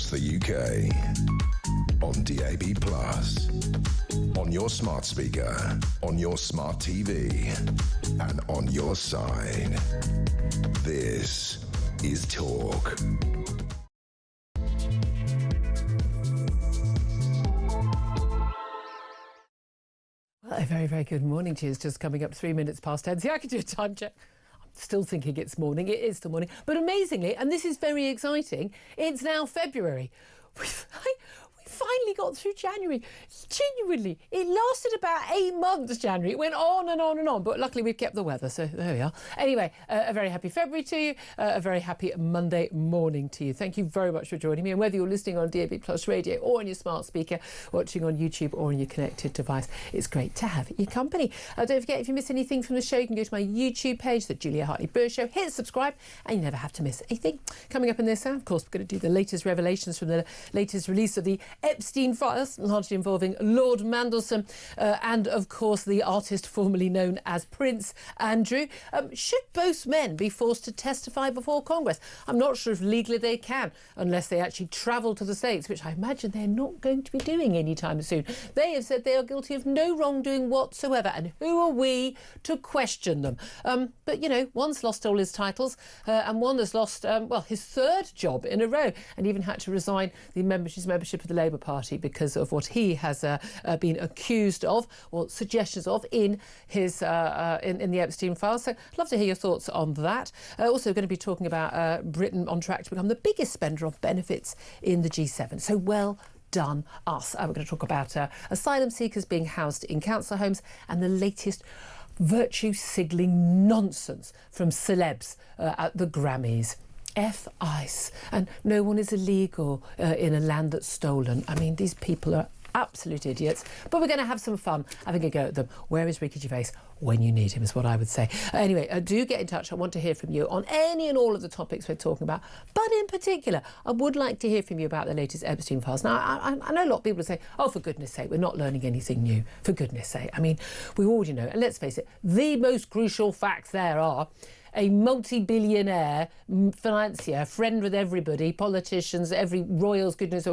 across the UK. On DAB+, on your smart speaker, on your smart TV, and on your side. This is Talk. Well, a very, very good morning to you. It's just coming up 3 minutes past 10. See, I can do a time check. I'm still thinking it's morning. It is still morning. But amazingly, and this is very exciting, it's now February. We finally got through January. Genuinely, it lasted about 8 months, January. It went on and on and on, but luckily we've kept the weather, so there we are. Anyway, a very happy February to you, a very happy Monday morning to you. Thank you very much for joining me, and whether you're listening on DAB Plus radio or on your smart speaker, watching on YouTube or on your connected device, it's great to have your company. Don't forget, if you miss anything from the show, you can go to my YouTube page, the Julia Hartley-Brewer Show, hit subscribe, and you never have to miss anything. Coming up in this hour, of course, we're going to do the latest revelations from the latest release of the Epstein files, largely involving Lord Mandelson and, of course, the artist formerly known as Prince Andrew. Should both men be forced to testify before Congress? I'm not sure if legally they can, unless they actually travel to the States, which I imagine they're not going to be doing anytime soon. They have said they are guilty of no wrongdoing whatsoever, and who are we to question them? But, you know, one's lost all his titles, and one has lost, well, his third job in a row, and even had to resign his membership of the Labour Party because of what he has been accused of, or suggestions of, in his in the Epstein files. So I'd love to hear your thoughts on that. Also going to be talking about Britain on track to become the biggest spender of benefits in the G7. So well done us. We're going to talk about asylum seekers being housed in council homes and the latest virtue-signalling nonsense from celebs at the Grammys. F-ice, and no one is illegal in a land that's stolen. I mean, these people are absolute idiots, but we're going to have some fun having a go at them. Where is Ricky Gervais when you need him, is what I would say. Anyway, do get in touch. I want to hear from you on any and all of the topics we're talking about, but in particular, I would like to hear from you about the latest Epstein files. Now, I know a lot of people say, oh, for goodness sake, we're not learning anything new. For goodness sake. I mean, we already know, and let's face it, the most crucial facts there are a multi-billionaire financier, friend with everybody, politicians, every royals, goodness,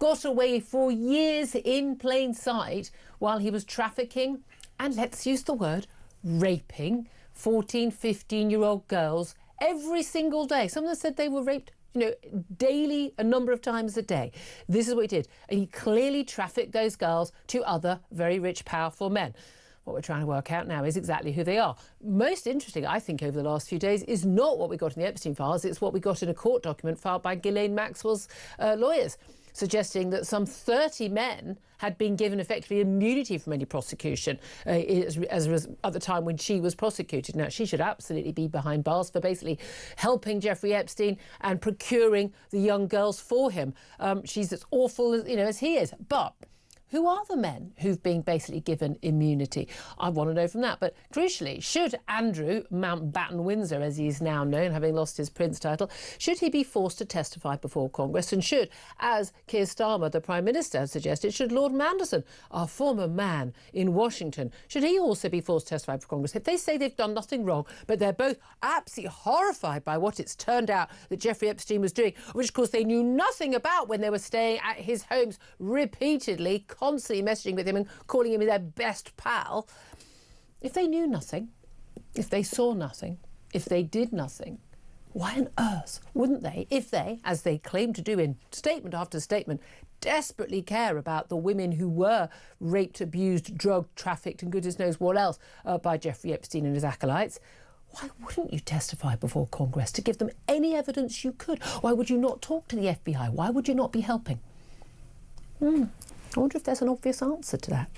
got away for years in plain sight while he was trafficking and, let's use the word, raping 14, 15-year-old girls every single day. Someone said they were raped, you know, daily, a number of times a day. This is what he did. And he clearly trafficked those girls to other very rich, powerful men. What we're trying to work out now is exactly who they are. Most interesting, I think, over the last few days is not what we got in the Epstein files, it's what we got in a court document filed by Ghislaine Maxwell's lawyers, suggesting that some 30 men had been given effectively immunity from any prosecution at the time when she was prosecuted. Now, she should absolutely be behind bars for basically helping Jeffrey Epstein and procuring the young girls for him. She's as awful as, you know, as he is. But who are the men who've been basically given immunity? I want to know from that. But crucially, should Andrew Mountbatten-Windsor, as he's now known, having lost his Prince title, should he be forced to testify before Congress? And should, as Keir Starmer, the Prime Minister, has suggested, should Lord Mandelson, our former man in Washington, should he also be forced to testify before Congress? If they say they've done nothing wrong, but they're both absolutely horrified by what it's turned out that Jeffrey Epstein was doing, which, of course, they knew nothing about when they were staying at his homes repeatedly, constantly messaging with him and calling him their best pal. If they knew nothing, if they saw nothing, if they did nothing, why on earth wouldn't they, if they, as they claim to do in statement after statement, desperately care about the women who were raped, abused, drugged, trafficked and goodness knows what else by Jeffrey Epstein and his acolytes? Why wouldn't you testify before Congress to give them any evidence you could? Why would you not talk to the FBI? Why would you not be helping? I wonder if there's an obvious answer to that.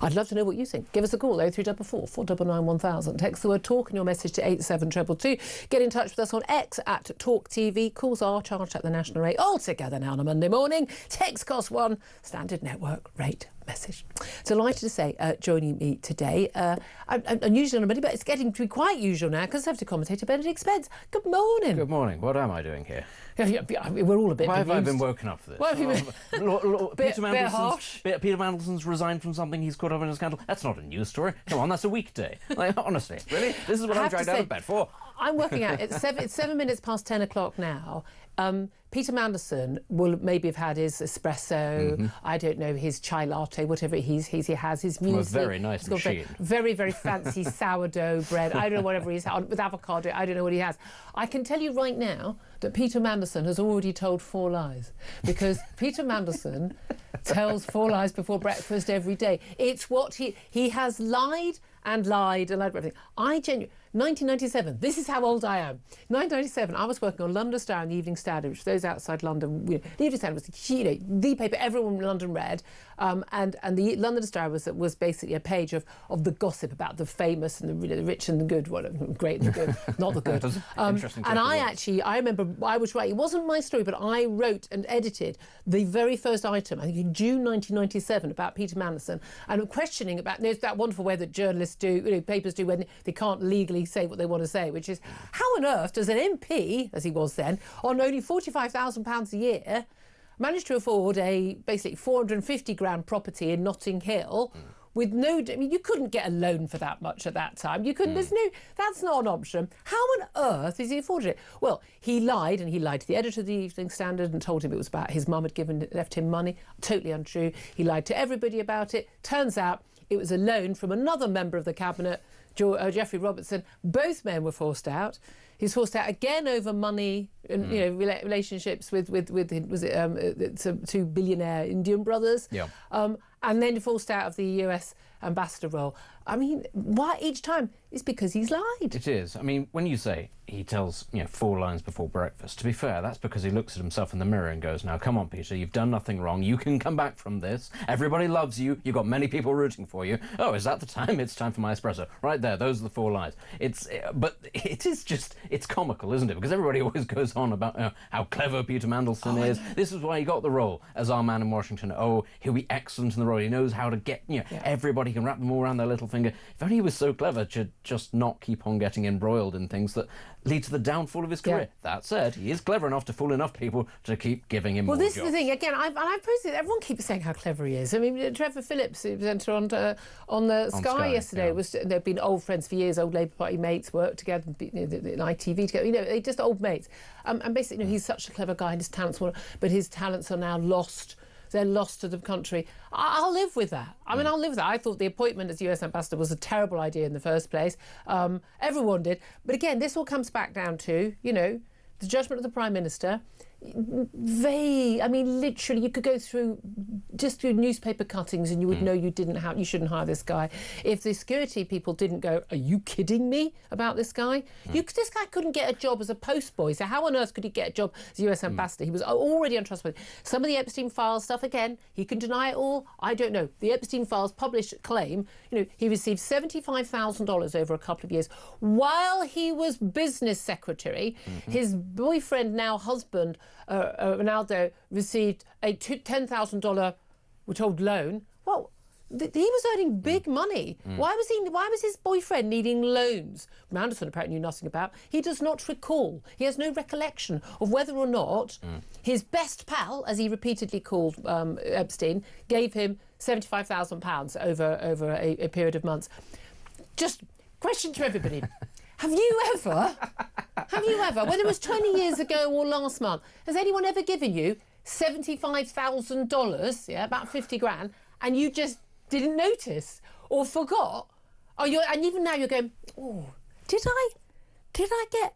I'd love to know what you think. Give us a call, 0344 499 1000. Text the word TALK and your message to 87222. Get in touch with us on X at talkTV. Calls are charged at the national rate altogether now on a Monday morning. Text cost £1, standard network rate message. Delighted to say, joining me today, unusual on a Monday, but it's getting to be quite usual now because I have to commentator Benedict Spence. Good morning. Good morning. What am I doing here? We're all a bit Why confused. have I been woken up for this? Why have you been... bit harsh? Peter Mandelson's resigned from something he's caught up in a scandal. That's not a news story. Come on, that's a weekday. Like, honestly, really? This is what I'm dragged out of bed for. I'm working out. It's 7 minutes past 10 o'clock now. Peter Mandelson will maybe have had his espresso, I don't know, his chai latte, whatever he has, his music. Well, a very nice machine. Very, very fancy sourdough bread. I don't know, whatever he's had with avocado. I don't know what he has. I can tell you right now that Peter Mandelson has already told 4 lies, because Peter Mandelson tells 4 lies before breakfast every day. It's what he has lied and lied and lied about everything. 1997, this is how old I am. 1997, I was working on London Star and the Evening Standard, which those outside London, the Evening Standard was the paper everyone in London read, and the London Star was basically a page of the gossip about the famous and the rich and the good, great and the good, not the good. Interesting. And I remember I was writing, it wasn't my story, but I wrote and edited the very first item, I think in June 1997, about Peter Mandelson, and I'm questioning about, there's that wonderful way that journalists do, papers do when they can't legally say what they want to say, which is, how on earth does an MP, as he was then, on only £45,000 a year, manage to afford a basically 450 grand property in Notting Hill with no, I mean, you couldn't get a loan for that much at that time. You couldn't, that's not an option. How on earth is he afforded it? Well, he lied, and he lied to the editor of the Evening Standard and told him it was about his mum had left him money. Totally untrue. He lied to everybody about it. Turns out it was a loan from another member of the cabinet, Geoffrey Robertson. Both men were forced out. He's forced out again over money and relationships with two billionaire Indian brothers. Yeah. And then forced out of the US ambassador role. I mean, why each time? It's because he's lied. It is. I mean, when you say he tells 4 lines before breakfast, to be fair, that's because he looks at himself in the mirror and goes, now come on, Peter, you've done nothing wrong, you can come back from this, everybody loves you, you've got many people rooting for you. Oh, is that the time? It's time for my espresso. Right there, those are the 4 lies. But it is just, it's comical, isn't it? Because everybody always goes on about how clever Peter Mandelson is. This is why he got the role as our man in Washington. Oh, he'll be excellent in the role. He knows how to get everybody, can wrap them all around their little finger. If only he was so clever to just not keep on getting embroiled in things that lead to the downfall of his career. Yeah. That said, he is clever enough to fool enough people to keep giving him more jobs. Well, this is the thing. Again, I've posted, everyone keeps saying how clever he is. I mean, Trevor Phillips, the presenter on Sky yesterday, they've been old friends for years, old Labour Party mates, worked together, in ITV together, they're just old mates. And basically, he's such a clever guy, and his talents are now lost. They're lost to the country. I'll live with that. I mean, I'll live with that. I thought the appointment as US ambassador was a terrible idea in the first place. Everyone did. But again, this all comes back down to, the judgment of the Prime Minister. I mean, literally, you could go through newspaper cuttings and you would know you shouldn't hire this guy. If the security people didn't go, are you kidding me about this guy? This guy couldn't get a job as a postboy. So how on earth could he get a job as US ambassador? He was already untrustworthy. Some of the Epstein Files stuff, again, he can deny it all. I don't know. The Epstein Files published claim, he received $75,000 over a couple of years while he was business secretary. His boyfriend, now husband, Ronaldo, received a $10,000, we're told, loan. Well, he was earning big money. Why was his boyfriend needing loans? Mandelson apparently knew nothing about. He does not recall. He has no recollection of whether or not his best pal, as he repeatedly called Epstein, gave him £75,000 over a period of months. Just question to everybody. Have you ever, whether it was 20 years ago or last month, has anyone ever given you $75,000, about 50 grand, and you just didn't notice or forgot? And even now you're going, oh, did I get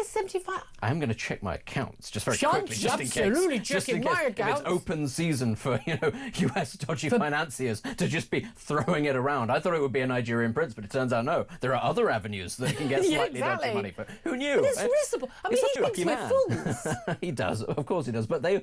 75? I am going to check my accounts just very quickly, just in case. Absolutely checking my accounts. If it's open season for US dodgy financiers to just be throwing it around. I thought it would be a Nigerian prince, but it turns out no. There are other avenues that can get slightly dodgy money for. Who knew? But it's risible. I mean, he thinks we're fools. He does, of course he does. But I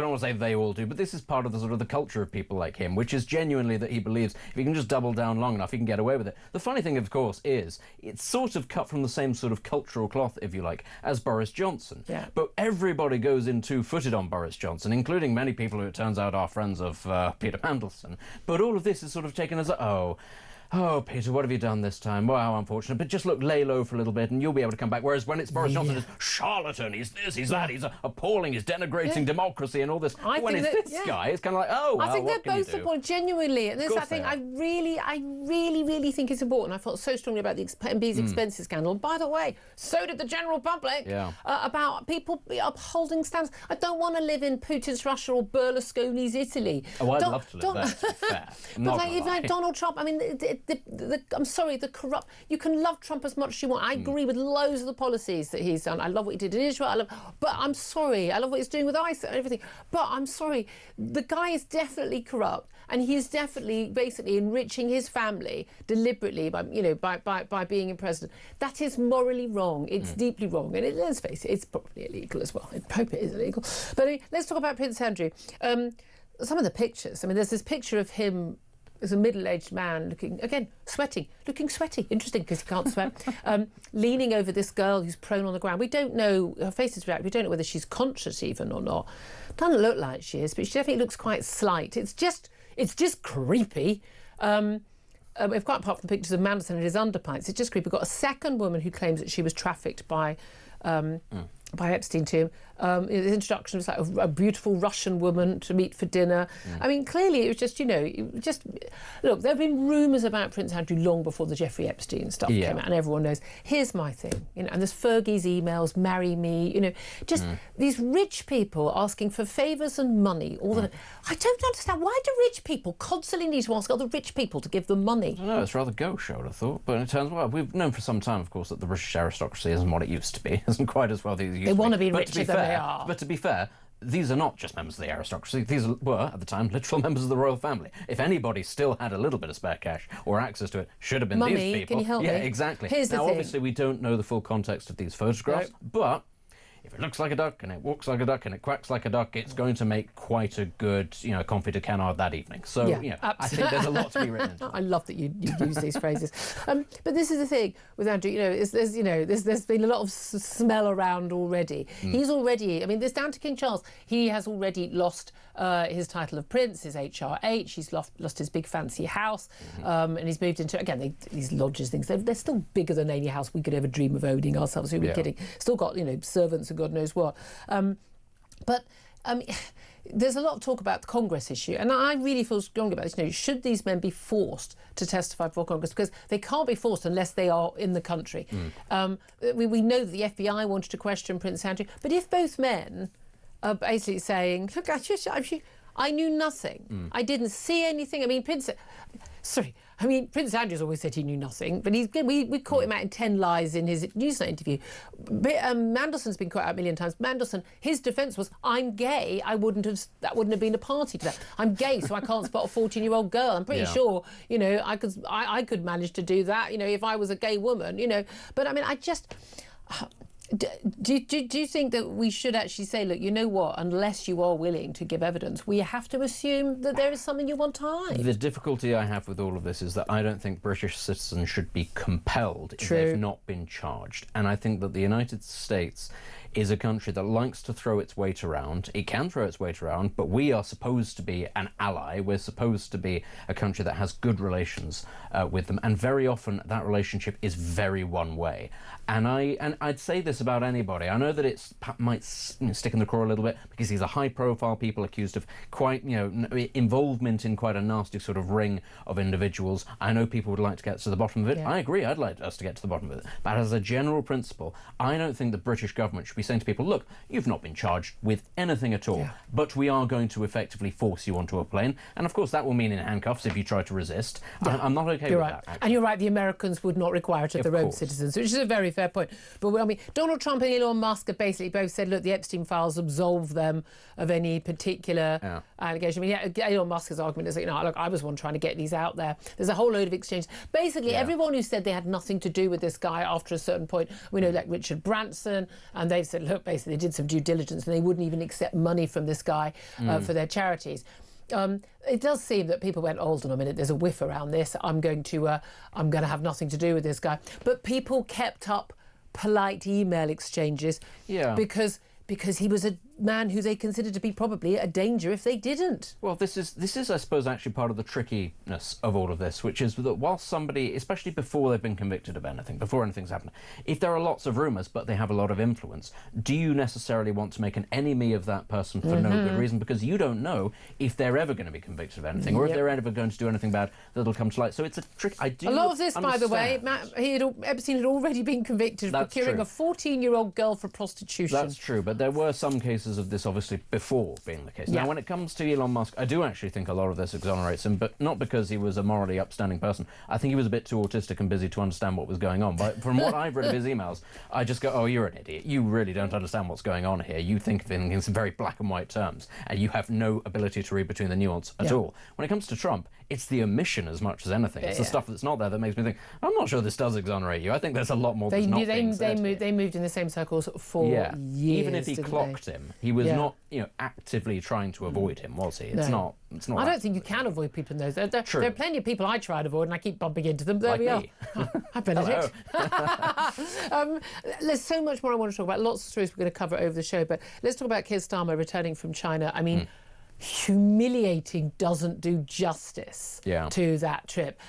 don't want to say they all do, but this is part of the sort of the culture of people like him, which is genuinely that he believes if he can just double down long enough, he can get away with it. The funny thing, of course, is it's sort of cut from the same sort of cultural cloth, if you like, as Boris Johnson. Yeah. But everybody goes in two-footed on Boris Johnson, including many people who it turns out are friends of Peter Mandelson. But all of this is sort of taken as oh, Peter, what have you done this time? Well, how unfortunate. But just look, lay low for a little bit and you'll be able to come back. Whereas when it's Boris Johnson, it's charlatan, he's this, he's that, he's appalling, he's denigrating democracy and all this. When it's this guy, it's kind of like, oh, well, I think what they're both important, genuinely. And there's that thing I really think is important. I felt so strongly about the MP's expenses scandal. And by the way, so did the general public about people upholding standards. I don't want to live in Putin's Russia or Berlusconi's Italy. Oh, I'd love to live there, to be fair. But like Donald Trump, I mean, I'm sorry, the corrupt. You can love Trump as much as you want. I agree with loads of the policies that he's done. I love what he did in Israel. But I'm sorry, I love what he's doing with ICE and everything. But I'm sorry, the guy is definitely corrupt, and he's definitely basically enriching his family deliberately by being a president. That is morally wrong. It's deeply wrong, and let's face it, it's probably illegal as well. I hope it is illegal. But I mean, let's talk about Prince Andrew. Some of the pictures. I mean, there's this picture of him as a middle-aged man looking sweaty. Interesting because he can't sweat. Leaning over this girl who's prone on the ground. We don't know her face is black. We don't know whether she's conscious even or not. Doesn't look like she is, but she definitely looks quite slight. It's just creepy. Quite apart from the pictures of Mandelson and his underpants, it's just creepy. We've got a second woman who claims that she was trafficked by Epstein to him. His introduction was like a beautiful Russian woman to meet for dinner. I mean, clearly it was just, look, there have been rumours about Prince Andrew long before the Jeffrey Epstein stuff came out, and everyone knows. Here's my thing, and there's Fergie's emails, marry me, these rich people asking for favours and money. I don't understand, why do rich people constantly need to ask other rich people to give them money? I don't know, it's rather gauche, I would have thought. But in terms of, we've known for some time, of course, that the British aristocracy isn't what it used to be. It isn't quite as wealthy as it used to be. They want to be richer than they are. But to be fair, these are not just members of the aristocracy. These were, at the time, literal members of the royal family. If anybody still had a little bit of spare cash or access to it, should have been Mummy, these people. Can you help me? Yeah, exactly. Here's the thing. Obviously, we don't know the full context of these photographs, but if it looks like a duck and it walks like a duck and it quacks like a duck, it's going to make quite a good, confit de canard that evening. So, I think there's a lot to be written into. I love that you use these phrases. But this is the thing with Andrew, there's been a lot of smell around already. He's already, this down to King Charles, he has already lost his title of prince, his HRH, he's lost his big fancy house, and he's moved into, again, these lodges, things, they're still bigger than any house we could ever dream of owning ourselves. Who are we kidding? Still got, servants and God knows what. There's a lot of talk about the Congress issue, and I really feel strongly about this. Should these men be forced to testify before Congress? Because they can't be forced unless they are in the country. We know that the FBI wanted to question Prince Andrew, but if both men are basically saying, look, I knew nothing. I didn't see anything. Prince Andrew's always said he knew nothing, but we caught him out in 10 lies in his Newsnight interview. But, Mandelson's been caught out a million times. Mandelson, his defence was, I'm gay, that wouldn't have been a party to that. I'm gay, so I can't spot a 14-year-old girl. I'm pretty sure, I could manage to do that, if I was a gay woman, But I just... Do you think that we should actually say, look, you know what, unless you are willing to give evidence, we have to assume that there is something you want to hide? The difficulty I have with all of this is that I don't think British citizens should be compelled if they've not been charged. And I think that the United States is a country that likes to throw its weight around. It can throw its weight around, but we are supposed to be an ally. We're supposed to be a country that has good relations with them, and very often that relationship is very one way. And I'd say this about anybody. I know that it might stick in the craw a little bit because these are high-profile people accused of quite, involvement in quite a nasty sort of ring of individuals. I know people would like to get to the bottom of it. I agree. I'd like us to get to the bottom of it. But as a general principle, I don't think the British government should be saying to people, look, you've not been charged with anything at all, but we are going to effectively force you onto a plane. And of course, that will mean in handcuffs if you try to resist. I'm not okay with that. Actually. And you're right, the Americans would not require it of their own citizens, which is a very fair point. But Donald Trump and Elon Musk have basically both said, look, the Epstein files absolve them of any particular allegation. Elon Musk's argument is, look, I was one trying to get these out there. There's a whole load of exchanges. Basically, everyone who said they had nothing to do with this guy after a certain point, we know, like Richard Branson, and they've said, look, basically they did some due diligence and they wouldn't even accept money from this guy for their charities. It does seem that people went, hold on a minute, there's a whiff around this. I'm going to have nothing to do with this guy. But people kept up polite email exchanges because he was man who they consider to be probably a danger if they didn't. Well, this is, I suppose, actually part of the trickiness of all of this, which is that whilst somebody, especially before they've been convicted of anything, before anything's happened, if there are lots of rumours but they have a lot of influence, do you necessarily want to make an enemy of that person for no good reason? Because you don't know if they're ever going to be convicted of anything or if they're ever going to do anything bad that'll come to light. So it's a trick. I do. A lot of this, by the way, understand. Epstein had already been convicted of procuring a 14-year-old girl for prostitution. That's true, but there were some cases of this obviously before being the case. Yeah. Now, when it comes to Elon Musk, I do actually think a lot of this exonerates him, but not because he was a morally upstanding person. I think he was a bit too autistic and busy to understand what was going on. But from what I've read of his emails, I just go, oh, you're an idiot. You really don't understand what's going on here. You think of things in very black and white terms, and you have no ability to read between the nuance at all. When it comes to Trump, it's the omission as much as anything. It's the stuff that's not there that makes me think, I'm not sure this does exonerate you. I think there's a lot more that's not being said here. They moved in the same circles for years. Even if he clocked him, he was not, actively trying to avoid him, was he? It's not. I don't think you can avoid people in those. There are plenty of people I try to avoid, and I keep bumping into them. There like we are. me. Hi, Benedict. There's so much more I want to talk about. Lots of stories we're going to cover over the show, but let's talk about Keir Starmer returning from China. I mean, humiliating doesn't do justice to that trip.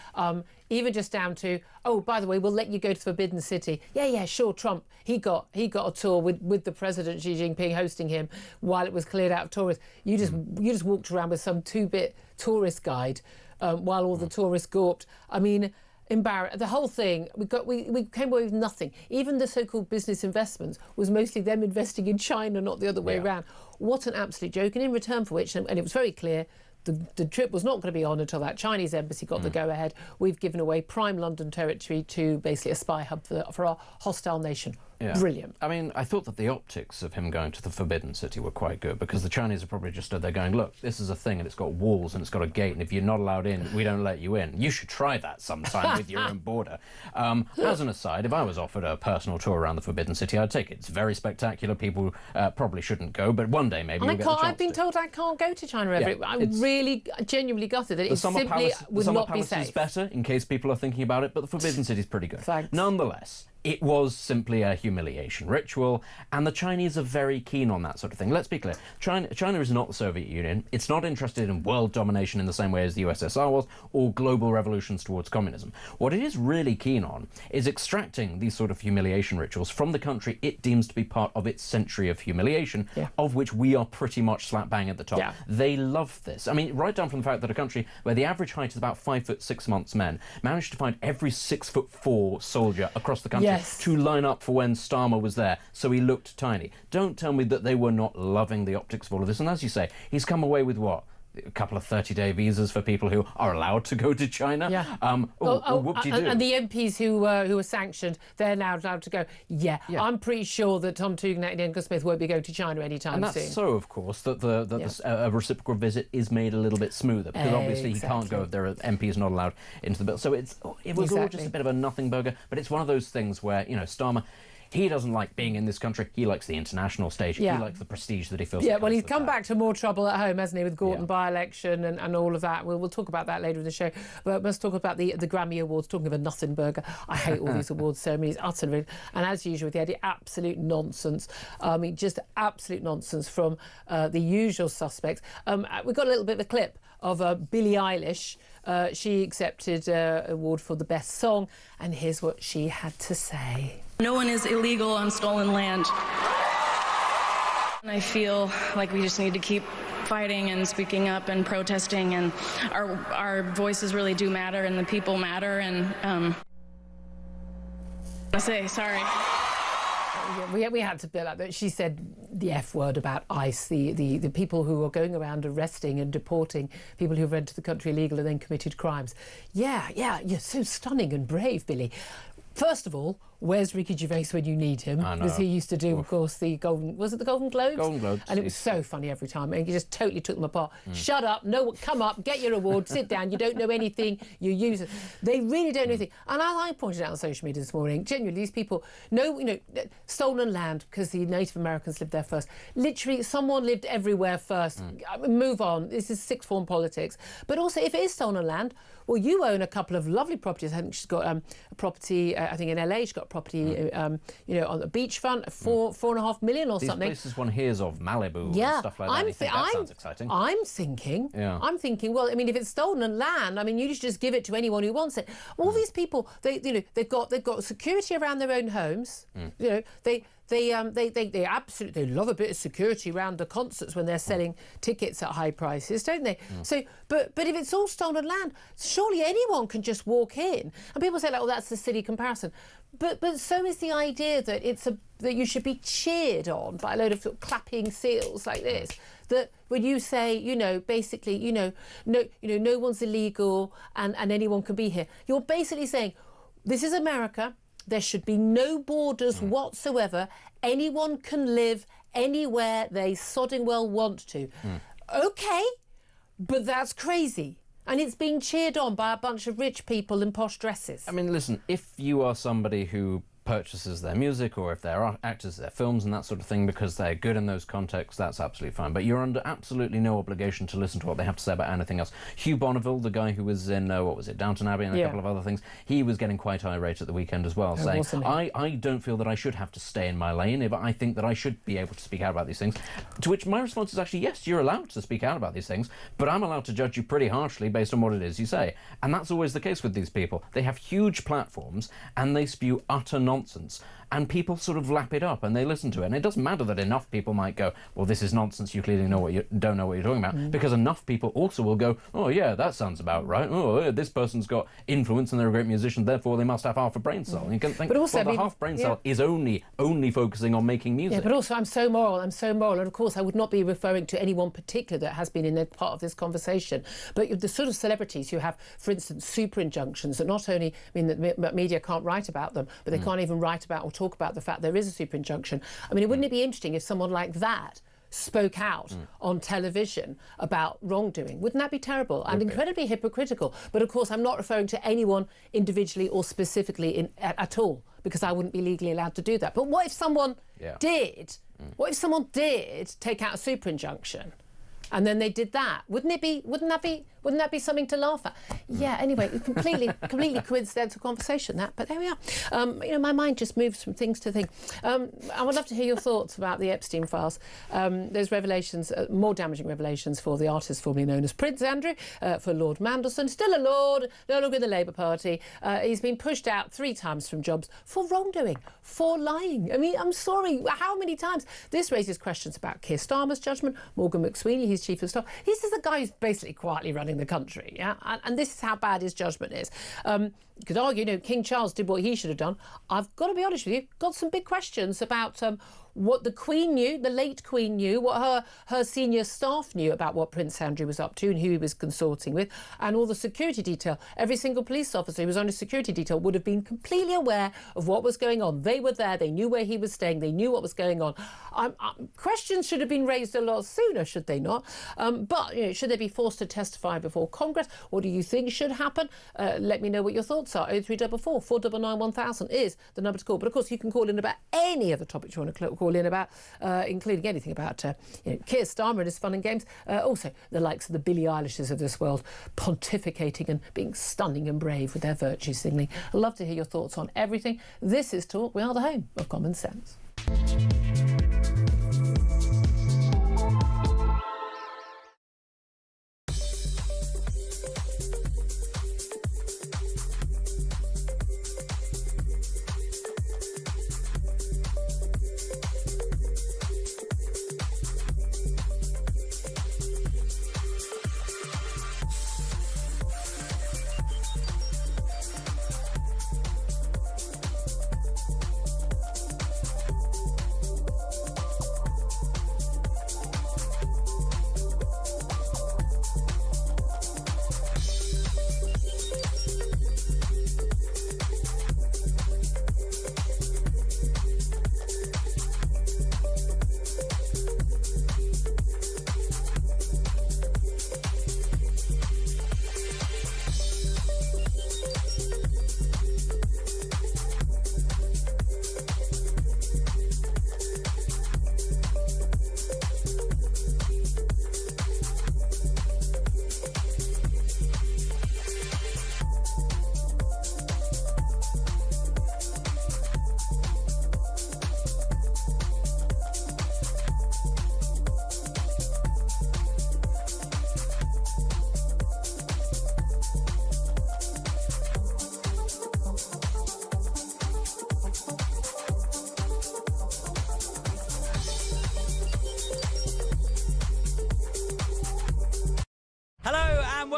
Even just down to, oh, by the way, we'll let you go to Forbidden City. Yeah, sure, Trump. He got a tour with the President Xi Jinping hosting him while it was cleared out of tourists. You just walked around with some 2-bit tourist guide while all the tourists gawped. I mean, embarrassed. The whole thing, we came away with nothing. Even the so-called business investments was mostly them investing in China, not the other way around. What an absolute joke. And in return for which, and it was very clear, the trip was not going to be on until that Chinese embassy got the go-ahead. We've given away prime London territory to basically a spy hub for our hostile nation. Yeah. Brilliant. I mean, I thought that the optics of him going to the Forbidden City were quite good, because the Chinese are probably just stood there going, look, this is a thing and it's got walls and it's got a gate, and if you're not allowed in, we don't let you in. You should try that sometime with your own border. As an aside, if I was offered a personal tour around the Forbidden City, I'd take it. It's very spectacular. People probably shouldn't go, but one day maybe you'll get the chance I've been told I can't go to China ever. I'm really genuinely gutted that it simply would not be safe. The Summer Palace is better, in case people are thinking about it, but the Forbidden City is pretty good. Thanks. Nonetheless, it was simply a humiliation ritual, and the Chinese are very keen on that sort of thing. Let's be clear. China is not the Soviet Union. It's not interested in world domination in the same way as the USSR was, or global revolutions towards communism. What it is really keen on is extracting these sort of humiliation rituals from the country it deems to be part of its century of humiliation, of which we are pretty much slap bang at the top. They love this. I mean, right down from the fact that a country where the average height is about 5'6" men managed to find every 6'4" soldier across the country to line up for when Starmer was there, so he looked tiny. Don't tell me that they were not loving the optics of all of this. And as you say, he's come away with what? A couple of 30-day visas for people who are allowed to go to China. And the MPs who were sanctioned, they're now allowed to go. I'm pretty sure that Tom Tugendhat and Ian Smith won't be going to China anytime soon. And that's so, of course, that a reciprocal visit is made a little bit smoother, because obviously he can't go if there are MPs not allowed into the bill. So it was all just a bit of a nothing burger, but it's one of those things where, Starmer, he doesn't like being in this country. He likes the international stage. He likes the prestige that he feels. Well, he's come back to more trouble at home, hasn't he, with Gorton by-election and all of that. We'll talk about that later in the show. But let's talk about the Grammy Awards. Talking of a nothing burger, I hate all these awards ceremonies, utterly. And as usual, they had absolute nonsense. Just absolute nonsense from the usual suspects. We've got a little bit of a clip of Billie Eilish. She accepted an award for the best song, and here's what she had to say. No one is illegal on stolen land. And I feel like we just need to keep fighting and speaking up and protesting, and our voices really do matter, and the people matter, and I say sorry. We had to bill out that she said the F word about ICE, the people who are going around arresting and deporting people who've entered the country illegal and then committed crimes. Yeah, you're so stunning and brave, Billy. First of all, where's Ricky Gervais when you need him? Because he used to do, of course, the Golden Globes? Golden Globes. And it was so funny every time. And he just totally took them apart. Shut up, come up, get your award, sit down, you don't know anything, you use it. They really don't know anything. And as I pointed out on social media this morning, genuinely, these people know, stolen land because the Native Americans lived there first. Literally, someone lived everywhere first. Move on. This is sixth form politics. But also, if it is stolen land, well, you own a couple of lovely properties. I think she's got a property, I think in LA, she's got a property, on the beachfront, 4.5 million or These something. places one hears of, Malibu and stuff like that. That sounds exciting. I'm thinking, well, I mean, if it's stolen land, I mean, you just give it to anyone who wants it. All these people, they've got security around their own homes. They absolutely love a bit of security around the concerts when they're selling tickets at high prices, don't they? So, but if it's all stolen land, surely anyone can just walk in. And people say, like, well, that's a silly comparison. But so is the idea that that you should be cheered on by a load of, sort of clapping seals like this. That when you say, basically, no one's illegal and anyone can be here, you're basically saying, this is America. There should be no borders whatsoever. Anyone can live anywhere they sodding well want to. OK, but that's crazy. And it's being cheered on by a bunch of rich people in posh dresses. I mean, listen, if you are somebody who purchases their music, or if they're actors, their films and that sort of thing, because they're good in those contexts, that's absolutely fine. But you're under absolutely no obligation to listen to what they have to say about anything else. Hugh Bonneville, the guy who was in, Downton Abbey and a couple of other things, he was getting quite irate at the weekend as well, saying, I don't feel that I should have to stay in my lane if I think that I should be able to speak out about these things. To which my response is actually, yes, you're allowed to speak out about these things, but I'm allowed to judge you pretty harshly based on what it is you say. And that's always the case with these people. They have huge platforms and they spew utter nonsense. And people sort of lap it up and they listen to it. And it doesn't matter that enough people might go, well, this is nonsense, you clearly don't know what you're talking about. Because enough people also will go, oh, yeah, that sounds about right. Oh, this person's got influence and they're a great musician, therefore they must have half a brain cell. And you can think, but also, the half brain cell is only focusing on making music. Yeah, but also I'm so moral. And of course, I would not be referring to anyone particular that has been in a part of this conversation. But the sort of celebrities who have, for instance, super injunctions that not only mean that the media can't write about them, but they can't even write about or talk about the fact there is a super injunction. I mean, wouldn't it be interesting if someone like that spoke out on television about wrongdoing? Wouldn't that be terrible and incredibly hypocritical? But of course, I'm not referring to anyone individually or specifically at all, because I wouldn't be legally allowed to do that. But what if someone did? What if someone did take out a super injunction? And then they did that. Wouldn't that be something to laugh at? Yeah. Anyway, completely coincidental conversation that. But there we are. My mind just moves from things to things. I would love to hear your thoughts about the Epstein files. Those revelations, more damaging revelations for the artist formerly known as Prince Andrew, for Lord Mandelson, still a lord, no longer in the Labour Party. He's been pushed out 3 times from jobs for wrongdoing, for lying. I mean, I'm sorry, how many times? This raises questions about Keir Starmer's judgment. Morgan McSweeney, his chief of staff. This is a guy who's basically quietly running the country, yeah? And this is how bad his judgment is. You could argue, King Charles did what he should have done. I've got to be honest with you, got some big questions about what the Queen knew, the late Queen knew, what her senior staff knew about what Prince Andrew was up to and who he was consorting with, and all the security detail. Every single police officer who was on a security detail would have been completely aware of what was going on. They were there, they knew where he was staying, they knew what was going on. Questions should have been raised a lot sooner, should they not? But should they be forced to testify before Congress? What do you think should happen? Let me know what your thoughts are. 0344 499 1000 is the number to call. But of course, you can call in about any of the topics you want to call in about, including anything about Keir Starmer and his fun and games. Also, the likes of the Billie Eilishes of this world pontificating and being stunning and brave with their virtue signaling. I'd love to hear your thoughts on everything. This is Talk. We are the home of common sense.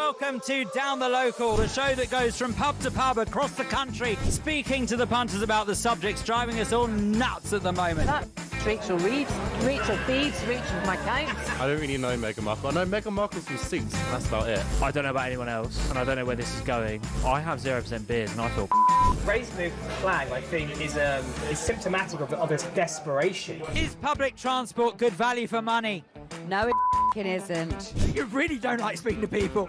welcome to Down the Local, the show that goes from pub to pub across the country, speaking to the punters about the subjects driving us all nuts at the moment. That's Rachel Reeves, Rachel Thieves, Rachel McCounts. I don't really know Meghan Markle. I know Meghan Markle's from Suits, and that's about it. I don't know about anyone else, and I don't know where this is going. I have 0% beers, and I feel Raising the flag, I think, is symptomatic of its desperation. Is public transport good value for money? No, it isn't. You really don't like speaking to people.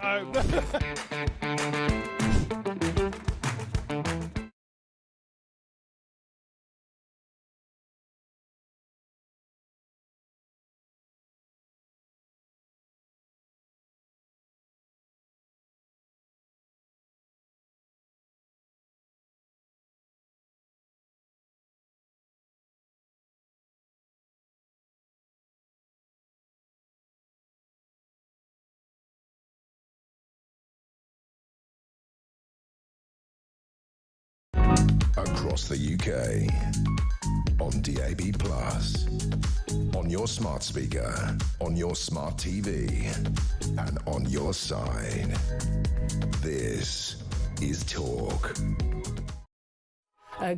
Across the UK, on DAB+, on your smart speaker, on your smart TV, and on your side. This is Talk.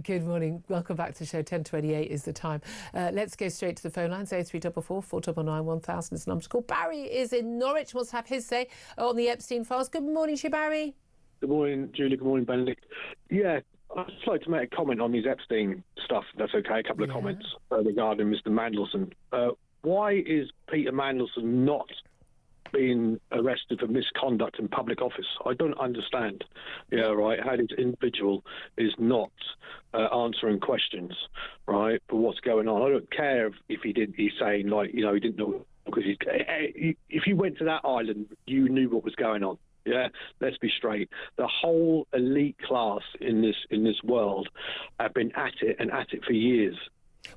Good morning. Welcome back to the show. 10:28 is the time. Let's go straight to the phone lines. 0344 499 1000 is the number to call. Barry is in Norwich. Wants to have his say on the Epstein files. Good morning to you, Barry. Good morning, Julia. Good morning, Benedict. Yeah, I'd just like to make a comment on these Epstein stuff. That's okay. A couple of comments regarding Mr. Mandelson. Why is Peter Mandelson not being arrested for misconduct in public office? I don't understand. Yeah, right. How this individual is not answering questions, right, for what's going on. I don't care if he's saying, like, you know, he didn't know, because if you went to that island, you knew what was going on. Yeah, let's be straight. The whole elite class in this world have been at it for years.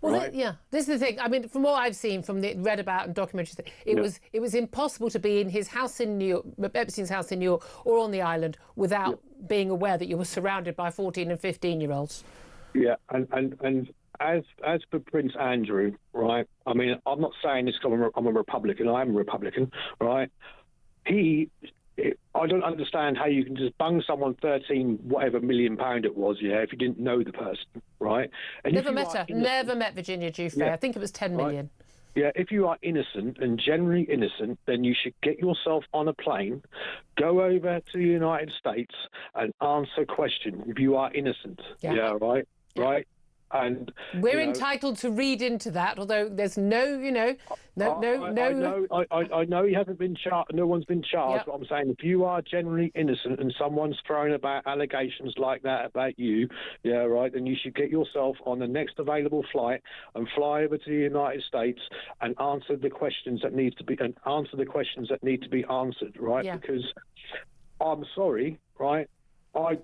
Well, right? This is the thing. I mean, from what I've seen, read about and documentaries, it was impossible to be in his house in New York, Epstein's house in New York, or on the island without being aware that you were surrounded by 14 and 15-year-olds. Yeah, and as for Prince Andrew, right? I mean, I'm not saying this because I'm a Republican. I am a Republican, right? I don't understand how you can just bung someone 13 whatever million pound it was, if you didn't know the person, right? And never met her. Never met Virginia Giuffre. I think it was 10 million. Yeah, if you are innocent and generally innocent, then you should get yourself on a plane, go over to the United States and answer questions if you are innocent. Yeah, right? Yeah. Right? And we're entitled to read into that, although there's no. I know he hasn't been charged. No one's been charged. Yep. But I'm saying, if you are generally innocent and someone's thrown about allegations like that about you, then you should get yourself on the next available flight and fly over to the United States and answer the questions that need to be answered, right? Yeah. Because I'm sorry, right? I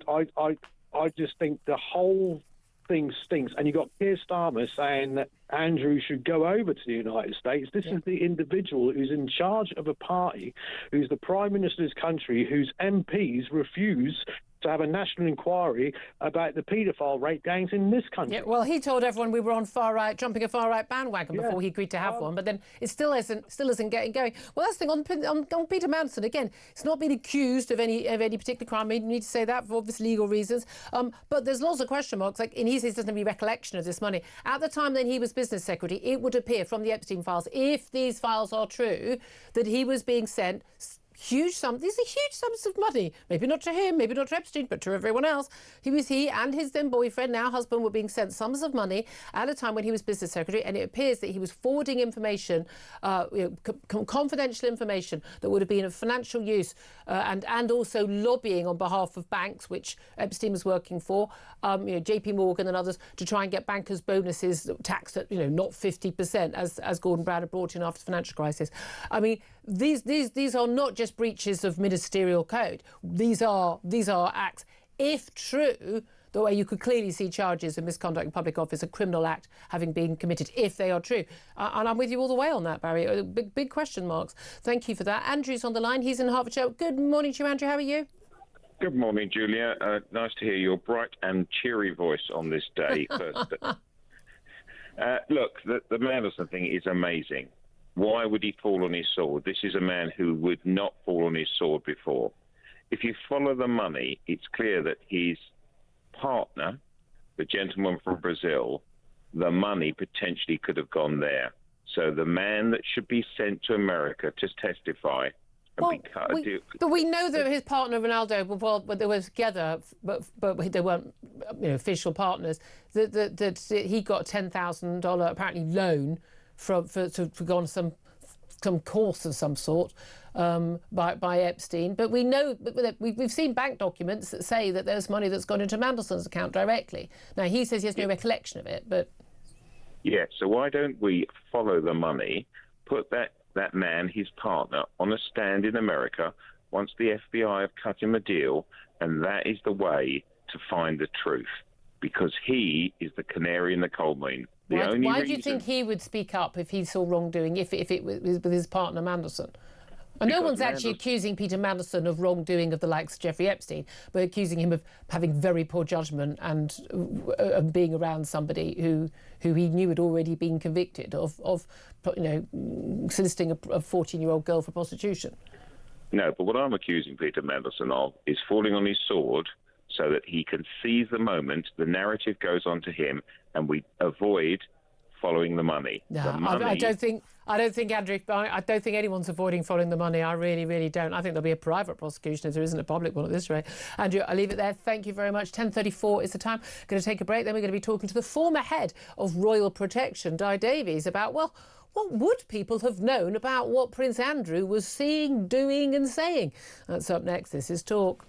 just think the whole thing stinks. And you got Keir Starmer saying that Andrew should go over to the United States. This is the individual who's in charge of a party, who's the Prime Minister's country, whose MPs refuse to have a national inquiry about the paedophile rape gangs in this country. Yeah, well, he told everyone we were on jumping a far-right bandwagon before he agreed to have one, but then it still isn't getting going. Well, that's the thing on Peter Mandelson. Again, it's not been accused of any particular crime. You need to say that for obvious legal reasons. But there's lots of question marks. Like, in his case, doesn't have any recollection of this money. At the time that he was business secretary, it would appear from the Epstein files, if these files are true, that he was being sent huge sums. These are huge sums of money. Maybe not to him, maybe not to Epstein, but to everyone else. He and his then boyfriend, now husband, were being sent sums of money at a time when he was business secretary, and it appears that he was forwarding information, confidential information that would have been of financial use, and also lobbying on behalf of banks, which Epstein was working for, JP Morgan and others, to try and get bankers' bonuses taxed at not 50%, as Gordon Brown had brought in after the financial crisis. I mean, these are not just breaches of ministerial code. These are acts, if true, the way you could clearly see charges of misconduct in public office, a criminal act having been committed, if they are true. And I'm with you all the way on that, Barry. Big question marks. Thank you for that. Andrew's on the line. He's in Hertfordshire. Good morning to you, Andrew. How are you? Good morning, Julia. Nice to hear your bright and cheery voice on this day. First, look, the Mandelson thing is amazing. Why would he fall on his sword? This is a man who would not fall on his sword before. if you follow the money, it's clear that his partner, the gentleman from Brazil, the money potentially could have gone there. So the man that should be sent to America to testify and be cut a deal. But we know that his partner Ronaldo, well, they were together, but they weren't, official partners. That he got $10,000 apparently loan to go on some course of some sort by Epstein. But we know we've seen bank documents that say that there's money that's gone into Mandelson's account directly. Now he says he has no recollection of it, but. Yeah, so why don't we follow the money, put that man, his partner, on a stand in America once the FBI have cut him a deal, and that is the way to find the truth, because he is the canary in the coal mine. Why do you think he would speak up if he saw wrongdoing, if it was with his partner Mandelson? And no one's actually accusing Peter Mandelson of wrongdoing of the likes of Jeffrey Epstein, but accusing him of having very poor judgment and being around somebody who he knew had already been convicted of soliciting a 14-year-old girl for prostitution. No, but what I'm accusing Peter Mandelson of is falling on his sword so that he can seize the moment, the narrative goes on to him, and we avoid following the money. No, the money... I don't think, Andrew, I don't think anyone's avoiding following the money. I really, really don't. I think there'll be a private prosecution if there isn't a public one at this rate. Andrew, I'll leave it there. Thank you very much. 10:34 is the time. Going to take a break. Then we're going to be talking to the former head of Royal Protection, Di Davies, about, well, what would people have known about what Prince Andrew was seeing, doing and saying? That's up next. This is Talk.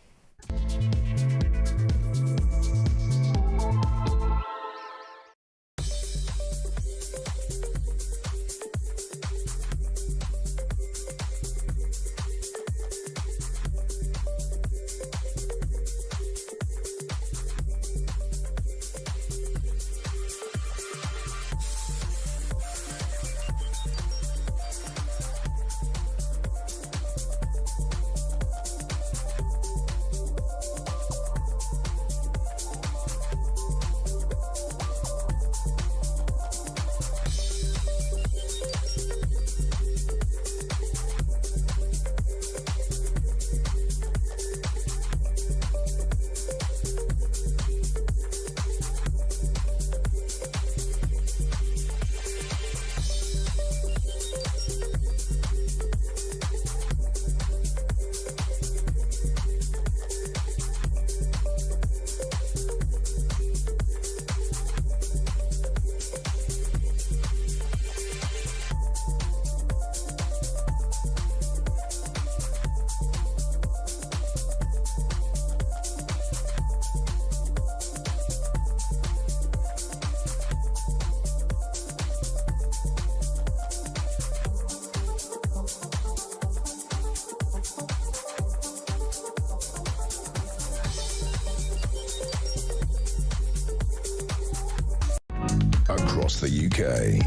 Across the UK,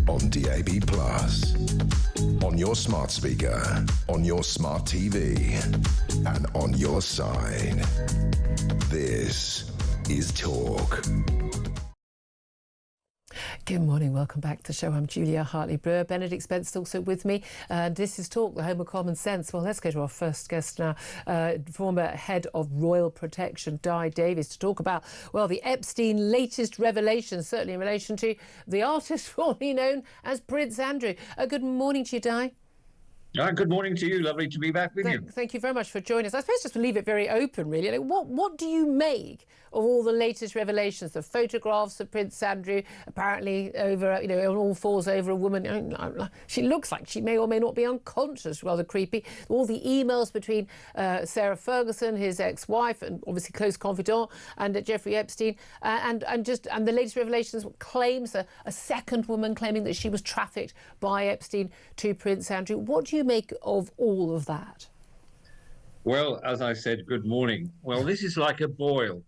on DAB+, on your smart speaker, on your smart TV, and on your side. This is Talk. Good morning, welcome back to the show. I'm Julia Hartley-Brewer. Benedict Spence also with me. This is Talk, the home of common sense. Well, let's go to our first guest now, former head of Royal Protection, Di Davies, to talk about, well, the Epstein latest revelations, certainly in relation to the artist formerly known as Prince Andrew. Good morning to you, Di. Good morning to you. Lovely to be back with you. Thank you very much for joining us. I suppose just to leave it very open, really. Like, what do you make of all the latest revelations? The photographs of Prince Andrew apparently over, on all fours over a woman. She looks like she may or may not be unconscious. Rather creepy. All the emails between Sarah Ferguson, his ex-wife, and obviously close confidant, and Jeffrey Epstein, and the latest revelations claims a second woman claiming that she was trafficked by Epstein to Prince Andrew. What do you make of all of that? Well, as I said, good morning. Well, this is like a boil.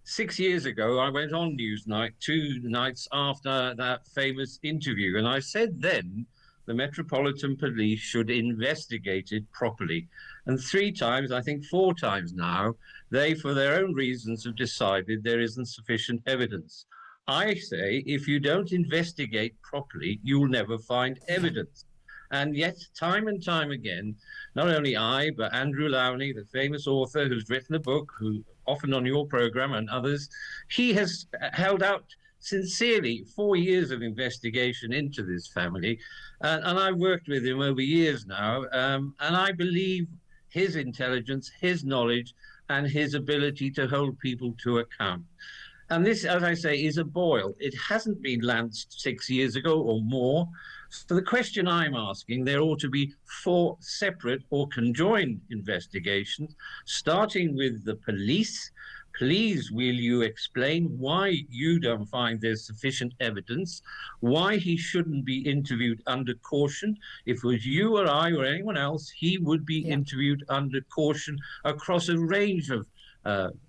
6 years ago, I went on Newsnight 2 nights after that famous interview, and I said then the Metropolitan Police should investigate it properly. And 3 times, I think 4 times now, they, for their own reasons, have decided there isn't sufficient evidence. I say, if you don't investigate properly, you'll never find evidence. And yet, time and time again, not only I, but Andrew Lowney, the famous author who's written a book, who often on your program and others, he has held out sincerely 4 years of investigation into this family. And I've worked with him over years now, and I believe his intelligence, his knowledge, and his ability to hold people to account. And this, as I say, is a boil. It hasn't been lanced 6 years ago or more. So the question I'm asking, there ought to be 4 separate or conjoined investigations, starting with the police. Please, will you explain why you don't find there's sufficient evidence, why he shouldn't be interviewed under caution? If it was you or I or anyone else, he would be interviewed under caution across a range of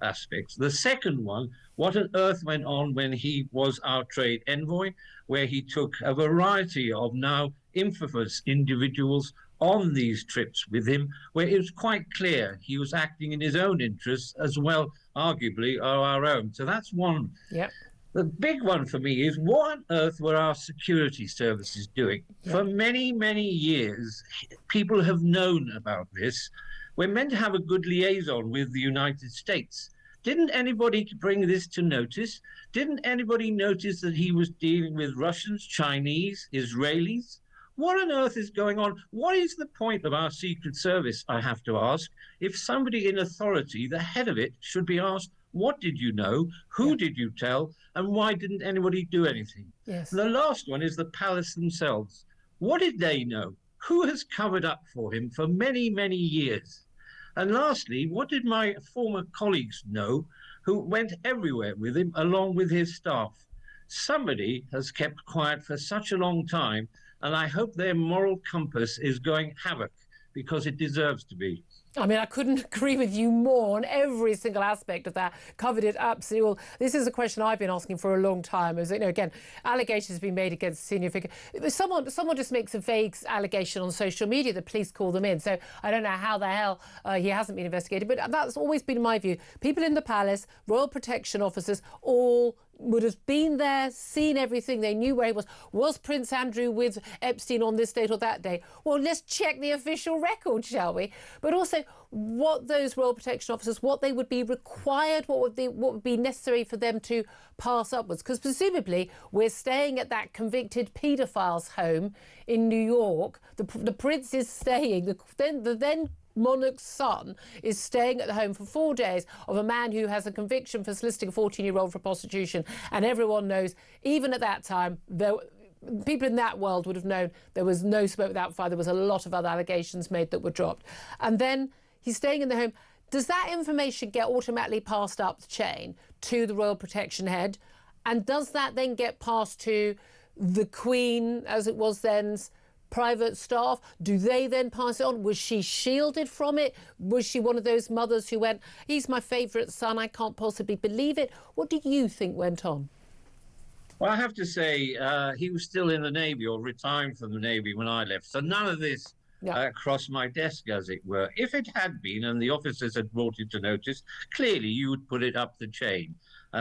aspects. The second one, what on earth went on when he was our trade envoy, where he took a variety of now infamous individuals on these trips with him, where it was quite clear he was acting in his own interests as well, arguably, are our own. So that's one. Yep. The big one for me is, what on earth were our security services doing? Yep. For many, many years, people have known about this. We're meant to have a good liaison with the United States. Didn't anybody bring this to notice? Didn't anybody notice that he was dealing with Russians, Chinese, Israelis? What on earth is going on? What is the point of our Secret Service, I have to ask, if somebody in authority, the head of it, should be asked, what did you know? Who did you tell? And why didn't anybody do anything? Yes. And the last one is the palace themselves. What did they know? Who has covered up for him for many, many years? And lastly, what did my former colleagues know who went everywhere with him along with his staff? Somebody has kept quiet for such a long time, and I hope their moral compass is going havoc, because it deserves to be. I mean, I couldn't agree with you more on every single aspect of that. Covered it absolutely all. This is a question I've been asking for a long time. As you know, again, allegations have been made against senior figure. Someone just makes a vague allegation on social media. The police call them in. So I don't know how the hell he hasn't been investigated. But that's always been my view. People in the palace, royal protection officers, all would have been there, seen everything. They knew where he was. Was Prince Andrew with Epstein on this date or that day? Well, let's check the official record, shall we? But also, what those royal protection officers, what they would be required, what would be necessary for them to pass upwards. Because presumably, we're staying at that convicted paedophile's home in New York. The prince is staying. The then monarch's son is staying at the home for 4 days of a man who has a conviction for soliciting a 14-year-old for prostitution. And everyone knows, even at that time, people in that world would have known there was no smoke without fire. There was a lot of other allegations made that were dropped. And then he's staying in the home. Does that information get automatically passed up the chain to the royal protection head? And does that then get passed to the Queen, as it was then's private staff? Do they then pass it on? Was she shielded from it? Was she one of those mothers who went, he's my favourite son, I can't possibly believe it? What do you think went on? Well, I have to say, he was still in the Navy or retiring from the Navy when I left. So none of this crossed my desk, as it were. If it had been, and the officers had brought it to notice, clearly you would put it up the chain,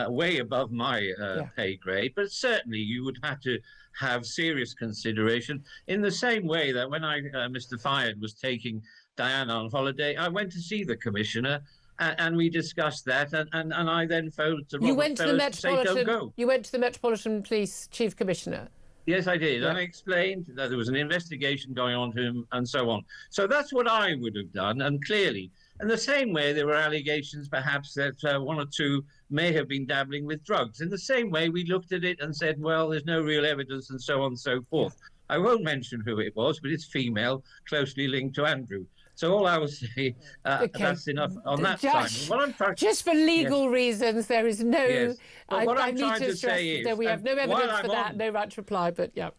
way above my pay grade. But certainly you would have to have serious consideration, in the same way that when Mr. Fayed was taking Diana on holiday, I went to see the commissioner and we discussed that, and I then phoned to Robert Fellows to say, don't go. You went to the Metropolitan Police Chief Commissioner? Yes, I did. And I explained that there was an investigation going on to him and so on. So that's what I would have done, and clearly. In the same way, there were allegations, perhaps, that one or two may have been dabbling with drugs. In the same way, we looked at it and said, well, there's no real evidence and so on and so forth. I won't mention who it was, but it's female, closely linked to Andrew. So all I will say, that's enough on that side. Just for legal reasons, there is no... Yes. I need to stress that we have no evidence for that, no right to reply, but yeah.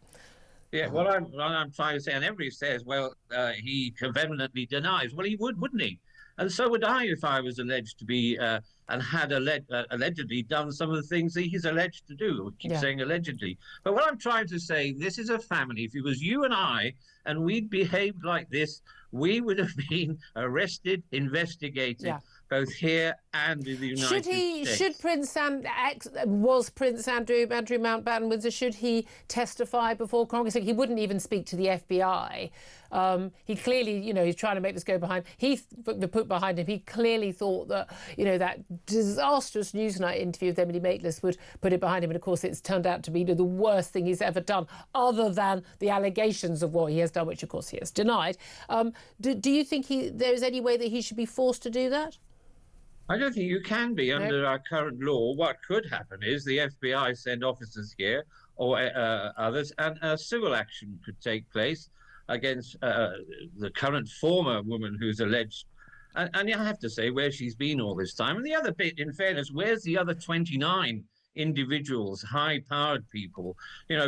Yeah, what I'm trying to say, and everybody says, well, he vehemently denies. Well, he would, wouldn't he? And so would I if I was alleged to be and had allegedly done some of the things that he's alleged to do. We keep saying allegedly. But what I'm trying to say, this is a family. If it was you and I, and we'd behaved like this, we would have been arrested, investigated, both here and in the United States. Should Prince Andrew Mountbatten Windsor, should he testify before Congress? He wouldn't even speak to the FBI. He clearly, he's trying to make this go behind. He put behind him. He clearly thought that, that disastrous Newsnight interview with Emily Maitlis would put it behind him. And of course, it's turned out to be the worst thing he's ever done, other than the allegations of what he has done, which of course he has denied. Do you think there is any way that he should be forced to do that? I don't think you can be under our current law. What could happen is the FBI send officers here or others, and a civil action could take place against the current former woman who's alleged. And you have to say where she's been all this time. And the other bit, in fairness, where's the other 29 individuals, high-powered people?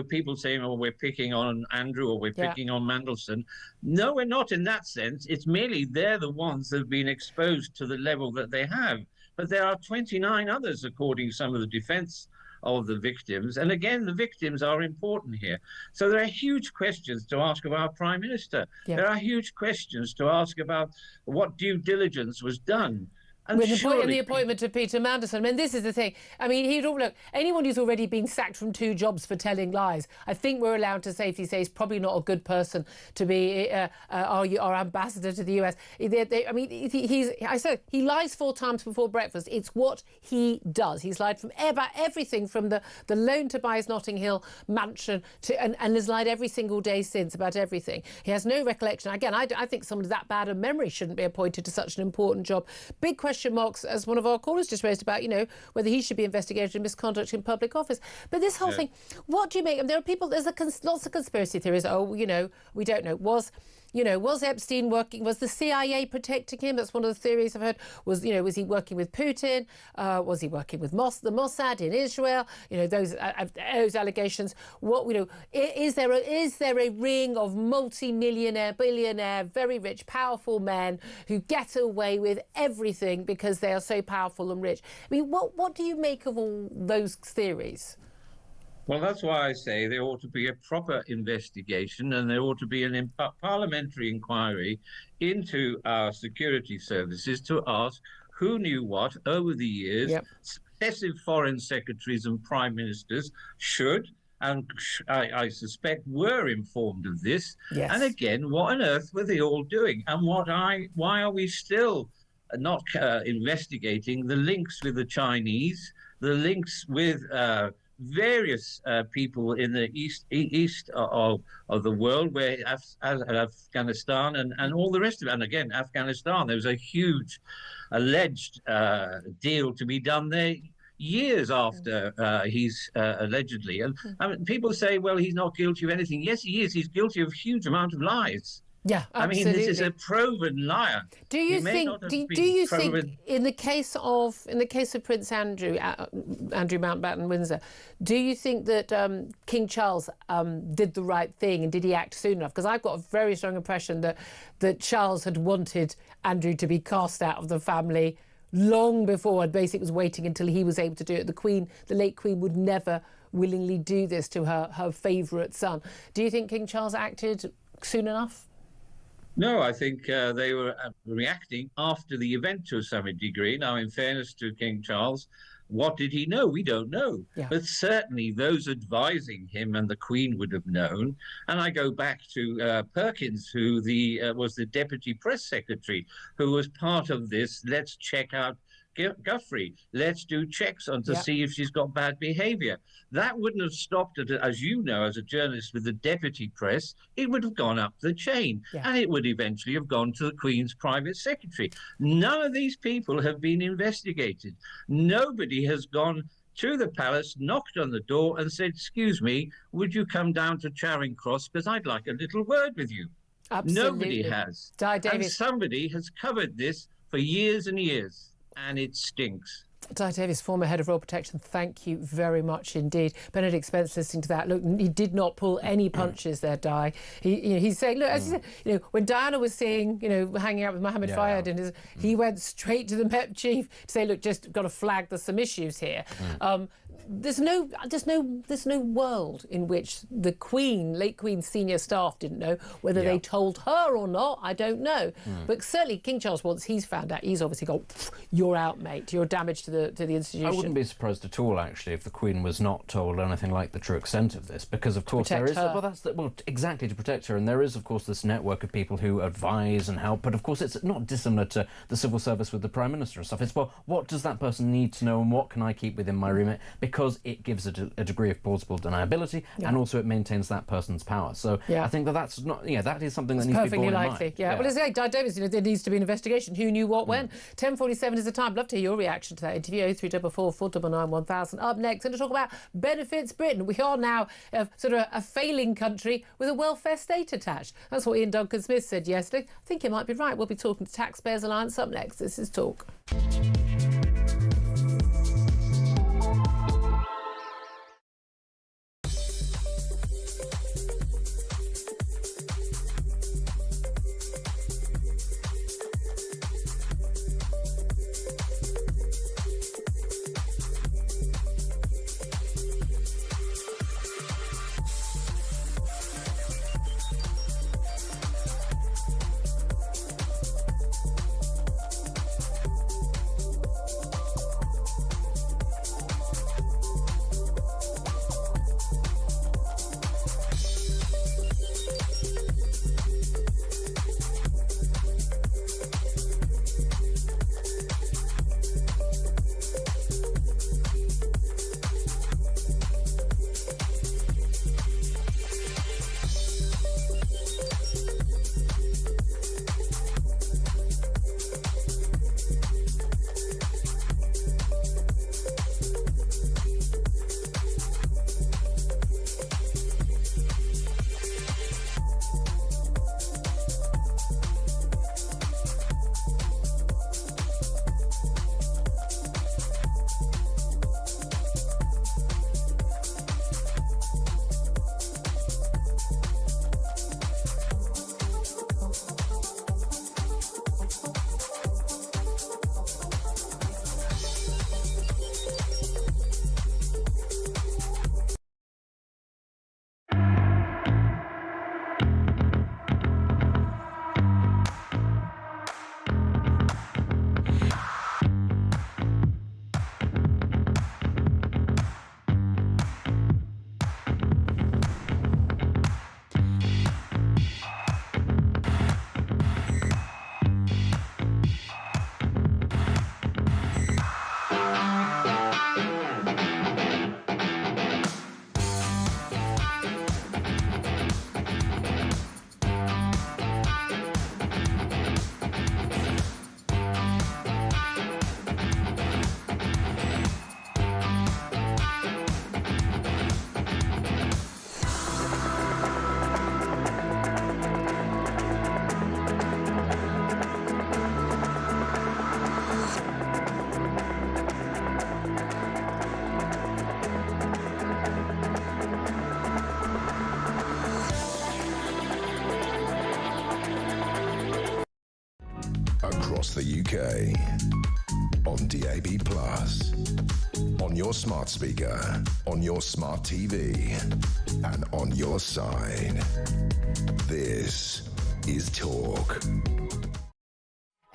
People saying, oh, we're picking on Andrew or we're picking on Mandelson. No, we're not in that sense. It's merely they're the ones that have been exposed to the level that they have. But there are 29 others, according to some of the defence of the victims. And again, the victims are important here. So there are huge questions to ask of our Prime Minister. Yeah. There are huge questions to ask about what due diligence was done. And with the appointment of Peter Mandelson. I mean, this is the thing. I mean, look, anyone who's already been sacked from 2 jobs for telling lies, I think we're allowed to safely say he's probably not a good person to be our ambassador to the US. I said he lies 4 times before breakfast. It's what he does. He's lied from about everything from the loan to buy his Notting Hill mansion to and has lied every single day since about everything. He has no recollection. Again, I think someone that bad a memory shouldn't be appointed to such an important job. Big question marks, as one of our callers just raised, about whether he should be investigated in misconduct in public office. But this whole thing, what do you make? And there are people. There's lots of conspiracy theories. Oh, we don't know. Was Epstein working? Was the CIA protecting him? That's one of the theories I've heard. Was he working with Putin? Was he working with the Mossad in Israel? Those allegations. Is there a ring of multi-millionaire, billionaire, very rich, powerful men who get away with everything because they are so powerful and rich? I mean, what do you make of all those theories? Well, that's why I say there ought to be a proper investigation, and there ought to be an parliamentary inquiry into our security services to ask who knew what over the years. Yep. Successive foreign secretaries and prime ministers should, and I suspect were informed of this. Yes. And again, what on earth were they all doing? And why are we still not investigating the links with the Chinese, the links with various people in the east of the world, where Afghanistan and all the rest of it. And again, Afghanistan, there was a huge alleged deal to be done there years after he's allegedly. And I mean, people say, well, he's not guilty of anything. Yes, he is. He's guilty of a huge amount of lies. Yeah, absolutely. I mean, this is a proven liar. Do you think in the case of Prince Andrew Mountbatten Windsor, do you think that King Charles did the right thing, and did he act soon enough? Because I've got a very strong impression that Charles had wanted Andrew to be cast out of the family long before, and basically was waiting until he was able to do it. The late Queen, would never willingly do this to her favourite son. Do you think King Charles acted soon enough? No, I think they were reacting after the event to some degree. Now, in fairness to King Charles, what did he know? We don't know. Yeah. But certainly those advising him and the Queen would have known. And I go back to Perkins, who was the deputy press secretary, who was part of this. Let's check out Guthrie. Let's do checks on to see if she's got bad behaviour. That wouldn't have stopped it, as you know, as a journalist with the deputy press. It would have gone up the chain, and it would eventually have gone to the Queen's private secretary. None of these people have been investigated. Nobody has gone to the palace, knocked on the door and said, excuse me, would you come down to Charing Cross, because I'd like a little word with you. Absolutely. Nobody has. And somebody has covered this for years and years. And it stinks. Di Davies, former head of Royal Protection, thank you very much indeed. Benedict Spence, listening to that, look, he did not pull any punches there, Di. He's saying, look, as you said, when Diana was seeing, hanging out with Mohammed Fayed, he went straight to the Met chief to say, look, just got to flag there's some issues here. there's no world in which the Queen, late Queen's senior staff didn't know. Whether they told her or not, I don't know. But certainly King Charles, once he's found out, he's obviously gone, you're out, mate. You're damage to the institution. I wouldn't be surprised at all, actually, if the Queen was not told anything like the true extent of this, because of course there is exactly to protect her, and there is of course this network of people who advise and help. But of course it's not dissimilar to the civil service with the Prime Minister and stuff. It's, well, what does that person need to know, and what can I keep within my remit? Because it gives a degree of plausible deniability, and also it maintains that person's power. So I think that's not, that is something that needs to be borne in mind. Perfectly likely. Well, it's like Di Davis, there needs to be an investigation. Who knew what when? 10:47 is the time. Love to hear your reaction to that interview. 0344 499 1000. Up next, going to talk about benefits Britain. We are now sort of a failing country with a welfare state attached. That's what Ian Duncan-Smith said yesterday. I think he might be right. We'll be talking to Taxpayers Alliance up next. This is Talk. Across the UK, on DAB+, on your smart speaker, on your smart TV, and on your side. This is Talk.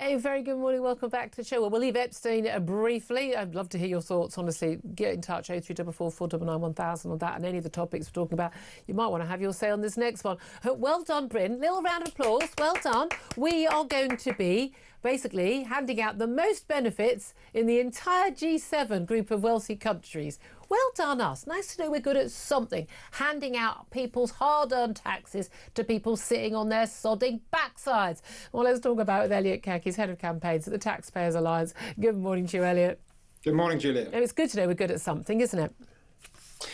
A very good morning. Welcome back to the show. Well, we'll leave Epstein briefly. I'd love to hear your thoughts, honestly. Get in touch, 0344 499 1000 on that and any of the topics we're talking about. You might want to have your say on this next one. Well done, Bryn. Little round of applause. Well done. We are going to be basically handing out the most benefits in the entire G7 group of wealthy countries. Well done us. Nice to know we're good at something. Handing out people's hard-earned taxes to people sitting on their sodding backsides. Well, let's talk about it with Elliot Keck. He's head of campaigns at the Taxpayers Alliance. Good morning to you, Elliot. Good morning, Julia. It's good to know we're good at something, isn't it?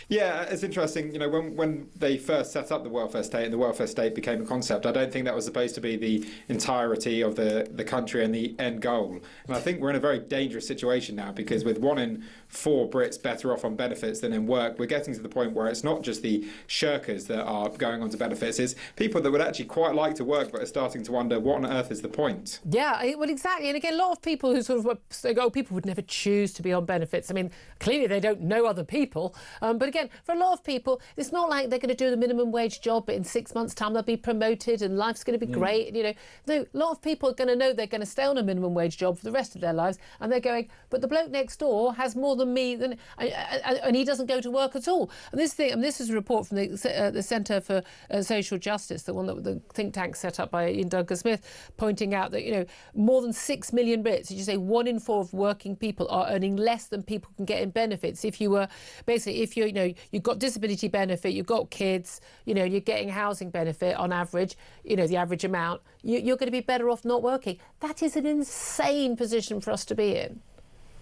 Yeah, it's interesting. You know, when they first set up the welfare state and the welfare state became a concept, I don't think that was supposed to be the entirety of the country and the end goal. And I think we're in a very dangerous situation now, because with 1 in 4 Brits better off on benefits than in work, we're getting to the point where it's not just the shirkers that are going on to benefits, it's people that would actually quite like to work but are starting to wonder, what on earth is the point? Yeah, well, exactly. And again, a lot of people who sort of say, oh, people would never choose to be on benefits. I mean, clearly they don't know other people. But again, for a lot of people, it's not like they're going to do the minimum wage job, but in 6 months' time they'll be promoted and life's going to be great. And, you know, no, a lot of people are going to know they're going to stay on a minimum wage job for the rest of their lives, and they're going, but the bloke next door has more than me, and he doesn't go to work at all. And this is a report from the Centre for Social Justice, the one that the think tank set up by Ian Duncan Smith, pointing out that, you know, more than 6 million Brits, as you say, 1 in 4 of working people are earning less than people can get in benefits. If you were basically, if you know, you've got disability benefit, you've got kids, you know, you're getting housing benefit on average, you know, the average amount, you're going to be better off not working. That is an insane position for us to be in.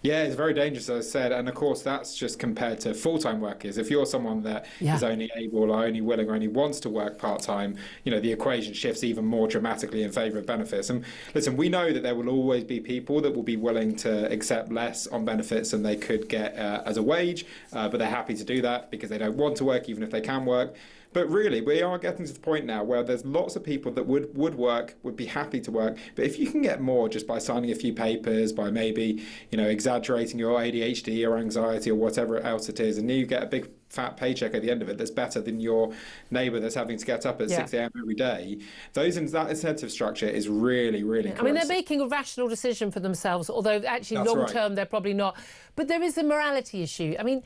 Yeah, it's very dangerous, as I said, and of course that's just compared to full-time workers. If you're someone that is only able or only willing or only wants to work part-time, you know, the equation shifts even more dramatically in favour of benefits. And listen, we know that there will always be people that will be willing to accept less on benefits than they could get as a wage, but they're happy to do that because they don't want to work, even if they can work. But really, we are getting to the point now where there's lots of people that would work, would be happy to work. But if you can get more just by signing a few papers, by maybe, you know, exaggerating your ADHD or anxiety or whatever else it is, and you get a big fat paycheck at the end of it that's better than your neighbour that's having to get up at 6 a.m. every day, that incentive structure is really, really corrosive. I mean, they're making a rational decision for themselves, although actually long-term they're probably not. But there is a morality issue. I mean,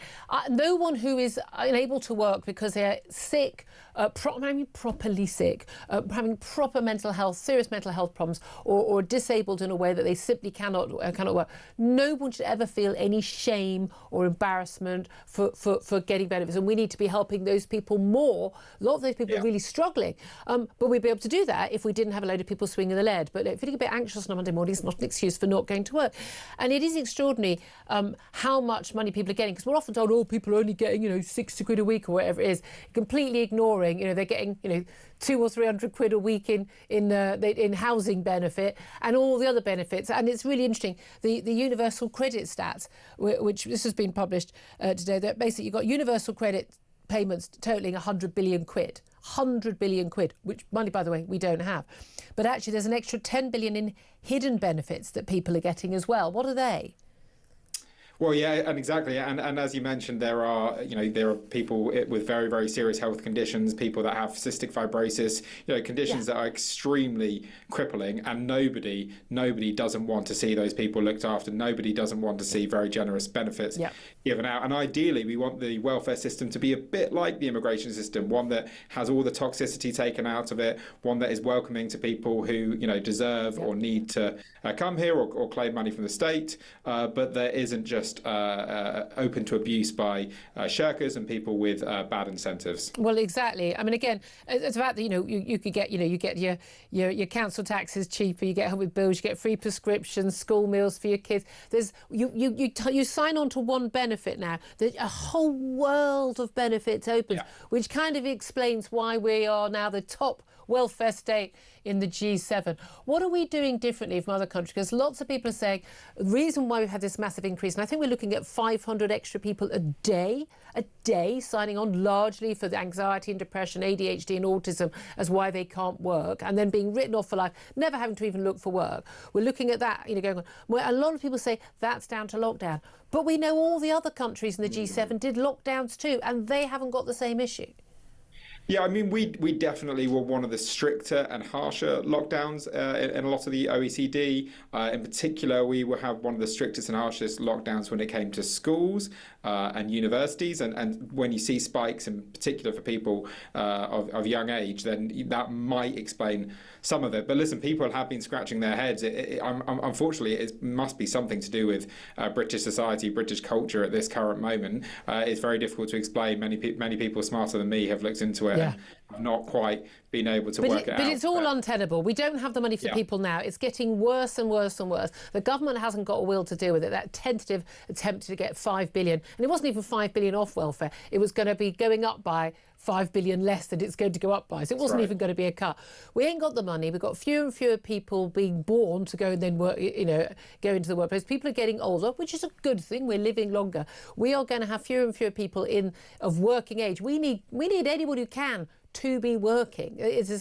no one who is unable to work because they're sick, properly sick, having proper mental health, serious mental health problems, or disabled in a way that they simply cannot work, no one should ever feel any shame or embarrassment for getting benefits, and we need to be helping those people more. A lot of those people are really struggling, but we'd be able to do that if we didn't have a load of people swinging the lead. But if you're a bit anxious on a Monday morning, it's not an excuse for not going to work. And it is extraordinary how much money people are getting, because we're often told, oh, people are only getting, you know, 60 quid a week or whatever it is, completely ignoring, you know, they're getting, you know, 200 or 300 quid a week in housing benefit and all the other benefits. And it's really interesting, the universal credit stats, which this has been published today, that basically you've got universal credit payments totaling 100 billion quid. 100 billion quid, which money, by the way, we don't have. But actually there's an extra 10 billion in hidden benefits that people are getting as well. What are they? Well, yeah, and exactly, and as you mentioned, there are people with very, very serious health conditions, people that have cystic fibrosis, you know, conditions that are extremely crippling, and nobody doesn't want to see those people looked after. Nobody doesn't want to see very generous benefits given out. And ideally, we want the welfare system to be a bit like the immigration system, one that has all the toxicity taken out of it, one that is welcoming to people who, you know, deserve or need to come here or claim money from the state, but there isn't just open to abuse by shirkers and people with bad incentives. Well, exactly. I mean, again, it's about, you know, you could get, you know, you get your council taxes cheaper, you get help with bills, you get free prescriptions, school meals for your kids. There's you sign on to one benefit now. There's a whole world of benefits opens, which kind of explains why we are now the top welfare state in the G7. What are we doing differently from other countries? Because lots of people are saying the reason why we've had this massive increase, and I think we're looking at 500 extra people a day signing on, largely for the anxiety and depression, ADHD and autism as why they can't work, and then being written off for life, never having to even look for work. We're looking at that, you know, going on. Where a lot of people say that's down to lockdown. But we know all the other countries in the G7 did lockdowns too, and they haven't got the same issue. Yeah, I mean, we definitely were one of the stricter and harsher lockdowns in a lot of the OECD. In particular, we will have one of the strictest and harshest lockdowns when it came to schools and universities. And when you see spikes, in particular for people of young age, then that might explain some of it. But listen, people have been scratching their heads. Unfortunately, it must be something to do with British society, British culture at this current moment. It's very difficult to explain. Many people smarter than me have looked into it. have not quite been able to work it out. But it's all untenable. We don't have the money for the people now. It's getting worse and worse and worse. The government hasn't got a will to deal with it. That tentative attempt to get $5 billion, and it wasn't even $5 billion off welfare. It was going to be going up by $5 billion less than it's going to go up by. So it wasn't even going to be a cut. We ain't got the money. We've got fewer and fewer people being born to go and then work, go into the workplace. People are getting older, which is a good thing. We're living longer. We are going to have fewer and fewer people of working age. We need anyone who can to be working.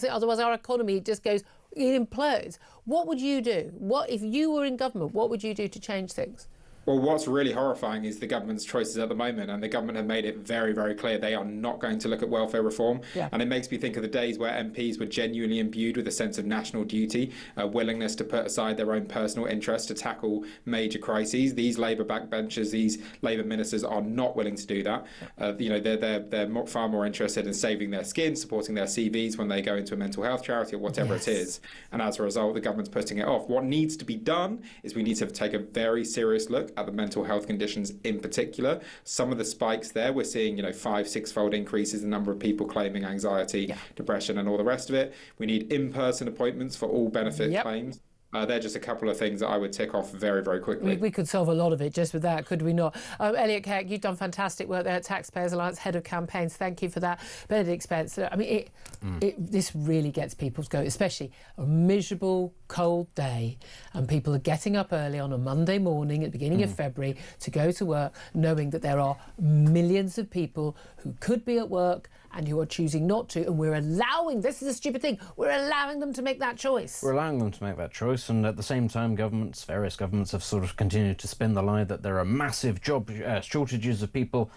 Otherwise our economy just goes, it implodes. What would you do? What if you were in government? What would you do to change things? Well, what's really horrifying is the government's choices at the moment, and the government have made it very, very clear they are not going to look at welfare reform. Yeah. And it makes me think of the days where MPs were genuinely imbued with a sense of national duty, a willingness to put aside their own personal interests to tackle major crises. These Labour backbenchers, these Labour ministers are not willing to do that. They're far more interested in saving their skin, supporting their CVs when they go into a mental health charity or whatever it is. And as a result, the government's putting it off. What needs to be done is we need to take a very serious look at the mental health conditions in particular. Some of the spikes there, we're seeing 5-6-fold increases in the number of people claiming anxiety, depression and all the rest of it. We need in-person appointments for all benefit claims. They're just a couple of things that I would tick off very, very quickly. We could solve a lot of it just with that, could we not? Elliot Keck, you've done fantastic work there at Taxpayers Alliance, Head of Campaigns. Thank you for that. Benedict Spence, I mean, this really gets people to go, especially a miserable, cold day, and people are getting up early on a Monday morning at the beginning of February to go to work, knowing that there are millions of people who could be at work and who are choosing not to, and we're allowing, this is a stupid thing, we're allowing them to make that choice. We're allowing them to make that choice, and at the same time various governments have sort of continued to spin the lie that there are massive job shortages of people.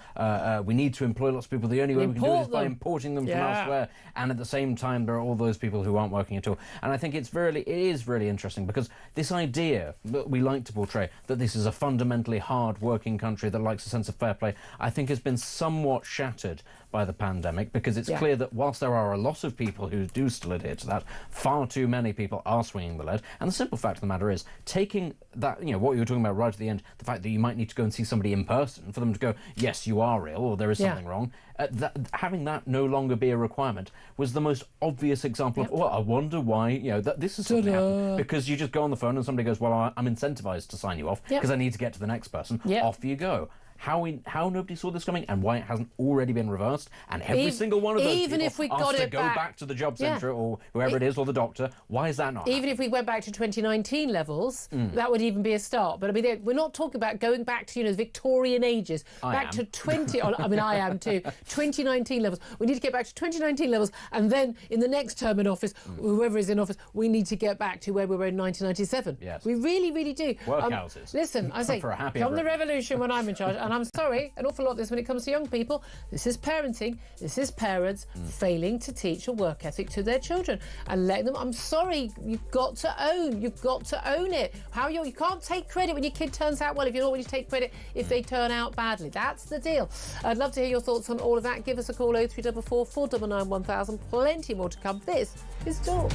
We need to employ lots of people. The only way we can do it is by importing them from elsewhere, and at the same time there are all those people who aren't working at all. And I think it is really interesting, because this idea that we like to portray, that this is a fundamentally hard-working country that likes a sense of fair play, I think has been somewhat shattered by the pandemic, because it's clear that whilst there are a lot of people who do still adhere to that, far too many people are swinging the lead. And the simple fact of the matter is, taking that, what you were talking about right at the end, the fact that you might need to go and see somebody in person for them to go, yes, you are ill, or there is something wrong, having that no longer be a requirement was the most obvious example of, I wonder why, that this is something happened. Because you just go on the phone and somebody goes, well, I'm incentivized to sign you off because I need to get to the next person. Off you go. How nobody saw this coming, and why it hasn't already been reversed, and every single one of those even people if we asked got to it go back to the job centre or whoever it is, or the doctor, why is that not even happening? if we went back to 2019 levels, that would even be a start. But I mean, we're not talking about going back to the Victorian ages, to 20. I mean, I am too. 2019 levels. We need to get back to 2019 levels, and then in the next term in office, whoever is in office, we need to get back to where we were in 1997. Yes, we really, really do. Workhouses. Listen, I say, come the revolution when I'm in charge, and I'm sorry. An awful lot of this when it comes to young people. This is parenting. This is parents failing to teach a work ethic to their children and letting them. I'm sorry. You've got to own. You've got to own it. You can't take credit when your kid turns out well if you're not willing to take credit if they turn out badly. That's the deal. I'd love to hear your thoughts on all of that. Give us a call 0344 499 1000. Plenty more to come. This is Talk.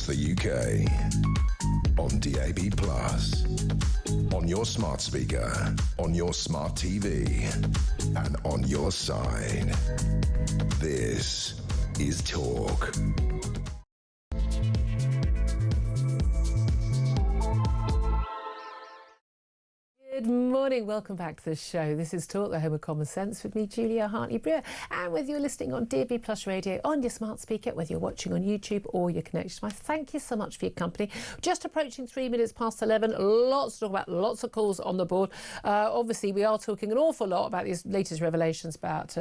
the UK. On DAB+, on your smart speaker, on your smart TV, and on your side. This is Talk. Good morning, welcome back to the show. This is Talk, the home of common sense, with me, Julia Hartley-Brewer. And whether you're listening on DAB+ radio, on your smart speaker, whether you're watching on YouTube or your connection, I thank you so much for your company. Just approaching 3 minutes past 11, lots to talk about, lots of calls on the board. Obviously, we are talking an awful lot about these latest revelations about,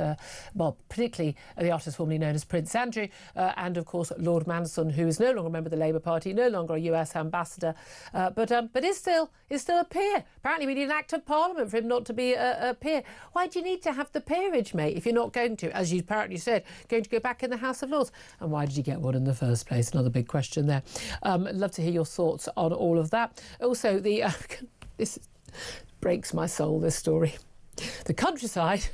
well, particularly the artist formerly known as Prince Andrew, and of course Lord Mandelson, who is no longer a member of the Labour Party, no longer a US ambassador, but is still a peer. Apparently, we need an act of Parliament for him not to be a peer. Why do you need to have the peerage, mate, if you're not going to, as you apparently said, going to go back in the House of Lords? And why did you get one in the first place? Another big question there. I'd love to hear your thoughts on all of that. Also, this breaks my soul, this story. The countryside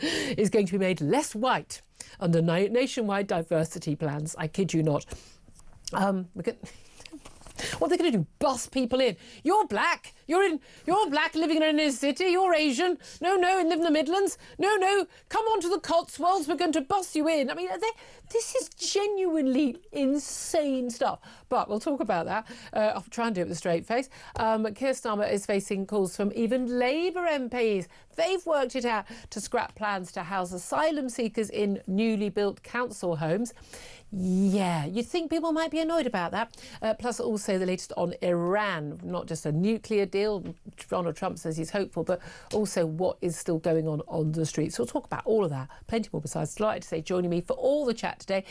is going to be made less white under nationwide diversity plans. I kid you not. What are they going to do? Bus people in? You're black. You're black, living in an inner city. You're Asian. No, and live in the Midlands. No. Come on to the Cotswolds. We're going to bus you in. I mean, this is genuinely insane stuff. But we'll talk about that. I'll try and do it with a straight face. Keir Starmer is facing calls from even Labour MPs. They've worked it out to scrap plans to house asylum seekers in newly built council homes. Yeah, you'd think people might be annoyed about that. Plus also the latest on Iran, not just a nuclear deal, Donald Trump says he's hopeful, but also what is still going on the streets. So we'll talk about all of that, plenty more besides. Delighted to say joining me for all the chat today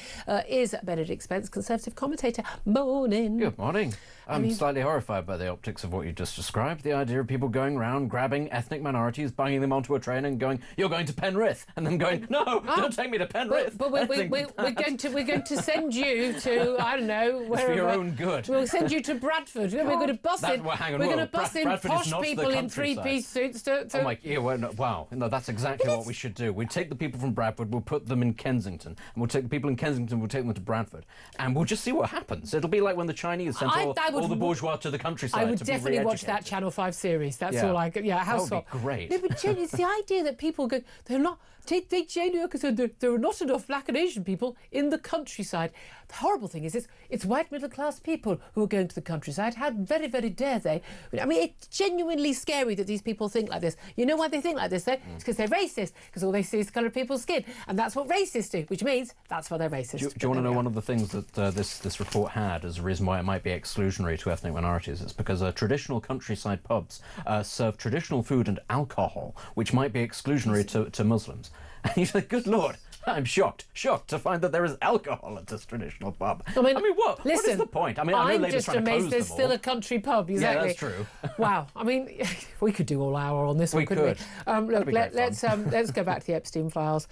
is Benedict Spence, Conservative commentator. Morning. Good morning. I'm slightly horrified by the optics of what you just described. The idea of people going around, grabbing ethnic minorities, banging them onto a train and going, "You're going to Penrith," and then going, "No, don't take me to Penrith." But we're going to send you to, I don't know, wherever. It's for your own good. We'll send you to Bradford. We're going to bus in. We're going to bus in posh people in three-piece suits. Oh my! Yeah, well, no, wow. No, that's exactly what we should do. We take the people from Bradford, we'll put them in Kensington, and we'll take the people in Kensington, we'll take them to Bradford, and we'll just see what happens. It'll be like when the Chinese sent all the bourgeois to the countryside. I would definitely watch that Channel 5 series. That's all I get. Yeah, House That would be great. No, but it's the idea that people go, they're not. Take genuine concern. There are not enough black and Asian people in the countryside. The horrible thing is, it's white middle class people who are going to the countryside. How very, very dare they? I mean, it's genuinely scary that these people think like this. You know why they think like this, though? It's because they're racist. Because all they see is the colour of people's skin, and that's what racists do. Which means that's why they're racist. Do you want to know one of the things that this report had as a reason why it might be exclusionary to ethnic minorities? It's because traditional countryside pubs serve traditional food and alcohol, which might be exclusionary to Muslims. And you say, good Lord, I'm shocked to find that there is alcohol at this traditional pub. I mean what? Listen, what is the point? I mean, I know I'm just amazed there's still a country pub. Exactly. Yeah, that's true. Wow. I mean, we could do all hour on this one, couldn't we? Look, let's go back to the Epstein files.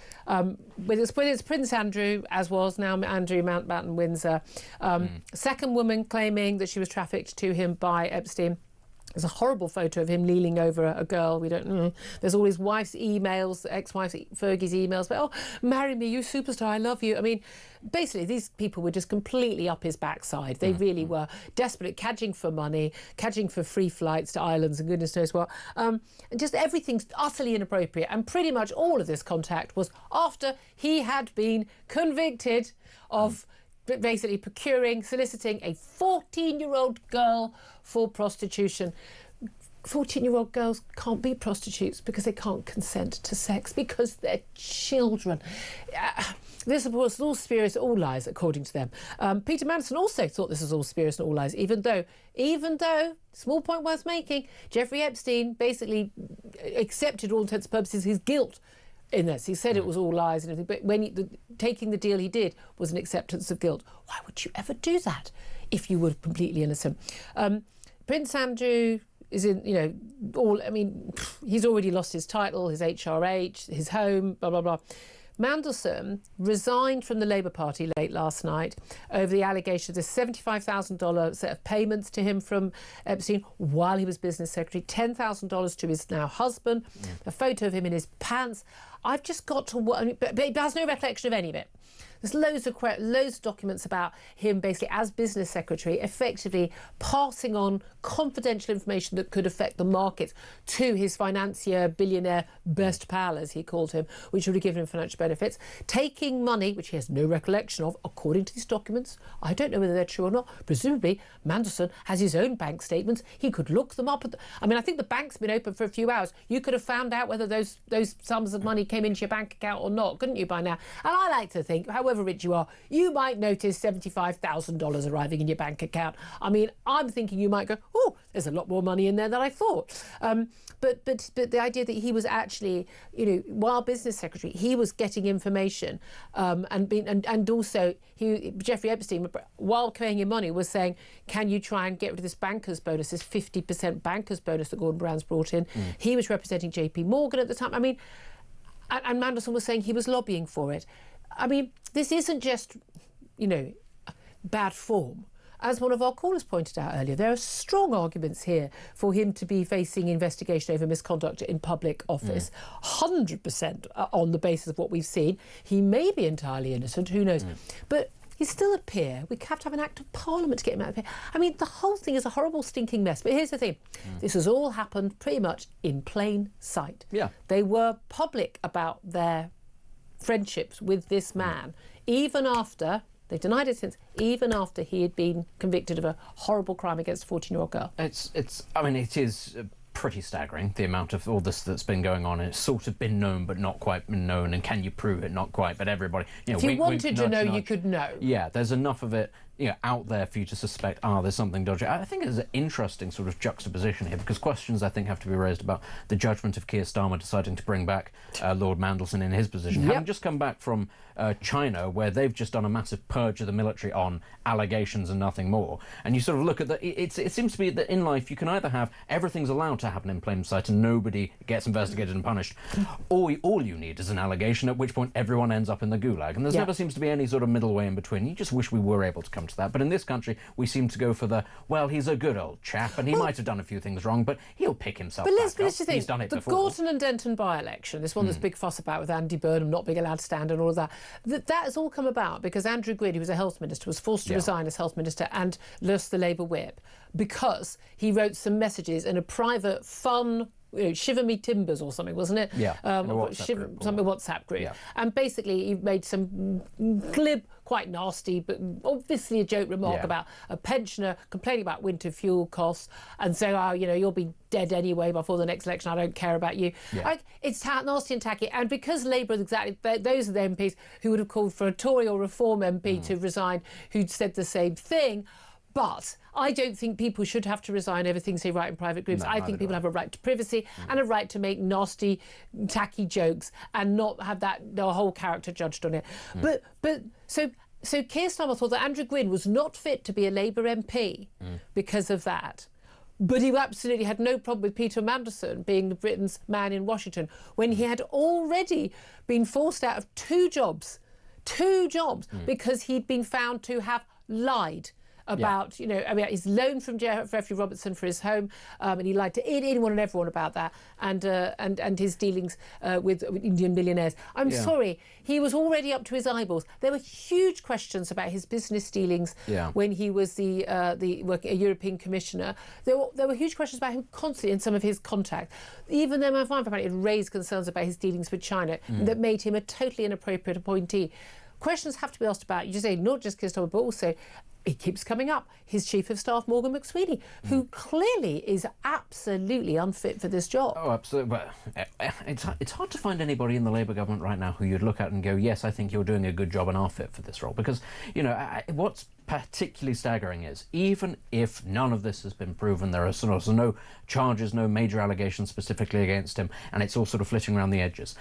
It's Prince Andrew, as was now Andrew Mountbatten Windsor. Second woman claiming that she was trafficked to him by Epstein. There's a horrible photo of him kneeling over a girl. We don't know. There's all his wife's emails, ex-wife Fergie's emails. But, marry me, you superstar, I love you. I mean, basically, these people were just completely up his backside. They really were desperate, cadging for money, cadging for free flights to islands and goodness knows what. And just everything's utterly inappropriate. And pretty much all of this contact was after he had been convicted of basically soliciting a 14-year-old girl for prostitution. 14-year-old girls can't be prostitutes because they can't consent to sex because they're children. This, of course, is all spurious, all lies, according to them. Peter Mandelson also thought this was all spurious and all lies, even though, small point worth making, Jeffrey Epstein basically accepted all intents and purposes his guilt in this. He said it was all lies and everything, but when taking the deal he did was an acceptance of guilt. Why would you ever do that if you were completely innocent? Prince Andrew is in, he's already lost his title, his HRH, his home, blah, blah, blah. Mandelson resigned from the Labour Party late last night over the allegation of this $75,000 set of payments to him from Epstein while he was business secretary, $10,000 to his now husband, a photo of him in his pants. I've just got to... but he has no recollection of any of it. There's loads of documents about him basically as business secretary effectively passing on confidential information that could affect the markets to his financier, billionaire, best pal, as he called him, which would have given him financial benefits, taking money, which he has no recollection of, according to these documents. I don't know whether they're true or not. Presumably, Mandelson has his own bank statements. He could look them up. I mean, I think the bank's been open for a few hours. You could have found out whether those sums of money came into your bank account or not, couldn't you, by now? And I like to think, however rich you are, you might notice $75,000 arriving in your bank account. I mean, I'm thinking you might go, oh, there's a lot more money in there than I thought. But the idea that he was actually, while business secretary, he was getting information, and also Jeffrey Epstein, while paying him money, was saying, can you try and get rid of this banker's bonus, this 50% banker's bonus that Gordon Brown's brought in? He was representing JP Morgan at the time. I mean, and Mandelson was saying he was lobbying for it. I mean, this isn't just, bad form. As one of our callers pointed out earlier, there are strong arguments here for him to be facing investigation over misconduct in public office, 100% on the basis of what we've seen. He may be entirely innocent, who knows? But he's still a peer. We have to have an act of parliament to get him out of here. I mean, the whole thing is a horrible, stinking mess. But here's the thing. This has all happened pretty much in plain sight. Yeah. They were public about their friendships with this man, even after... They've denied it since, even after he had been convicted of a horrible crime against a 14-year-old girl. I mean, it is pretty staggering, the amount of all this that's been going on. It's sort of been known, but not quite been known. And can you prove it? Not quite. But everybody, if you wanted to know, you could know. Yeah, there's enough of it, out there for you to suspect, there's something dodgy. I think there's an interesting sort of juxtaposition here, because questions, I think, have to be raised about the judgment of Keir Starmer deciding to bring back Lord Mandelson in his position. Having just come back from China, where they've just done a massive purge of the military on allegations and nothing more. And you sort of look at it seems to be that in life you can either have everything's allowed to happen in plain sight and nobody gets investigated and punished, or all you need is an allegation, at which point everyone ends up in the gulag. And there never seems to be any sort of middle way in between. You just wish we were able to come to that. But in this country, we seem to go for he's a good old chap, and he might have done a few things wrong, but he'll pick himself back up. He's done it before. The Gorton and Denton by-election, this one there's big fuss about with Andy Burnham not being allowed to stand and all of that, that has all come about because Andrew Gwynn, who was a health minister, was forced to resign as health minister and lost the Labour whip because he wrote some messages in a private, fun, Shiver Me Timbers or something, wasn't it? Yeah, WhatsApp group. Yeah. And basically he made some glib, quite nasty, but obviously a joke remark about a pensioner complaining about winter fuel costs and saying, you'll be dead anyway before the next election, I don't care about you. Yeah. It's nasty and tacky. And because Labour, those are the MPs who would have called for a Tory or Reform MP to resign, who'd said the same thing. But I don't think people should have to resign over things they write in private groups. I think people have a right to privacy and a right to make nasty, tacky jokes and not have the whole character judged on it. But so Keir Starmer thought that Andrew Gwynn was not fit to be a Labour MP because of that. But he absolutely had no problem with Peter Mandelson being Britain's man in Washington when he had already been forced out of two jobs because he'd been found to have lied about, his loan from Geoffrey Robertson for his home, and he lied to anyone and everyone about that, and his dealings with Indian millionaires. I'm sorry, he was already up to his eyeballs. There were huge questions about his business dealings when he was a European commissioner. There were huge questions about him constantly in some of his contacts. Even though my fine it raised concerns about his dealings with China that made him a totally inappropriate appointee. Questions have to be asked about, you say, not just Keir Starmer, but also, it keeps coming up, his Chief of Staff, Morgan McSweeney, who clearly is absolutely unfit for this job. Oh, absolutely. But it's hard to find anybody in the Labour government right now who you'd look at and go, yes, I think you're doing a good job and are fit for this role. Because, what's particularly staggering is, even if none of this has been proven, there are sort of no charges, no major allegations specifically against him, and it's all sort of flitting around the edges.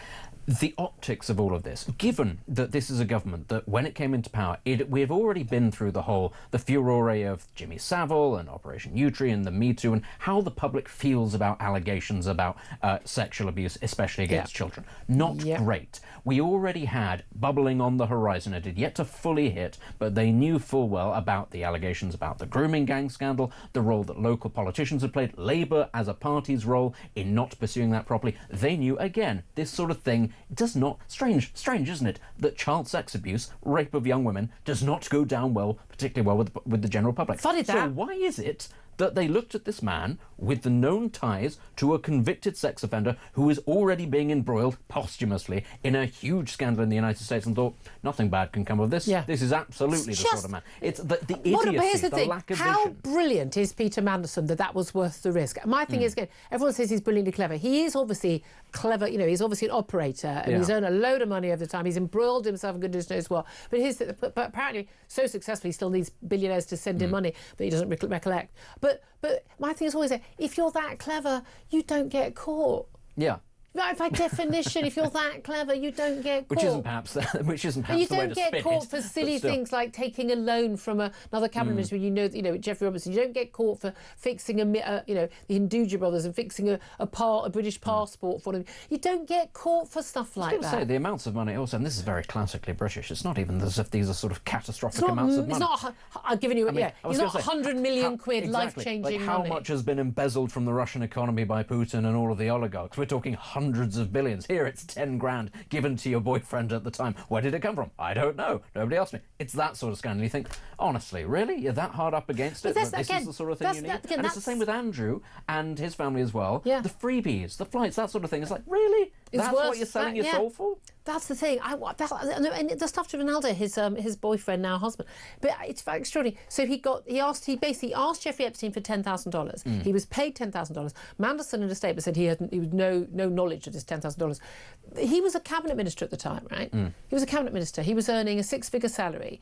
The optics of all of this, given that this is a government that, when it came into power, we have already been through the whole the furore of Jimmy Savile and Operation Yewtree and the Me Too and how the public feels about allegations about sexual abuse, especially against children. Not great. We already had bubbling on the horizon. It had yet to fully hit, but they knew full well about the allegations about the grooming gang scandal, the role that local politicians had played, Labour as a party's role in not pursuing that properly. They knew, again, this sort of thing does not... Strange, isn't it, that child sex abuse, rape of young women, does not go down well, particularly well with the general public. Funny that. So why is it that they looked at this man with the known ties to a convicted sex offender who is already being embroiled posthumously in a huge scandal in the United States and thought, nothing bad can come of this? Yeah. This is absolutely the sort of man. It's the idiocy, the lack of How vision. brilliant is Peter Mandelson that was worth the risk? My thing is, again, everyone says he's brilliantly clever. He is obviously clever, he's obviously an operator and he's earned a load of money over the time. He's embroiled himself in goodness knows what. But apparently so successful, he still needs billionaires to send him money that he doesn't recollect. But my thing is always, if you're that clever, you don't get caught. Yeah. Right, by definition, if you're that clever, you don't get caught. Which isn't perhaps and the way to spin it. You don't get caught for silly things like taking a loan from another cabinet minister. When Geoffrey Robinson. You don't get caught for fixing the Hinduja brothers and fixing a British passport for them. You don't get caught for stuff like that. Say the amounts of money also, and this is very classically British. It's not even as if these are sort of catastrophic amounts of money. It's not. I've given you. It's not 100 million quid, life-changing money. How much has been embezzled from the Russian economy by Putin and all of the oligarchs? We're talking hundreds of billions. Here it's 10 grand given to your boyfriend at the time. Where did it come from? I don't know. Nobody asked me. It's that sort of scandal. You think, honestly, really? You're that hard up against it? This is the sort of thing you need? And it's the same with Andrew and his family as well. Yeah. The freebies, the flights, that sort of thing. It's like, really? That's what you're selling your soul for? That's the thing. And the stuff to Ronaldo, his boyfriend, now husband. But it's very extraordinary. So he basically asked Jeffrey Epstein for $10,000. He was paid $10,000. Mandelson in a statement said he had no knowledge of this $10,000. He was a cabinet minister at the time, right? He was a cabinet minister. He was earning a six-figure salary.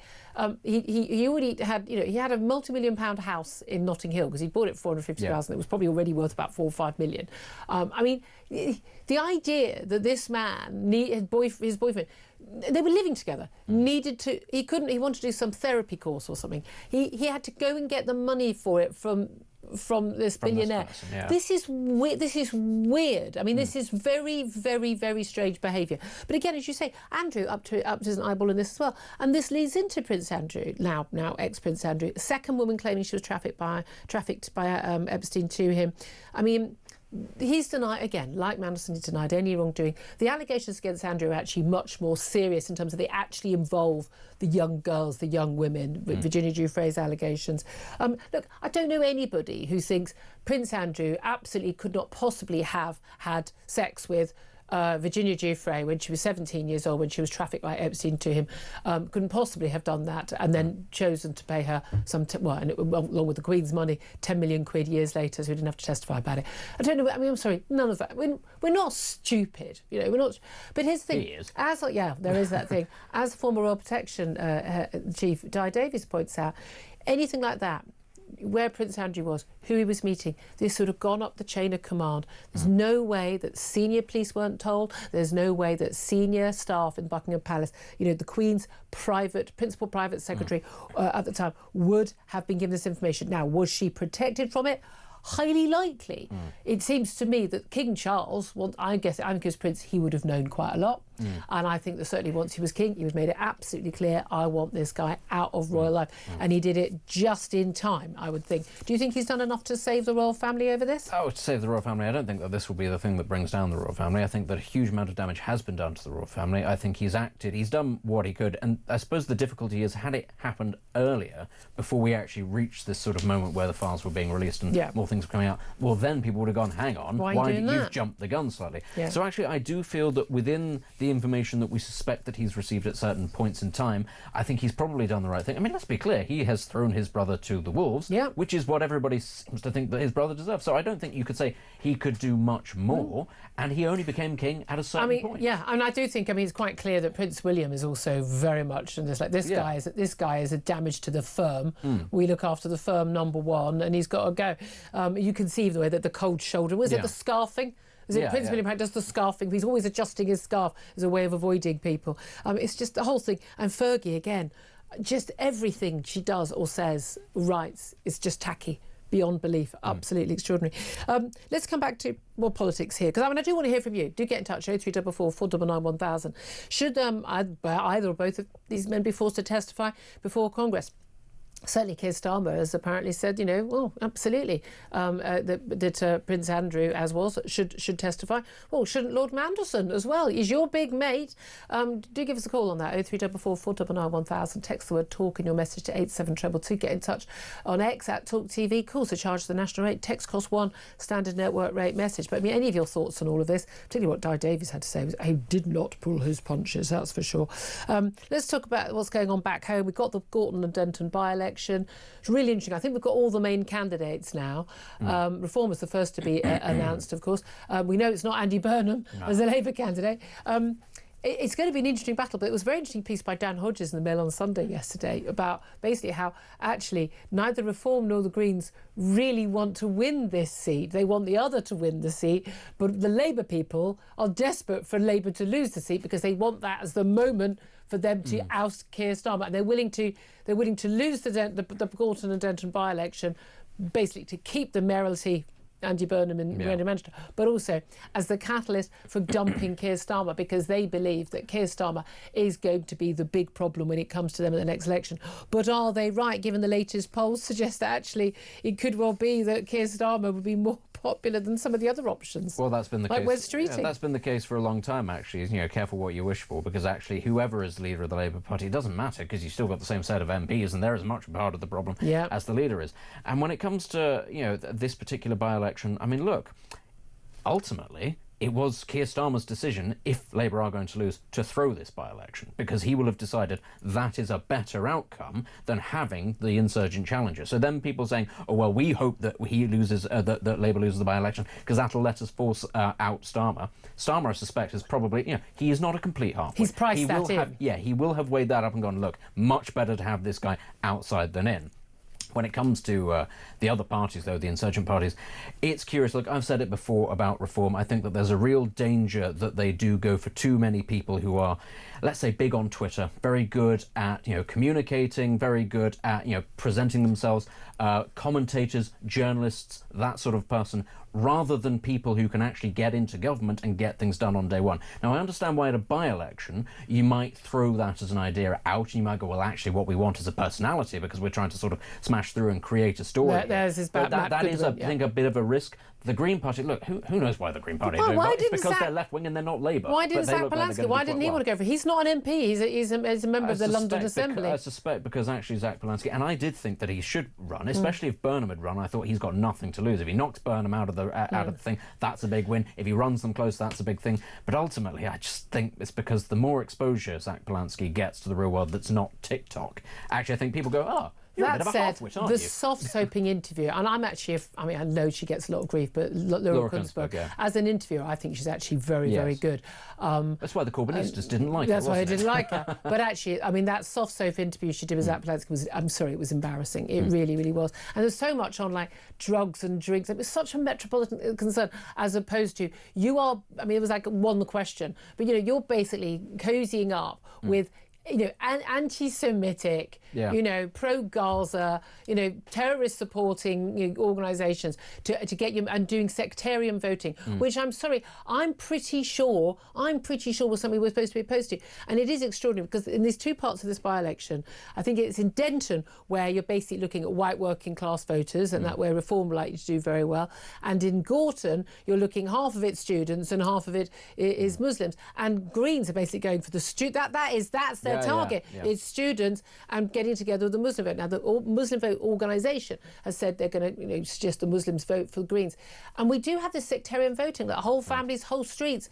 He already had, he had a multi-million-pound house in Notting Hill because he bought it for $450,000. It was probably already worth about $4 or $5 million. I mean, the idea that this man, his boyfriend, they were living together, he wanted to do some therapy course or something. He had to go and get the money for it from this billionaire. This person, yeah. This is weird. I mean, this is very, very, very strange behaviour. But again, as you say, Andrew up to his eyeball in this as well. And this leads into Prince Andrew, now ex-Prince Andrew, second woman claiming she was trafficked by Epstein to him. I mean, he's denied, again, like Mandelson, he denied any wrongdoing. The allegations against Andrew are actually much more serious in terms of they actually involve the young girls, the young women, Virginia Giuffre's allegations. Look, I don't know anybody who thinks Prince Andrew absolutely could not possibly have had sex with Virginia Giuffre when she was 17 years old, when she was trafficked by Epstein to him, couldn't possibly have done that and then chosen to pay her along with the Queen's money, 10 million quid years later, so we didn't have to testify about it. I don't know, I mean, I'm sorry, none of that. We're not stupid, we're not. But here's the thing. He is. There is that thing. As former Royal Protection Chief Di Davies points out, anything like that, where Prince Andrew was, who he was meeting, this sort of gone up the chain of command. There's no way that senior police weren't told. There's no way that senior staff in Buckingham Palace, the Queen's principal private secretary at the time, would have been given this information. Now, was she protected from it? Highly likely. It seems to me that King Charles, I think as Prince, he would have known quite a lot. And I think that certainly once he was king, he was made it absolutely clear, I want this guy out of royal life. And he did it just in time, I would think. Do you think he's done enough to save the royal family over this? Oh, to save the royal family, I don't think that this will be the thing that brings down the royal family. I think that a huge amount of damage has been done to the royal family. I think he's done what he could. And I suppose the difficulty is, had it happened earlier, before we actually reached this sort of moment where the files were being released and more things were coming out, well, then people would have gone, hang on, why you've jumped the gun slightly. So actually, I do feel that within the information that we suspect that he's received at certain points in time, I think he's probably done the right thing. I mean, let's be clear, he has thrown his brother to the wolves, which is what everybody seems to think that his brother deserves. So I don't think you could say he could do much more, and he only became king at a certain point. Yeah, and I do think, it's quite clear that Prince William is also very much, and this guy is a damage to the firm. We look after the firm, number one, and he's got to go. You can see the way that the cold shoulder, was it the scarfing? Prince William does the scarfing. He's always adjusting his scarf as a way of avoiding people. It's just the whole thing. And Fergie, again, just everything she does or says, writes, is just tacky. Beyond belief, absolutely extraordinary. Let's come back to more politics here, because I do want to hear from you. Do get in touch, 0344 499 1000. Should either or both of these men be forced to testify before Congress? Certainly Keir Starmer has apparently said, well, absolutely, that Prince Andrew, as was, should testify. Well, shouldn't Lord Mandelson as well? He's your big mate. Do give us a call on that, 0344 499 1000. Text the word talk in your message to 87222. Get in touch on X at talkTV. Call to charge the national rate. Text cost £1, standard network rate message. But any of your thoughts on all of this, particularly what Di Davies had to say, was he did not pull his punches, that's for sure. Let's talk about what's going on back home. We've got the Gorton and Denton by-election. It's really interesting. I think we've got all the main candidates now. Reform was the first to be announced, of course. We know it's not Andy Burnham as a Labour candidate. It's going to be an interesting battle, but it was a very interesting piece by Dan Hodges in the Mail on Sunday yesterday about basically how actually neither Reform nor the Greens really want to win this seat. They want the other to win the seat, but the Labour people are desperate for Labour to lose the seat because they want that as the moment for them to oust Keir Starmer, and they're willing to lose the Gorton and Denton by-election, basically to keep the mayoralty Andy Burnham in Manchester, but also as the catalyst for dumping Keir Starmer, because they believe that Keir Starmer is going to be the big problem when it comes to them in the next election. But are they right, given the latest polls suggest that actually it could well be that Keir Starmer would be more popular than some of the other options? Well, that's been the case. West Streeting. Yeah, that's been the case for a long time, actually. Careful what you wish for, because actually whoever is the leader of the Labour Party, it doesn't matter, because you've still got the same set of MPs, and they're as much part of the problem as the leader is. And when it comes to this particular by-election, look, ultimately it was Keir Starmer's decision, if Labour are going to lose, to throw this by-election, because he will have decided that is a better outcome than having the insurgent challenger. So then people saying, oh, well, we hope that he loses, that Labour loses the by-election, because that'll let us force out Starmer. Starmer, I suspect, is probably, he is not a complete halfwit. He's priced that in. He will have weighed that up and gone, look, much better to have this guy outside than in. When it comes to the other parties, though, the insurgent parties, it's curious. Look, I've said it before about Reform. I think that there's a real danger that they do go for too many people who are, let's say, big on Twitter, very good at, communicating, very good at, presenting themselves, commentators, journalists, that sort of person, rather than people who can actually get into government and get things done on day one. Now, I understand why at a by-election you might throw that as an idea out, and you might go, well, actually what we want is a personality, because we're trying to sort of smash through and create a story. There's his that is, I think, a bit of a risk. The Green Party, look, who knows why the Green Party are doing it? It's because they're left-wing and they're not Labour. Why didn't Zach Polansky? Why didn't he want to go for it? He's not an MP. He's a member of the London Assembly. I suspect because actually Zach Polansky, and I did think that he should run, especially if Burnham had run. I thought he's got nothing to lose. If he knocks Burnham out of the thing, that's a big win. If he runs them close, that's a big thing. But ultimately, I just think it's because the more exposure Zach Polansky gets to the real world that's not TikTok, actually I think people go, oh, you're a bit of a half-wit, aren't you? The soft-soaping interview, and I'm actually, I know she gets a lot of grief, but Laura Kuenssberg, as an interviewer, I think she's actually very, very good. That's why the Corbynistas didn't like her, That's why they didn't like her. But actually, that soft-soap interview she did with Zach Polansky was, I'm sorry, it was embarrassing. It really, really was. And there's so much on, drugs and drinks. It was such a metropolitan concern, as opposed to, it was like one question, but, you're basically cozying up with anti-Semitic, pro-Gaza, terrorist-supporting organisations to get you, and doing sectarian voting, which I'm sorry, I'm pretty sure was something we're supposed to be opposed to. And it is extraordinary because in these two parts of this by-election, I think it's in Denton where you're basically looking at white working class voters, and that where Reform are likely to do very well. And in Gorton, you're looking half of it students and half of it is Muslims. And Greens are basically going for the that's their target. It's students and getting together with the Muslim vote. Now, the Muslim Vote organisation has said they're going to suggest the Muslims vote for the Greens. And we do have this sectarian voting, that whole families, whole streets.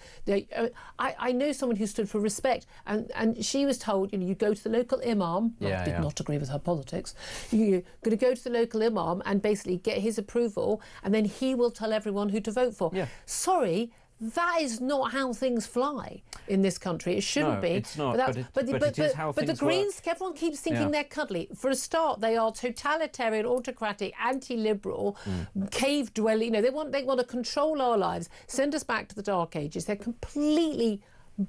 I know someone who stood for respect, and she was told, you go to the local imam. I did not agree with her politics. You're going to go to the local imam and basically get his approval, and then he will tell everyone who to vote for. Sorry, that is not how things fly in this country. It shouldn't be. It's not. But it is how things work. But the Greens, everyone keeps thinking they're cuddly. For a start, they are totalitarian, autocratic, anti-liberal, cave-dwelling. They want to control our lives, send us back to the Dark Ages. They're completely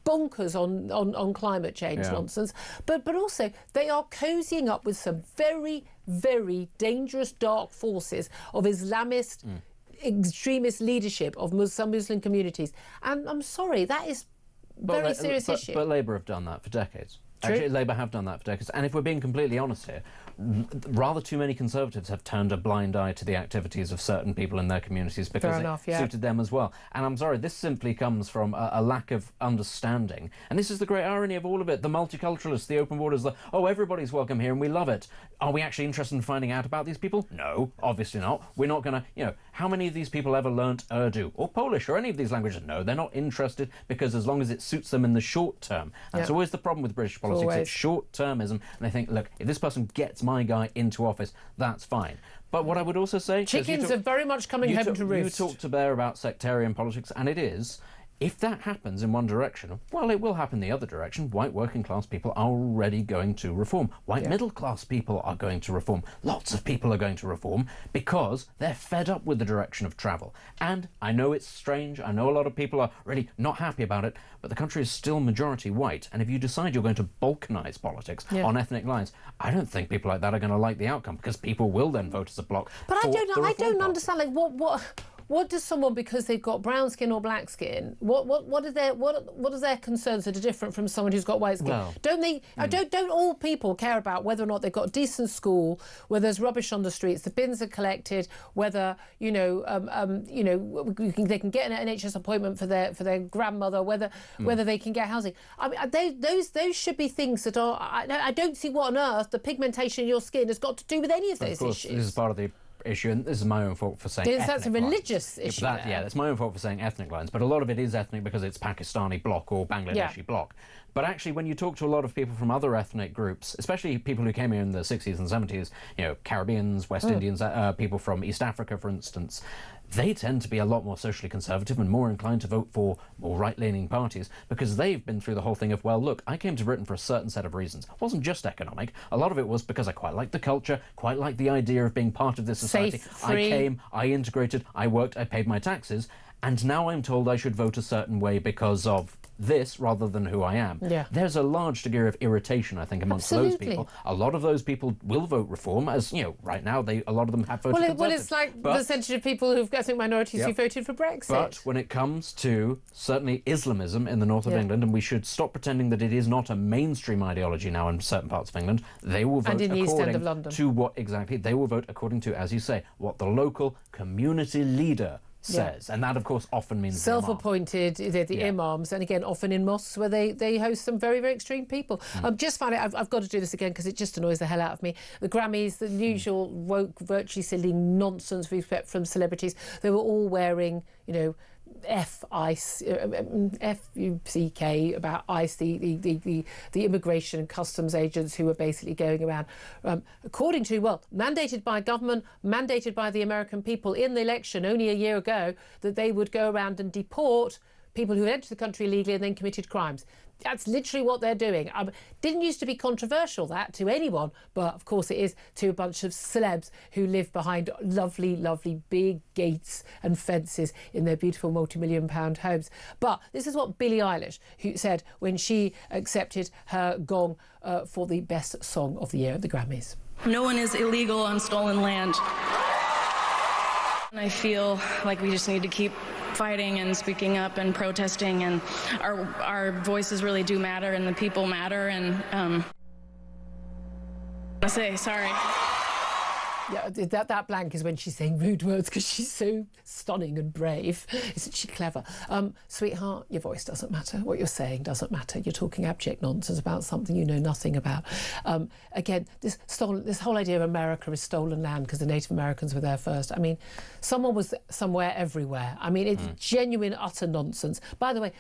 bonkers on climate change nonsense, but also they are cozying up with some very, very dangerous dark forces of Islamist extremist leadership of some Muslim communities, and I'm sorry, that is very serious issue. But Labour have done that for decades. True. Actually, Labour have done that for decades. And if we're being completely honest here, rather too many Conservatives have turned a blind eye to the activities of certain people in their communities because it suited them as well. And I'm sorry, this simply comes from a lack of understanding. And this is the great irony of all of it. The multiculturalists, the open borders, oh, everybody's welcome here and we love it. Are we actually interested in finding out about these people? No, obviously not. We're not going to, how many of these people ever learnt Urdu or Polish or any of these languages? No, they're not interested because as long as it suits them in the short term. That's always the problem with British politics. It's short-termism, and they think, look, if this person gets my guy into office, that's fine. But what I would also say... Chickens are very much coming home to roost. You talked to Bear about sectarian politics, and it is... If that happens in one direction, well, it will happen the other direction. White working class people are already going to reform. White middle class people are going to reform. Lots of people are going to reform because they're fed up with the direction of travel. And I know it's strange. I know a lot of people are really not happy about it, but the country is still majority white. And if you decide you're going to balkanise politics on ethnic lines, I don't think people like that are going to like the outcome because people will then vote as a bloc. But I don't understand, like, what does someone, because they've got brown skin or black skin, what are their concerns that are different from someone who's got white skin? Well, don't they? Don't all people care about whether or not they've got a decent school, whether there's rubbish on the streets, the bins are collected, whether they can get an NHS appointment for their grandmother, whether they can get housing? I mean, those should be things that are. I don't see what on earth the pigmentation in your skin has got to do with any of those issues. This is part of the issue, and this is my own fault for saying ethnic that's a religious lines. issue. That's my own fault for saying ethnic lines, but a lot of it is ethnic because it's Pakistani bloc or Bangladeshi bloc. But actually, when you talk to a lot of people from other ethnic groups, especially people who came here in the 60s and 70s, Caribbeans, West Indians, people from East Africa, for instance, they tend to be a lot more socially conservative and more inclined to vote for more right-leaning parties because they've been through the whole thing of, well, look, I came to Britain for a certain set of reasons. It wasn't just economic. A lot of it was because I quite liked the culture, quite liked the idea of being part of this society. Safe, free. I came, I integrated, I worked, I paid my taxes, and now I'm told I should vote a certain way because of this rather than who I am. There's a large degree of irritation, I think, amongst those people. A lot of those people will vote reform, as right now a lot of them have voted Conservative. Well, it's like the percentage of people who've ethnic minorities who voted for Brexit. But when it comes to certainly Islamism in the north of England, and we should stop pretending that it is not a mainstream ideology now in certain parts of England, they will vote in the East End of London. to what exactly they will vote according to, as you say, what the local community leader says, and that of course often means self-appointed, the imams, and again often in mosques where they host some very, very extreme people. Just finally, I've got to do this again because it just annoys the hell out of me. The Grammys, the usual woke, virtually silly nonsense we expect from celebrities. They were all wearing, F-U-C-K about ICE, the immigration and customs agents who were basically going around, according to, mandated by government, mandated by the American people in the election only a year ago, that they would go around and deport people who entered the country illegally and then committed crimes. That's literally what they're doing. Didn't used to be controversial, that, to anyone, but of course it is to a bunch of celebs who live behind lovely, lovely big gates and fences in their beautiful multi-million-pound homes. But this is what Billie Eilish who said when she accepted her gong for the best song of the year at the Grammys. No one is illegal on stolen land. And I feel like we just need to keep fighting and speaking up and protesting, and our voices really do matter, and the people matter, and I say sorry. Yeah, that blank is when she's saying rude words because she's so stunning and brave. Isn't she clever? Sweetheart, your voice doesn't matter. What you're saying doesn't matter. You're talking abject nonsense about something you know nothing about. Again, this whole idea of America is stolen land because the Native Americans were there first. I mean, someone was somewhere everywhere. I mean, it's genuine, utter nonsense. By the way,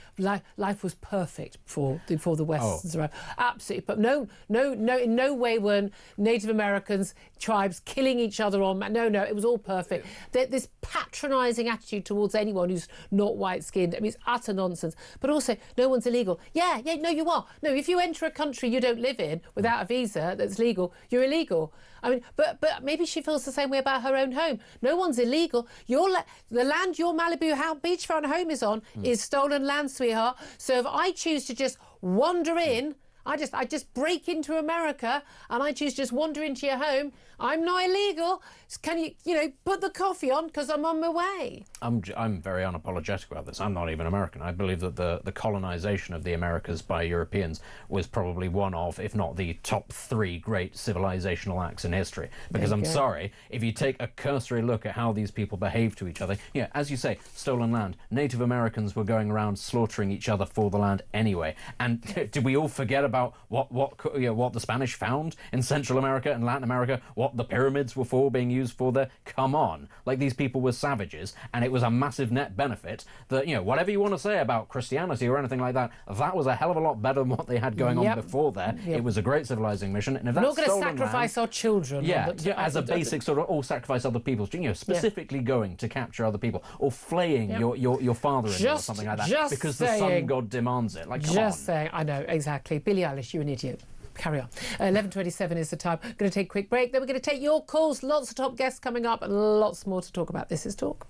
life was perfect before the Westerns arrived. Absolutely. But no, in no way were Native Americans, tribes killing each other on. No, it was all perfect. This patronising attitude towards anyone who's not white-skinned, I mean, it's utter nonsense. But also, no one's illegal. Yeah, no, you are. No, if you enter a country you don't live in without a visa that's legal, you're illegal. I mean, but maybe she feels the same way about her own home. No one's illegal. The land your Malibu beachfront home is on is stolen land, sweetheart. So if I choose to just wander in, I just break into America and I choose to just wander into your home, I'm not illegal. Can you put the coffee on because I'm on my way? I'm very unapologetic about this. I'm not even American. I believe that the colonisation of the Americas by Europeans was probably one of, if not the top 3 great civilizational acts in history. Because I'm sorry, if you take a cursory look at how these people behave to each other, as you say, stolen land. Native Americans were going around slaughtering each other for the land anyway. And did we all forget about what the Spanish found in Central America and Latin America? What the pyramids were being used for there? Come on. Like, these people were savages, and it was a massive net benefit that, whatever you want to say about Christianity or anything like that, that was a hell of a lot better than what they had going on before there. It was a great civilizing mission, and if that's not going to sacrifice our children. As a basic sort of, or sacrifice other people's, specifically going to capture other people, or flaying your father-in-law or something like that, because the sun god demands it. Like, come on. Just saying, I know, exactly. Billie Eilish, you're an idiot. Carry on. 11:27 is the time. We're going to take a quick break. Then we're going to take your calls. Lots of top guests coming up and lots more to talk about. This is Talk.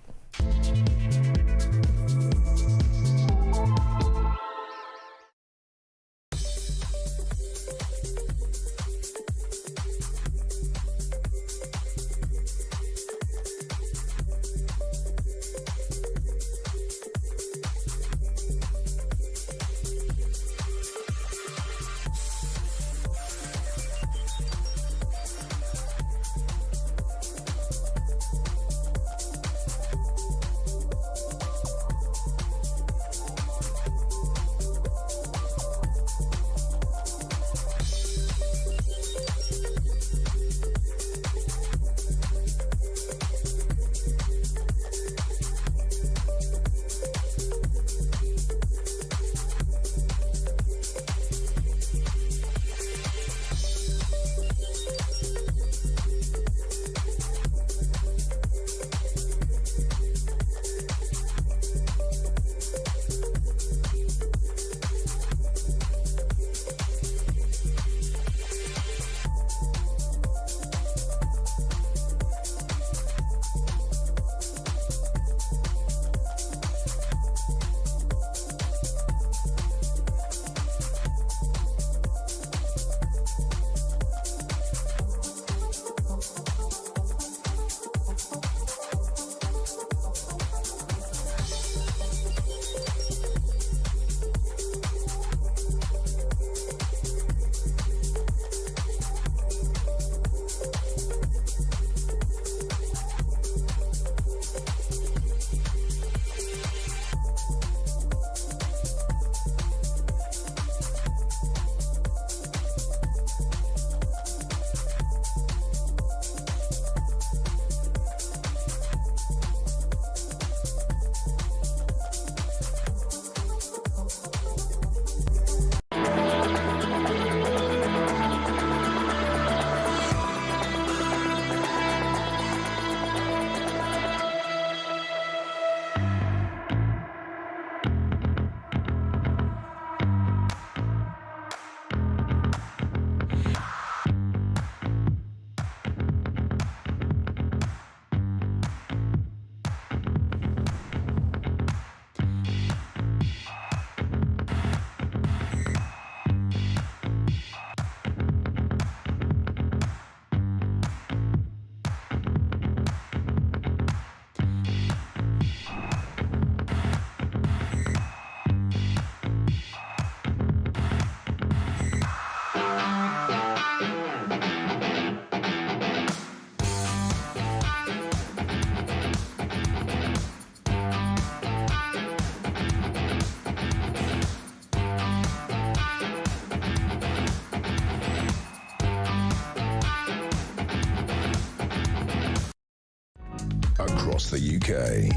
across the UK,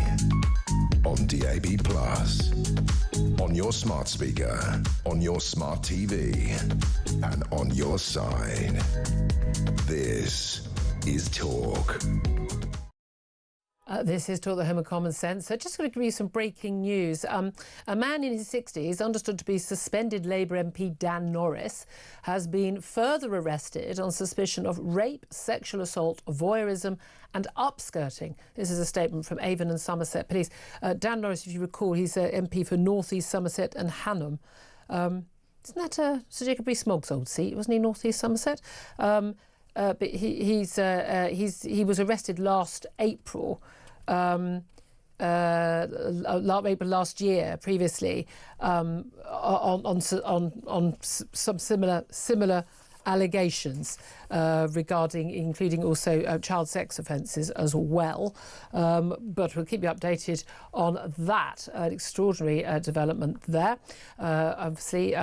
on DAB+, on your smart speaker, on your smart TV, and on your side. This is Talk. This is Talk, the Home of Common Sense. So just going to give you some breaking news. A man in his 60s, understood to be suspended Labour MP Dan Norris, has been further arrested on suspicion of rape, sexual assault, voyeurism and upskirting. This is a statement from Avon and Somerset Police. Dan Norris, if you recall, he's an MP for North East Somerset and Hanham. Isn't that Sir Jacob Rees-Mogg's old seat? Wasn't he North East Somerset? But he was arrested last April. April last year, previously, on some similar allegations regarding, including also child sex offences as well. But we'll keep you updated on that. An extraordinary development there. Obviously,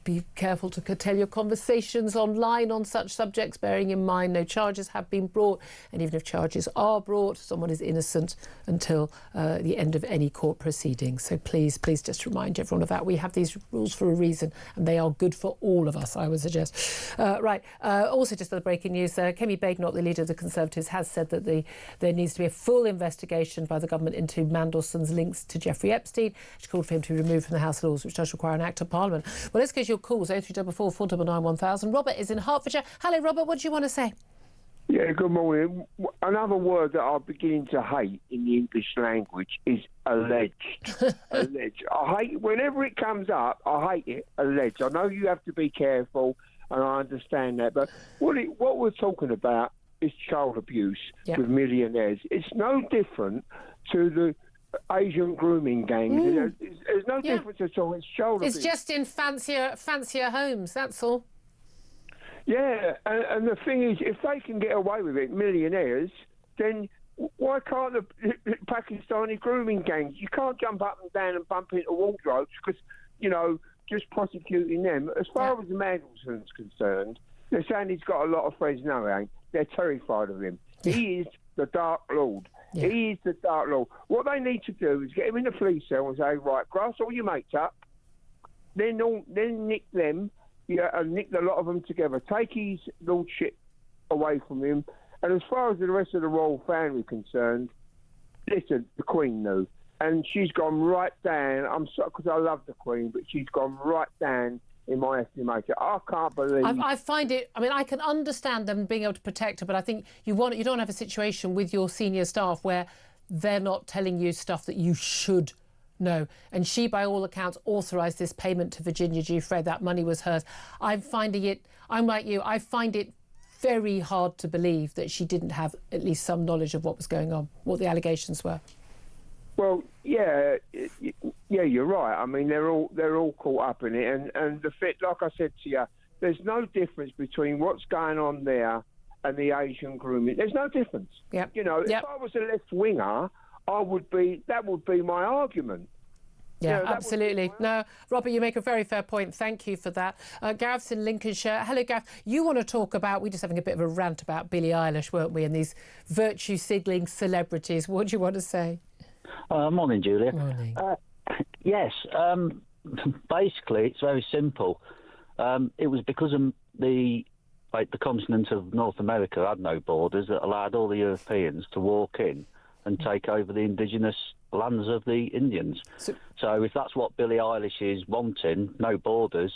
be careful to curtail your conversations online on such subjects, bearing in mind no charges have been brought, and even if charges are brought, someone is innocent until the end of any court proceeding. So please just remind everyone of that. We have these rules for a reason, and they are good for all of us, I would suggest. Also, just the breaking news, Kemi Badenoch, the leader of the Conservatives, has said that there needs to be a full investigation by the government into Mandelson's links to Jeffrey Epstein. She called for him to be removed from the House of Lords, which does require an Act of Parliament. Well, let's go to your calls, 0344 499 1000. Robert is in Hertfordshire. Hello, Robert, what do you want to say? Yeah, good morning. Another word that I'm beginning to hate in the English language is alleged. Alleged. I hate, whenever it comes up, I hate it, alleged. I know you have to be careful, and I understand that, but what we're talking about is child abuse with millionaires. It's no different to the Asian grooming gangs. There's no difference at all. It's child abuse. It's just in fancier homes, that's all. Yeah, and the thing is, if they can get away with it, millionaires, then why can't the Pakistani grooming gangs? You can't jump up and down and bump into wardrobes because, just prosecuting them. As far as Mandelson's concerned, they're saying he's got a lot of friends. No, they ain't. They're terrified of him. He is the Dark Lord. Yeah. He is the Dark Lord. What they need to do is get him in the police cell and say, right, grass all your mates up, then nick them, and nick a lot of them together. Take his lordship away from him. And as far as the rest of the royal family concerned, listen, the Queen knew. And she's gone right down. I'm sorry, because I love the Queen, but she's gone right down in my estimation. I can't believe... I find it... I mean, I can understand them being able to protect her, but I think you don't have a situation with your senior staff where they're not telling you stuff that you should know. And she, by all accounts, authorised this payment to Virginia Giuffre. That money was hers. I'm like you, I find it very hard to believe that she didn't have at least some knowledge of what was going on, what the allegations were. Well, yeah, you're right. I mean, they're all caught up in it, and the fit, like I said to you, there's no difference between what's going on there and the Asian grooming. There's no difference. Yep. If I was a left winger, that would be my argument. Yeah, absolutely. No, Robert, you make a very fair point. Thank you for that. Gareth's in Lincolnshire. Hello, Gareth. You want to talk about, we're just having a bit of a rant about Billie Eilish, weren't we, and these virtue-signaling celebrities. What do you want to say? Morning, Julia. Morning. Yes, basically, it's very simple. It was because of the continent of North America had no borders that allowed all the Europeans to walk in and take over the indigenous lands of the Indians. So if that's what Billie Eilish is wanting, no borders,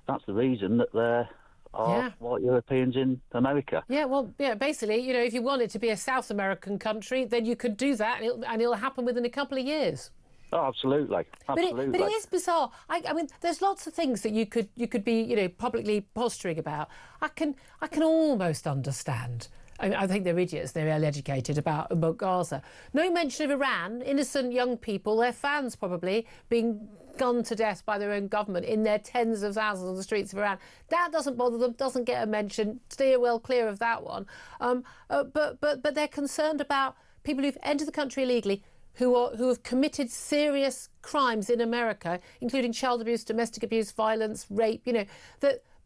that's the reason that there are white Europeans in America. Yeah, well, basically, if you want it to be a South American country, then you could do that, and it'll happen within a couple of years. Oh, absolutely. But it is bizarre. I mean, there's lots of things that you could be, publicly posturing about. I can almost understand. I think they're idiots, they're ill-educated about Gaza. No mention of Iran, innocent young people, their fans probably, being gunned to death by their own government in their tens of thousands on the streets of Iran. That doesn't bother them, doesn't get a mention. Steer well clear of that one. But they're concerned about people who've entered the country illegally, who have committed serious crimes in America, including child abuse, domestic abuse, violence, rape.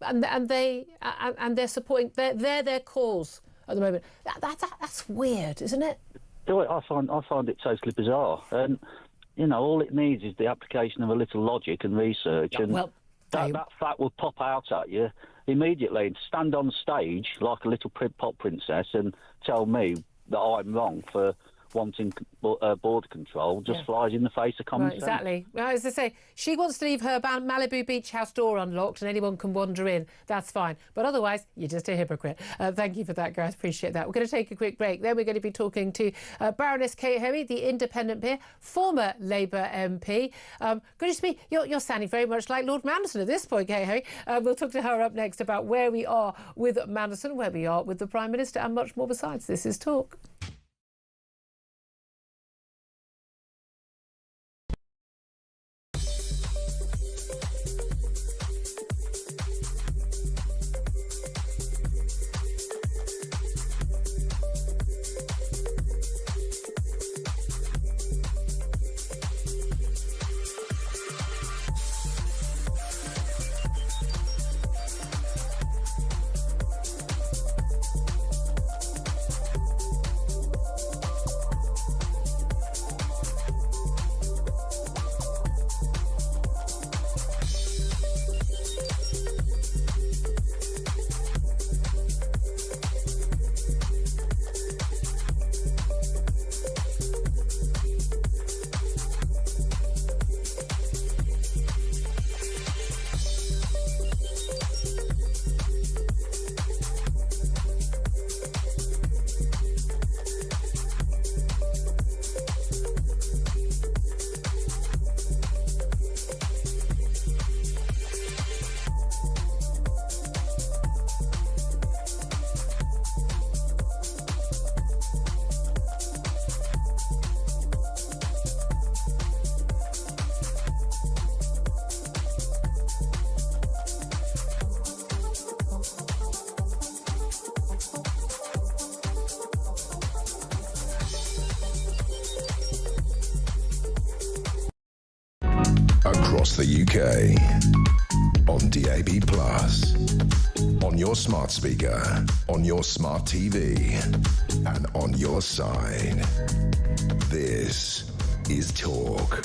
And they're supporting their cause at the moment. That's weird, isn't it? I find it totally bizarre. And all it needs is the application of a little logic and research, and that fact will pop out at you. immediately and stand on stage like a little pop princess and tell me that I'm wrong for wanting border control just flies in the face of common sense. Exactly. Well, as I say, she wants to leave her Malibu beach house door unlocked and anyone can wander in. That's fine. But otherwise, you're just a hypocrite. Thank you for that, guys. Appreciate that. We're going to take a quick break. Then we're going to be talking to Baroness Kate Hoey, the independent peer, former Labour MP. Goodness me, you're sounding very much like Lord Manderson at this point, Kate Hoey. We'll talk to her up next about where we are with Manderson, where we are with the Prime Minister, and much more besides. This is Talk. Across the UK, on DAB+, on your smart speaker, on your smart TV, and on your side. This is Talk.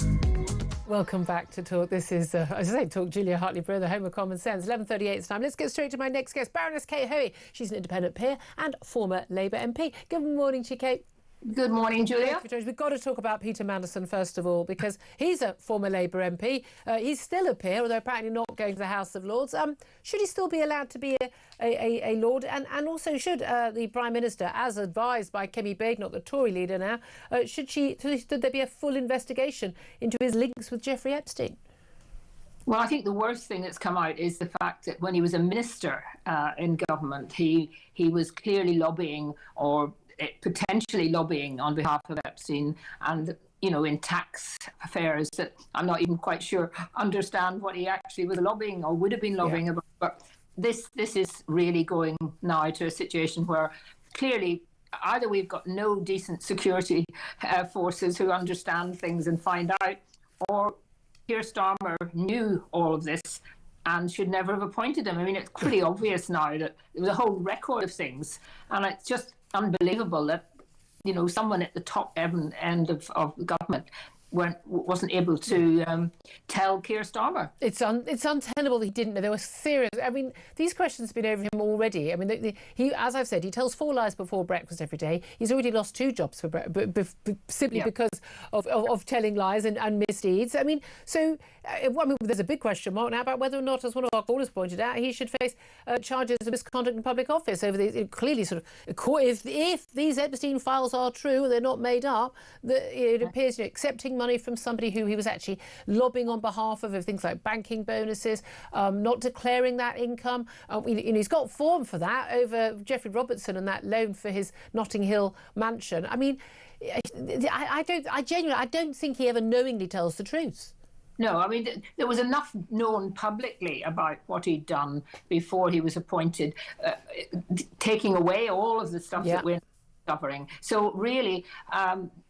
Welcome back to Talk. This is, as I say, Talk Julia Hartley-Brewer, the home of common sense. 11:38 it's time. Let's get straight to my next guest, Baroness Kate Hoey. She's an independent peer and former Labour MP. Good morning to you, Kate. Good morning, Julia. We've got to talk about Peter Manderson first of all, because he's a former Labour MP. He's still a peer, although apparently not going to the House of Lords. Should he still be allowed to be a Lord? And also, should the Prime Minister, as advised by Kemi Badenoch, the Tory leader now, should there be a full investigation into his links with Jeffrey Epstein? Well, I think the worst thing that's come out is the fact that when he was a minister in government, he was clearly lobbying or potentially lobbying on behalf of Epstein and, in tax affairs that I'm not even quite sure understand what he actually was lobbying or would have been lobbying about. But this is really going now to a situation where clearly either we've got no decent security forces who understand things and find out, or Keir Starmer knew all of this and should never have appointed him. I mean, it's pretty obvious now that there was a whole record of things, and it's just unbelievable that someone at the top end of government wasn't able to tell Keir Starmer. It's untenable that he didn't know. There were serious. I mean, these questions have been over him already. I mean, he, as I've said, he tells 4 lies before breakfast every day. He's already lost 2 jobs simply because of telling lies and misdeeds. I mean, so there's a big question mark now about whether or not, as one of our callers pointed out, he should face charges of misconduct in public office over the clearly sort of if these Epstein files are true, they're not made up. It appears accepting money from somebody who he was actually lobbying on behalf of things like banking bonuses, not declaring that income. He's got form for that over Geoffrey Robertson and that loan for his Notting Hill mansion. I mean, I genuinely don't think he ever knowingly tells the truth. No, I mean, there was enough known publicly about what he'd done before he was appointed, taking away all of the stuff that we're covering. So really,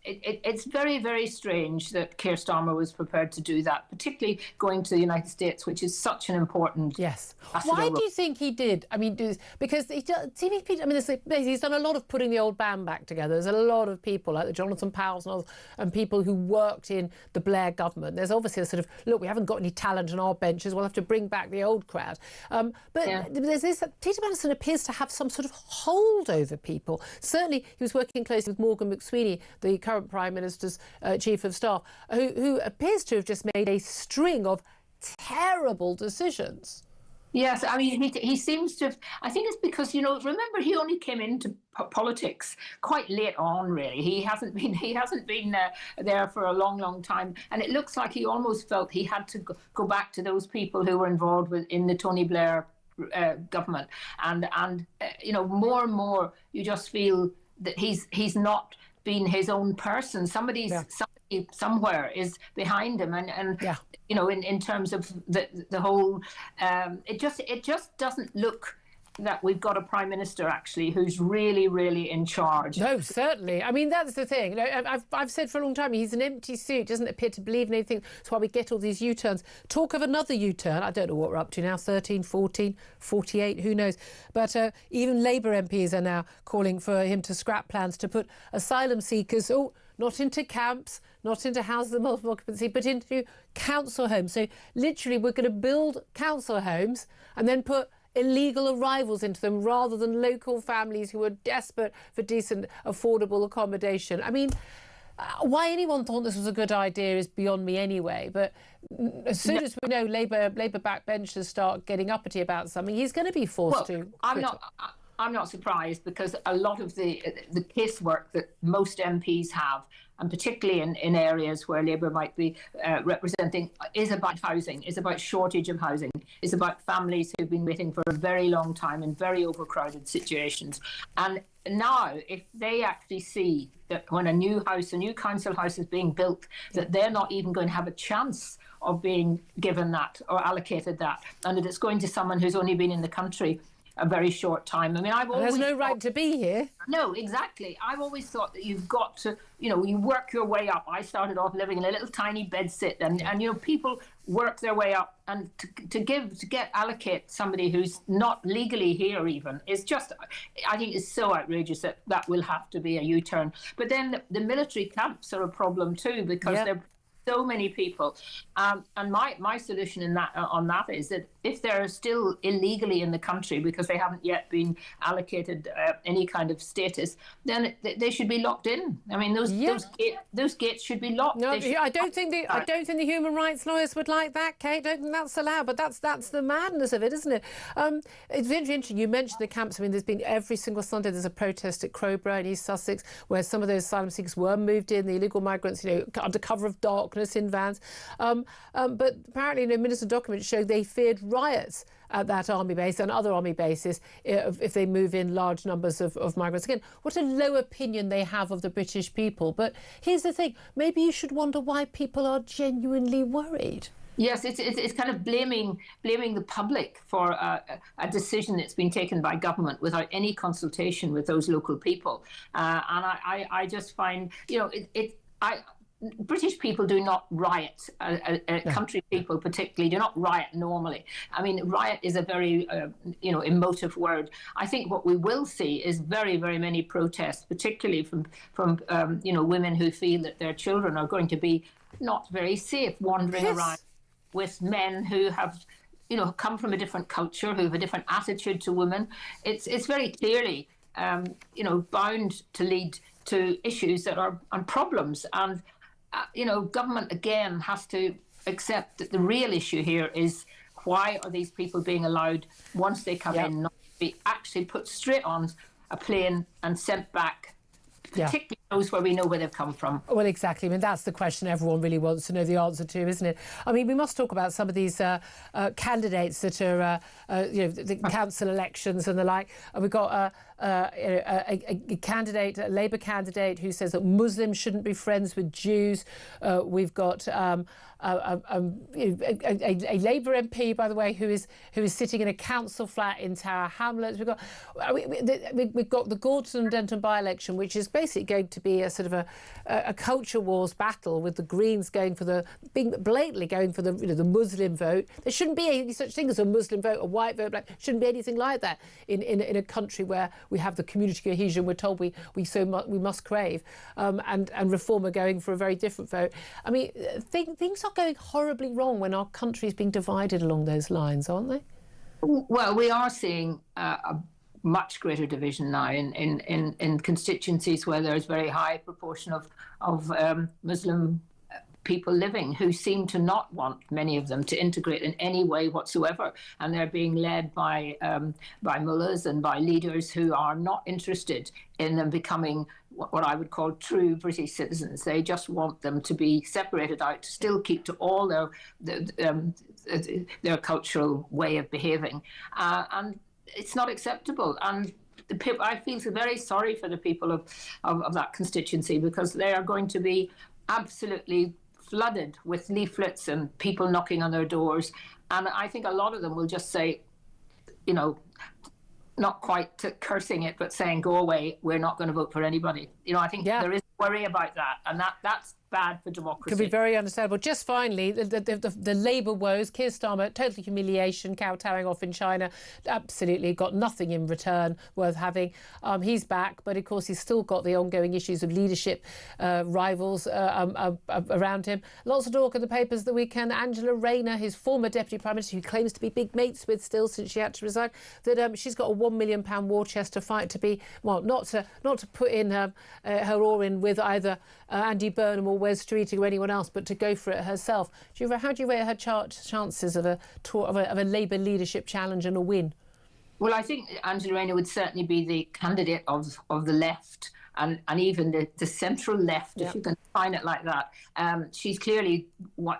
it's very, very strange that Keir Starmer was prepared to do that, particularly going to the United States, which is such an important... Yes. Why do you think he did? I mean, because he's done a lot of putting the old band back together. There's a lot of people like the Jonathan Powells and people who worked in the Blair government. There's obviously a sort of, look, we haven't got any talent on our benches, we'll have to bring back the old crowd. There's this, Peter Mandelson appears to have some sort of hold over people. Certainly, he was working closely with Morgan McSweeney, the current Prime Minister's Chief of Staff, who appears to have just made a string of terrible decisions. Yes, I mean, he seems to have, I think it's because, remember, he only came into politics quite late on, really. He hasn't been there for a long, long time. And it looks like he almost felt he had to go back to those people who were involved in the Tony Blair government. And more and more, you just feel that he's not been his own person. Somebody somewhere is behind him, and in terms of the whole, it just doesn't look that we've got a Prime Minister actually who's really, really in charge. No, certainly. I mean, that's the thing. I've said for a long time, he's an empty suit, doesn't appear to believe in anything. That's why we get all these U-turns. Talk of another U-turn. I don't know what we're up to now, 13, 14, 48, who knows. But even Labour MPs are now calling for him to scrap plans to put asylum seekers, not into camps, not into houses of multiple occupancy, but into council homes. So literally we're going to build council homes and then put illegal arrivals into them rather than local families who are desperate for decent, affordable accommodation. I mean, why anyone thought this was a good idea is beyond me anyway. But as soon as we know Labour backbenchers start getting uppity about something, he's going to be forced to. I'm not surprised, because a lot of the casework that most MPs have, and particularly in areas where Labour might be representing, is about housing, is about shortage of housing, is about families who've been waiting for a very long time in very overcrowded situations. And now, if they actually see that when a new council house is being built, that they're not even going to have a chance of being given that or allocated that, and that it's going to someone who's only been in the country a very short time. I mean, I've always... There's no right to be here. No, exactly. I've always thought that you've got to, you work your way up. I started off living in a little tiny bedsit, and people work their way up, and to allocate somebody who's not legally here even is just, I think it's so outrageous that will have to be a U-turn. But then the military camps are a problem too, because they're so many people, and my solution on that is that if they're still illegally in the country because they haven't yet been allocated any kind of status, then they should be locked in. I mean, those gates should be locked. No, I don't think the human rights lawyers would like that, Kate. I don't think that's allowed. But that's the madness of it, isn't it? It's very interesting. You mentioned the camps. I mean, there's been every single Sunday there's a protest at Crowborough in East Sussex where some of those asylum seekers were moved in, the illegal migrants, under cover of darkness in vans. But apparently, minister documents show they feared riots at that army base and other army bases if they move in large numbers of migrants. Again, what a low opinion they have of the British people. But here's the thing, maybe you should wonder why people are genuinely worried. Yes, it's kind of blaming the public for a decision that's been taken by government without any consultation with those local people. And I just find, British people do not riot, country people particularly do not riot normally. I mean, riot is a very, emotive word. I think what we will see is very, very many protests, particularly from women who feel that their children are going to be not very safe wandering around with men who have, come from a different culture, who have a different attitude to women. It's very clearly, bound to lead to issues that are problems. And government again has to accept that the real issue here is why are these people being allowed, once they come in, not to be actually put straight on a plane and sent back, particularly those where we know where they've come from. Well, exactly. I mean, that's the question everyone really wants to know the answer to, isn't it? I mean, we must talk about some of these candidates that are, the council elections and the like. We've got a candidate, a Labour candidate, who says that Muslims shouldn't be friends with Jews. We've got a Labour MP, by the way, who is sitting in a council flat in Tower Hamlets. We've got the Gorton and Denton by-election, which is basically going to to be a sort of a culture wars battle with the Greens being blatantly going for the Muslim vote. There shouldn't be any such thing as a Muslim vote, a white vote, black. Shouldn't be anything like that in a country where we have the community cohesion we're told we must crave, and Reform are going for a very different vote. I mean, things are going horribly wrong when our country is being divided along those lines, aren't they? Well, we are seeing a much greater division now in constituencies where there's very high proportion of Muslim people living, who seem to not want, many of them, to integrate in any way whatsoever, and they're being led by mullahs and by leaders who are not interested in them becoming what I would call true British citizens. They just want them to be separated out, to still keep to all their cultural way of behaving, and it's not acceptable. And I feel very sorry for the people of that constituency, because they are going to be absolutely flooded with leaflets and people knocking on their doors. And I think a lot of them will just say, not quite cursing it, but saying, go away, we're not going to vote for anybody. I think there is worry about that, and that's bad for democracy. Could be very understandable. Just finally, the Labour woes, Keir Starmer, total humiliation, kowtowing off in China, absolutely got nothing in return worth having. He's back, but of course he's still got the ongoing issues of leadership rivals around him. Lots of talk in the papers the weekend. Angela Rayner, his former Deputy Prime Minister, who claims to be big mates with still since she had to resign, that she's got a £1 million war chest to fight to be, well, not to put in her oar in with either Andy Burnham or Wes Streeting or anyone else, but to go for it herself. How do you rate her chances of a Labour leadership challenge and a win? Well, I think Angela Rayner would certainly be the candidate of the left, and even the central left, if you can define it like that. She's clearly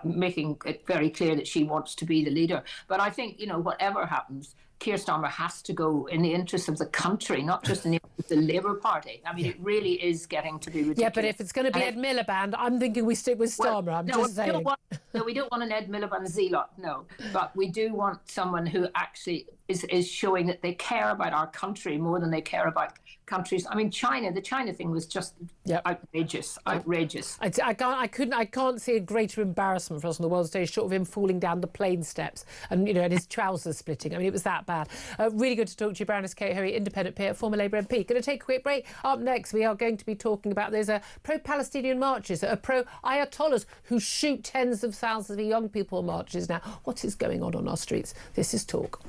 making it very clear that she wants to be the leader. But I think, whatever happens, Keir Starmer has to go in the interest of the country, not just in the interest of the Labour Party. I mean, it really is getting to be ridiculous. Yeah, but if it's going to be Ed Miliband, I'm thinking we stick with Starmer. We don't want an Ed Miliband zealot, no. But we do want someone who actually is showing that they care about our country more than they care about countries. I mean, the China thing was just outrageous. I can't see a greater embarrassment for us on the world stage, short of him falling down the plane steps and and his trousers splitting. I mean, it was that bad. Really good to talk to you, Baroness Kate Hoey, independent peer, former Labour MP. Going to take a quick break. Up next, we are going to be talking about there's a pro-Palestinian marches, a pro-Ayatollahs who shoot tens of thousands of young people marches now. What is going on our streets? This is Talk.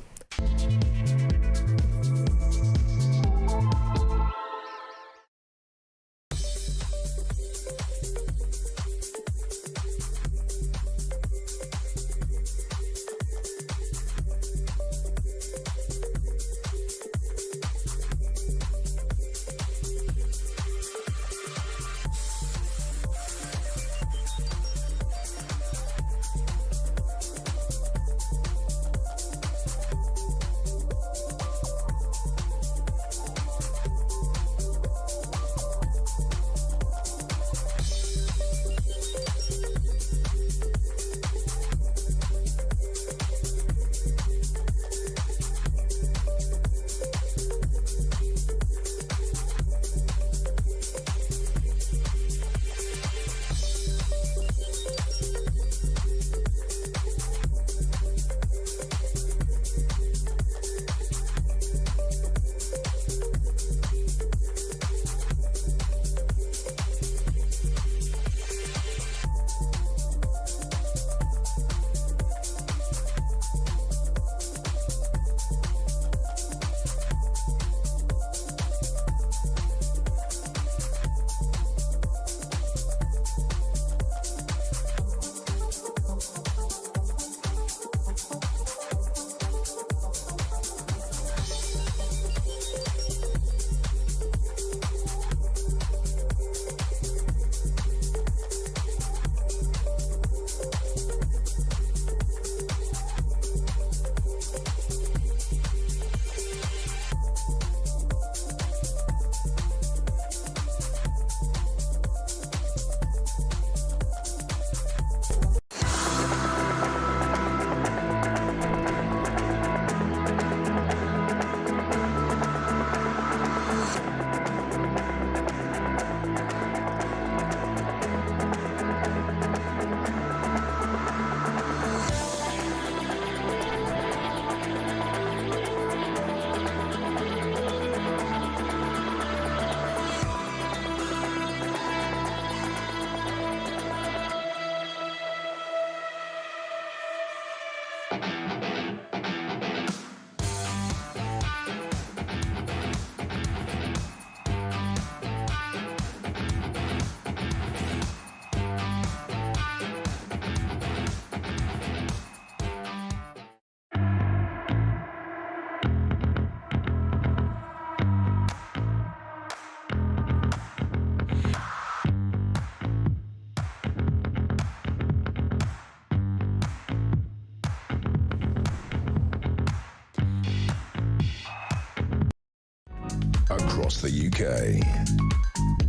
across the UK,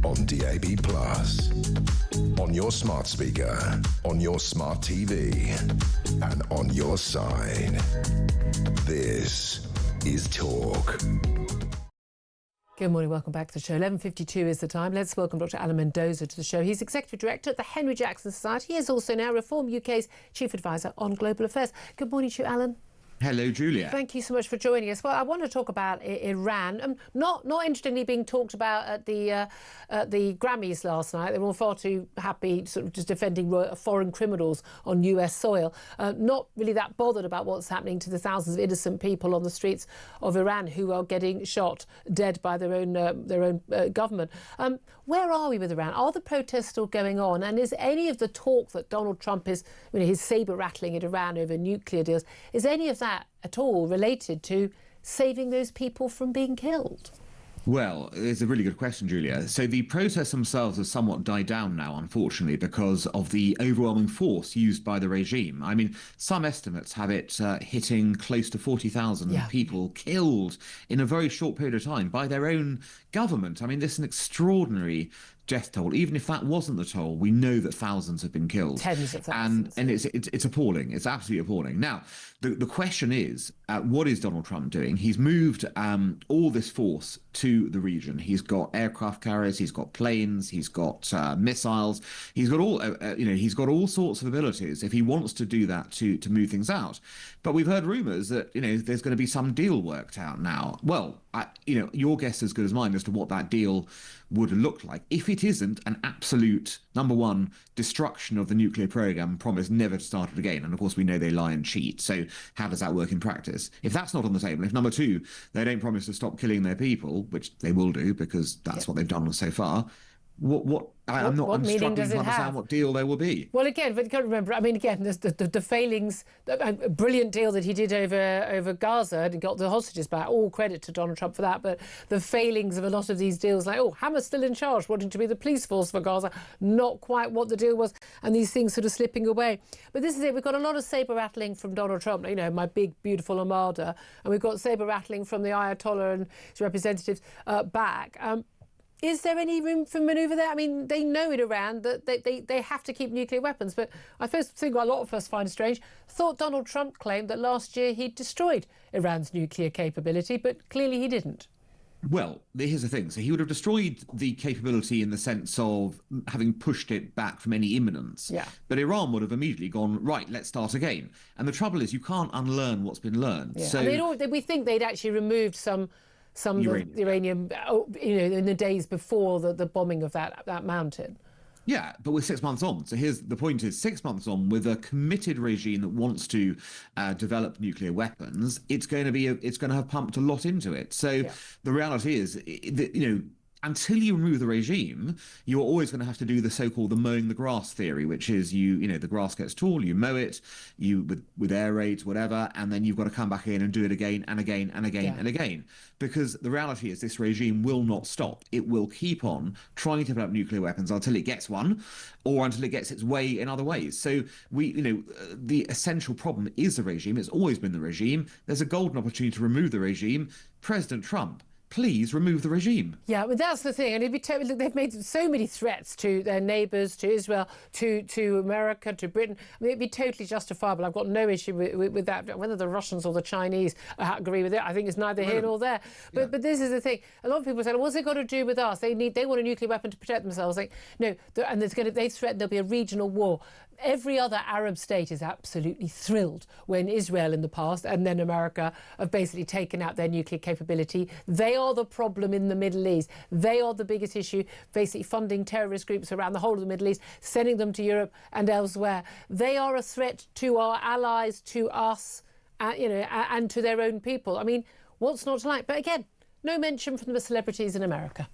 on DAB+, on your smart speaker, on your smart TV, and on your side. This is Talk. Good morning, welcome back to the show. 11:52 is the time. Let's welcome Dr. Alan Mendoza to the show. He's Executive Director at the Henry Jackson Society. He is also now Reform UK's Chief Advisor on Global Affairs. Good morning to you, Alan. Hello, Julia. Thank you so much for joining us. Well, I want to talk about Iran. Not interestingly being talked about at the Grammys last night. They were all far too happy, sort of just defending foreign criminals on US soil. Not really that bothered about what's happening to the thousands of innocent people on the streets of Iran who are getting shot dead by their own government. Where are we with Iran? Are the protests still going on? And is any of the talk that Donald Trump is, his sabre rattling at Iran over nuclear deals, is any of that at all related to saving those people from being killed? Well, it's a really good question, Julia. So the protests themselves have somewhat died down now, unfortunately, because of the overwhelming force used by the regime. I mean, some estimates have it hitting close to 40,000 people killed in a very short period of time by their own government. I mean, this is an extraordinary death toll. Even if that wasn't the toll, we know that thousands have been killed. Tens of thousands. And it's appalling. It's absolutely appalling. Now, the question is, what is Donald Trump doing? He's moved all this force to the region. He's got aircraft carriers, he's got planes, he's got missiles. He's got he's got all sorts of abilities if he wants to do that to move things out. But we've heard rumours that there's going to be some deal worked out now. Well, your guess is as good as mine as to what that deal would look like. If it isn't an absolute, number one, destruction of the nuclear program, promise never to start it again, and of course we know they lie and cheat, so how does that work in practice? If that's not on the table, if number two, they don't promise to stop killing their people, which they will do because that's what they've done so far, I'm struggling to understand what deal there will be. Well, again, but you can't remember. I mean, again, the failings, a brilliant deal that he did over Gaza and got the hostages back. All credit to Donald Trump for that. But the failings of a lot of these deals, like Hamas still in charge, wanting to be the police force for Gaza, not quite what the deal was, and these things sort of slipping away. But this is it. We've got a lot of sabre rattling from Donald Trump. My big beautiful armada, and we've got sabre rattling from the Ayatollah and his representatives back. Is there any room for manoeuvre there? I mean, they know in Iran that they have to keep nuclear weapons. But I suppose the thing a lot of us find strange, thought Donald Trump claimed that last year he destroyed Iran's nuclear capability, but clearly he didn't. Well, here's the thing. So he would have destroyed the capability in the sense of having pushed it back from any imminence. Yeah. But Iran would have immediately gone, right, let's start again. And the trouble is you can't unlearn what's been learned. Yeah. So and we think they'd actually removed some uranium, in the days before the bombing of that mountain. Yeah, but we're 6 months on. So here's the point: is 6 months on with a committed regime that wants to develop nuclear weapons. It's going to have pumped a lot into it. So the reality is, until you remove the regime, you're always going to have to do the so-called the mowing the grass theory, which is the grass gets tall, you mow it, with air raids, whatever, and then you've got to come back in and do it again and again and again and again. Because the reality is this regime will not stop. It will keep on trying to develop nuclear weapons until it gets one, or until it gets its way in other ways. So the essential problem is the regime. It's always been the regime. There's a golden opportunity to remove the regime. President Trump, please remove the regime. Yeah, but that's the thing. And they've made so many threats to their neighbours, to Israel, to America, to Britain. I mean, it'd be totally justifiable. I've got no issue with that. Whether the Russians or the Chinese agree with it, I think it's neither here nor there. But this is the thing. A lot of people say, what's it got to do with us? They want a nuclear weapon to protect themselves. No, and they threaten there'll be a regional war. Every other Arab state is absolutely thrilled when Israel in the past and then America have basically taken out their nuclear capability. They are the problem in the Middle East. They are the biggest issue, basically funding terrorist groups around the whole of the Middle East, sending them to Europe and elsewhere. They are a threat to our allies, to us, and to their own people. I mean, what's not to like? But again, no mention from the celebrities in America.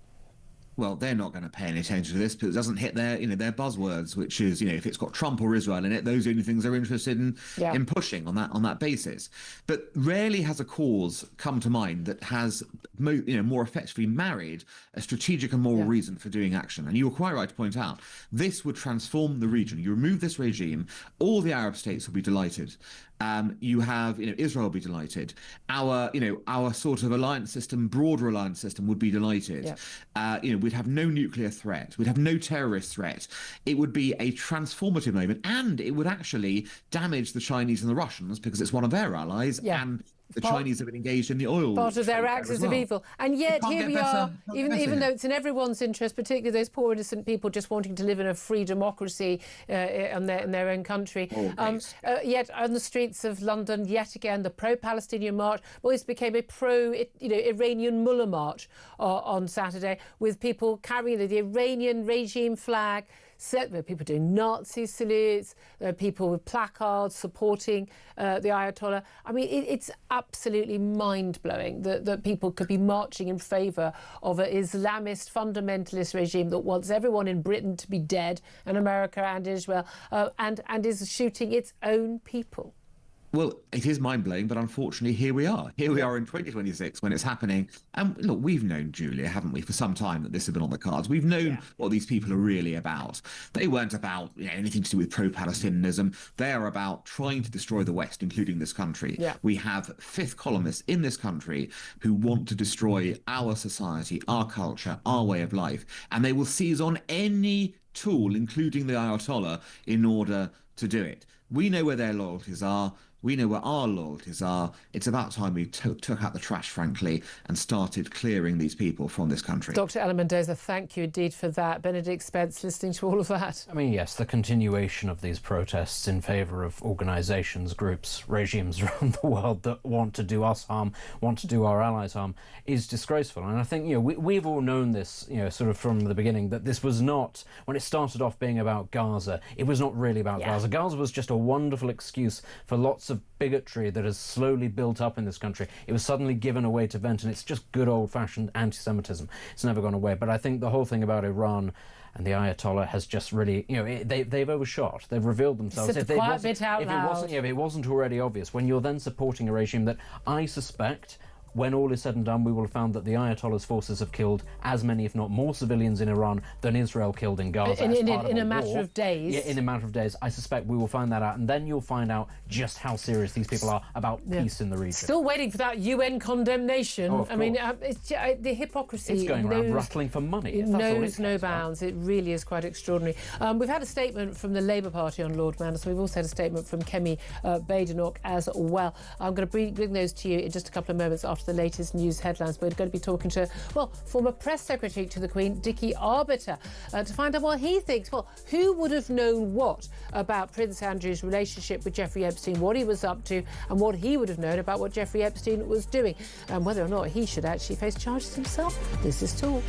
well, they're not going to pay any attention to this because it doesn't hit their, their buzzwords, which is, if it's got Trump or Israel in it, those are the only things they're interested in pushing on that basis. But rarely has a cause come to mind that has, more effectively married a strategic and moral reason for doing action. And you were quite right to point out, this would transform the region. You remove this regime, all the Arab states will be delighted. You have, Israel will be delighted. Our sort of alliance system, broader alliance system, would be delighted. We'd have no nuclear threat. We'd have no terrorist threat. It would be a transformative moment, and it would actually damage the Chinese and the Russians because it's one of their allies, and the Chinese have been engaged in the oil. Part of their axis of evil. And yet here we are, even though it's in everyone's interest, particularly those poor innocent people just wanting to live in a free democracy in their own country. Yet on the streets of London, yet again, the pro-Palestinian march, this became a pro-Iranian mullah march on Saturday, with people carrying the Iranian regime flag. People doing Nazi salutes, people with placards supporting the Ayatollah. I mean, it's absolutely mind-blowing that people could be marching in favour of an Islamist fundamentalist regime that wants everyone in Britain to be dead, and America and Israel, and is shooting its own people. Well, it is mind-blowing, but unfortunately, here we are. Here we are in 2026 when it's happening. And look, we've known, Julia, haven't we, for some time that this has been on the cards. We've known what these people are really about. They weren't about anything to do with pro-Palestinianism. They are about trying to destroy the West, including this country. We have fifth columnists in this country who want to destroy our society, our culture, our way of life. And they will seize on any tool, including the Ayatollah, in order to do it. We know where their loyalties are. We know where our loyalties are. It's about time we took out the trash, frankly, and started clearing these people from this country. Dr. Ella Mendoza, thank you indeed for that. Benedict Spence, listening to all of that. I mean, yes, the continuation of these protests in favour of organisations, groups, regimes around the world that want to do us harm, want to do our allies harm, is disgraceful. And I think, we've all known this, sort of from the beginning, that this was not, when it started off being about Gaza, it was not really about Gaza. Gaza was just a wonderful excuse for lots of bigotry that has slowly built up in this country. It was suddenly given away to vent, and it's just good old-fashioned anti-Semitism. It's never gone away. But I think the whole thing about Iran and the Ayatollah has just really, they've overshot. They've revealed themselves. If it wasn't already obvious, when you're then supporting a regime that I suspect, when all is said and done, we will have found that the Ayatollah's forces have killed as many, if not more, civilians in Iran than Israel killed in Gaza. In a matter of days. Yeah, in a matter of days. I suspect we will find that out, and then you'll find out just how serious these people are about peace in the region. Still waiting for that UN condemnation. Oh, I mean, it's the hypocrisy. It's going around rattling for money. It knows no bounds. It really is quite extraordinary. We've had a statement from the Labour Party on Lord Manor, so we've also had a statement from Kemi Badenoch as well. I'm going to bring those to you in just a couple of moments after the latest news headlines. We're going to be talking to, former Press Secretary to the Queen, Dickie Arbiter, to find out what he thinks. Who would have known what about Prince Andrew's relationship with Jeffrey Epstein, what he was up to, and what he would have known about what Jeffrey Epstein was doing, and whether or not he should actually face charges himself. This is Talk.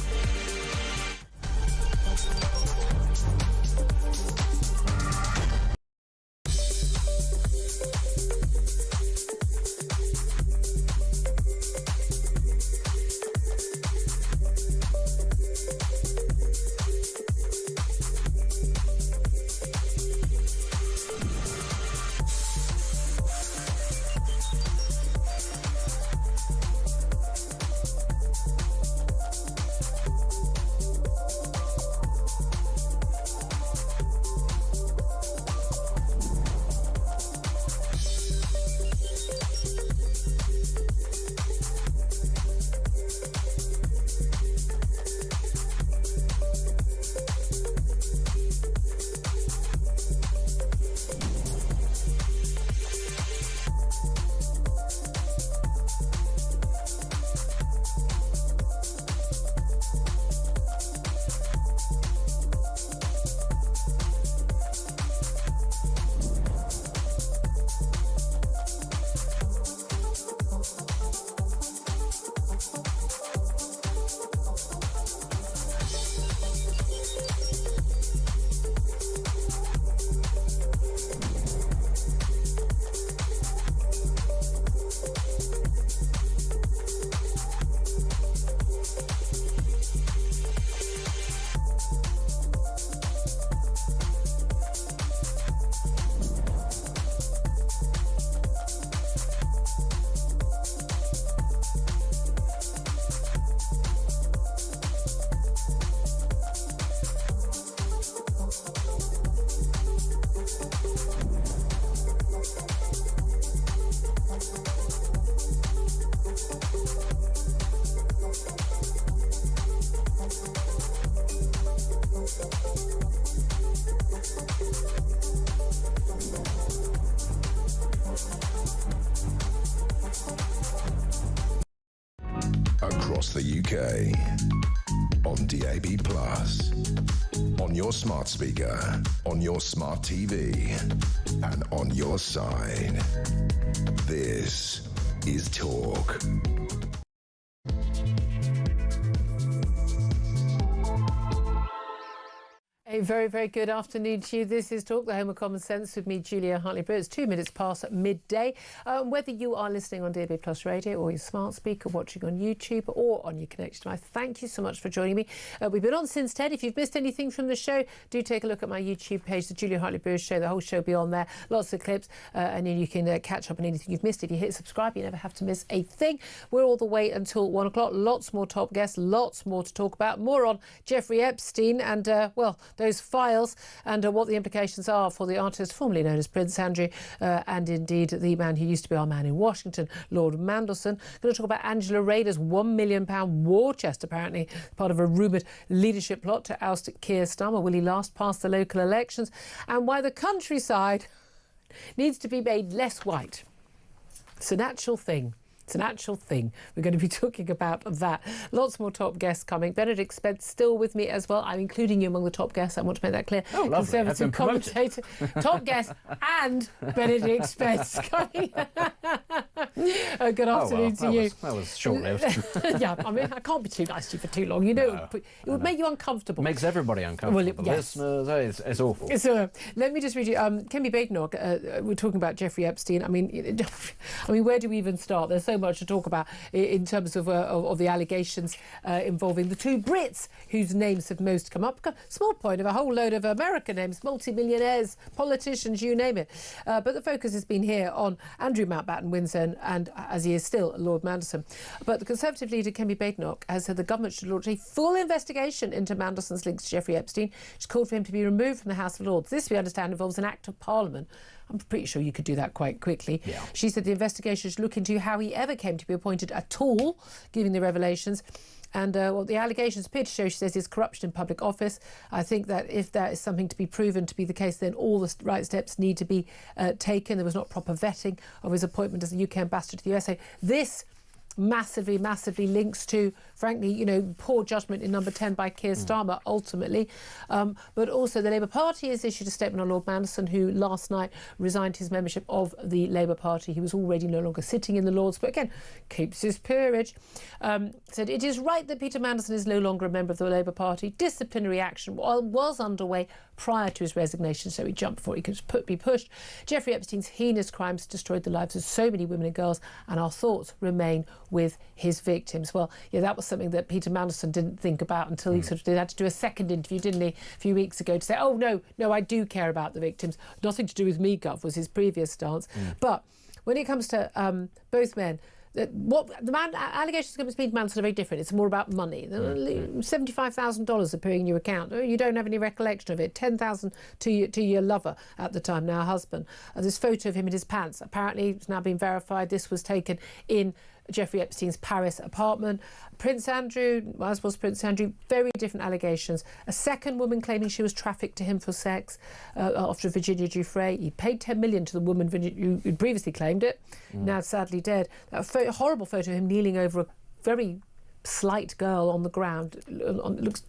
across the UK. On DAB+, on your smart speaker, on your smart TV, and on your side. This is Talk. A very, very good afternoon to you. This is Talk, the home of common sense, with me, Julia Hartley-Brewer. It's 2 minutes past midday. Whether you are listening on DAB Plus Radio or your smart speaker, watching on YouTube or on your connection device, thank you so much for joining me. We've been on since 10. If you've missed anything from the show, do take a look at my YouTube page, the Julia Hartley-Brewer Show. The whole show will be on there. Lots of clips, and then you can catch up on anything you've missed. If you hit subscribe, you never have to miss a thing. We're all the way until 1 o'clock. Lots more top guests, lots more to talk about. More on Jeffrey Epstein and, well, those files and what the implications are for the artist formerly known as Prince Andrew and indeed the man who used to be our man in Washington, Lord Mandelson. Going to talk about Angela Rayner's £1 million war chest, apparently part of a rumoured leadership plot to oust Keir Starmer. Will he last past the local elections? And why the countryside needs to be made less white. It's a natural thing. It's an actual thing. We're going to be talking about that. Lots more top guests coming. Benedict Spence still with me as well. I'm including you among the top guests. I want to make that clear. Oh, lovely. Conservative commentator, top guest, and Benedict Spence coming. Good afternoon to you. That was short-lived. Yeah, I mean, I can't be too nice to you for too long. You know, it would make you uncomfortable. Makes everybody uncomfortable. Well, the listeners, it's awful. So let me just read you. Kemi Badenoch, we're talking about Jeffrey Epstein. I mean, where do we even start? There's so much to talk about in terms of the allegations involving the two Brits whose names have most come up. Small point of a whole load of American names, multi-millionaires, politicians, you name it. But the focus has been here on Andrew Mountbatten Windsor and, as he is still, Lord Mandelson. But the Conservative leader, Kemi Badenoch, has said the government should launch a full investigation into Mandelson's links to Jeffrey Epstein. She's called for him to be removed from the House of Lords. This, we understand, involves an Act of Parliament. I'm pretty sure you could do that quite quickly. Yeah. She said the investigation should look into how he ever came to be appointed at all, giving the revelations. And what the allegations appear to show, she says, is corruption in public office. I think that if that is something to be proven to be the case, then all the right steps need to be taken. There was not proper vetting of his appointment as the UK ambassador to the USA. This massively links to, frankly, you know, poor judgment in number 10 by Keir Starmer, ultimately. But also the Labour Party has issued a statement on Lord Mandelson, who last night resigned his membership of the Labour Party. He was already no longer sitting in the Lords, but again, keeps his peerage. Said it is right that Peter Mandelson is no longer a member of the Labour Party. Disciplinary action was underway prior to his resignation, so he jumped before he could be pushed. Jeffrey Epstein's heinous crimes destroyed the lives of so many women and girls, and our thoughts remain with his victims. Well, yeah, that was something that Peter Mandelson didn't think about until he sort of had to do a second interview, didn't he, a few weeks ago, to say, oh, no, I do care about the victims. Nothing to do with me, Gov, was his previous stance. But when it comes to both men, what the allegations against Peter Mandelson are very different. It's more about money. $75,000 appearing in your account. You don't have any recollection of it. $10,000 to your lover at the time, now husband. This photo of him in his pants. Apparently, it's now been verified. This was taken in Jeffrey Epstein's Paris apartment. Prince Andrew, as was Prince Andrew, very different allegations. A second woman claiming she was trafficked to him for sex after Virginia Giuffre. He paid $10 million to the woman who previously claimed it, now sadly dead. That horrible photo of him kneeling over a very slight girl on the ground,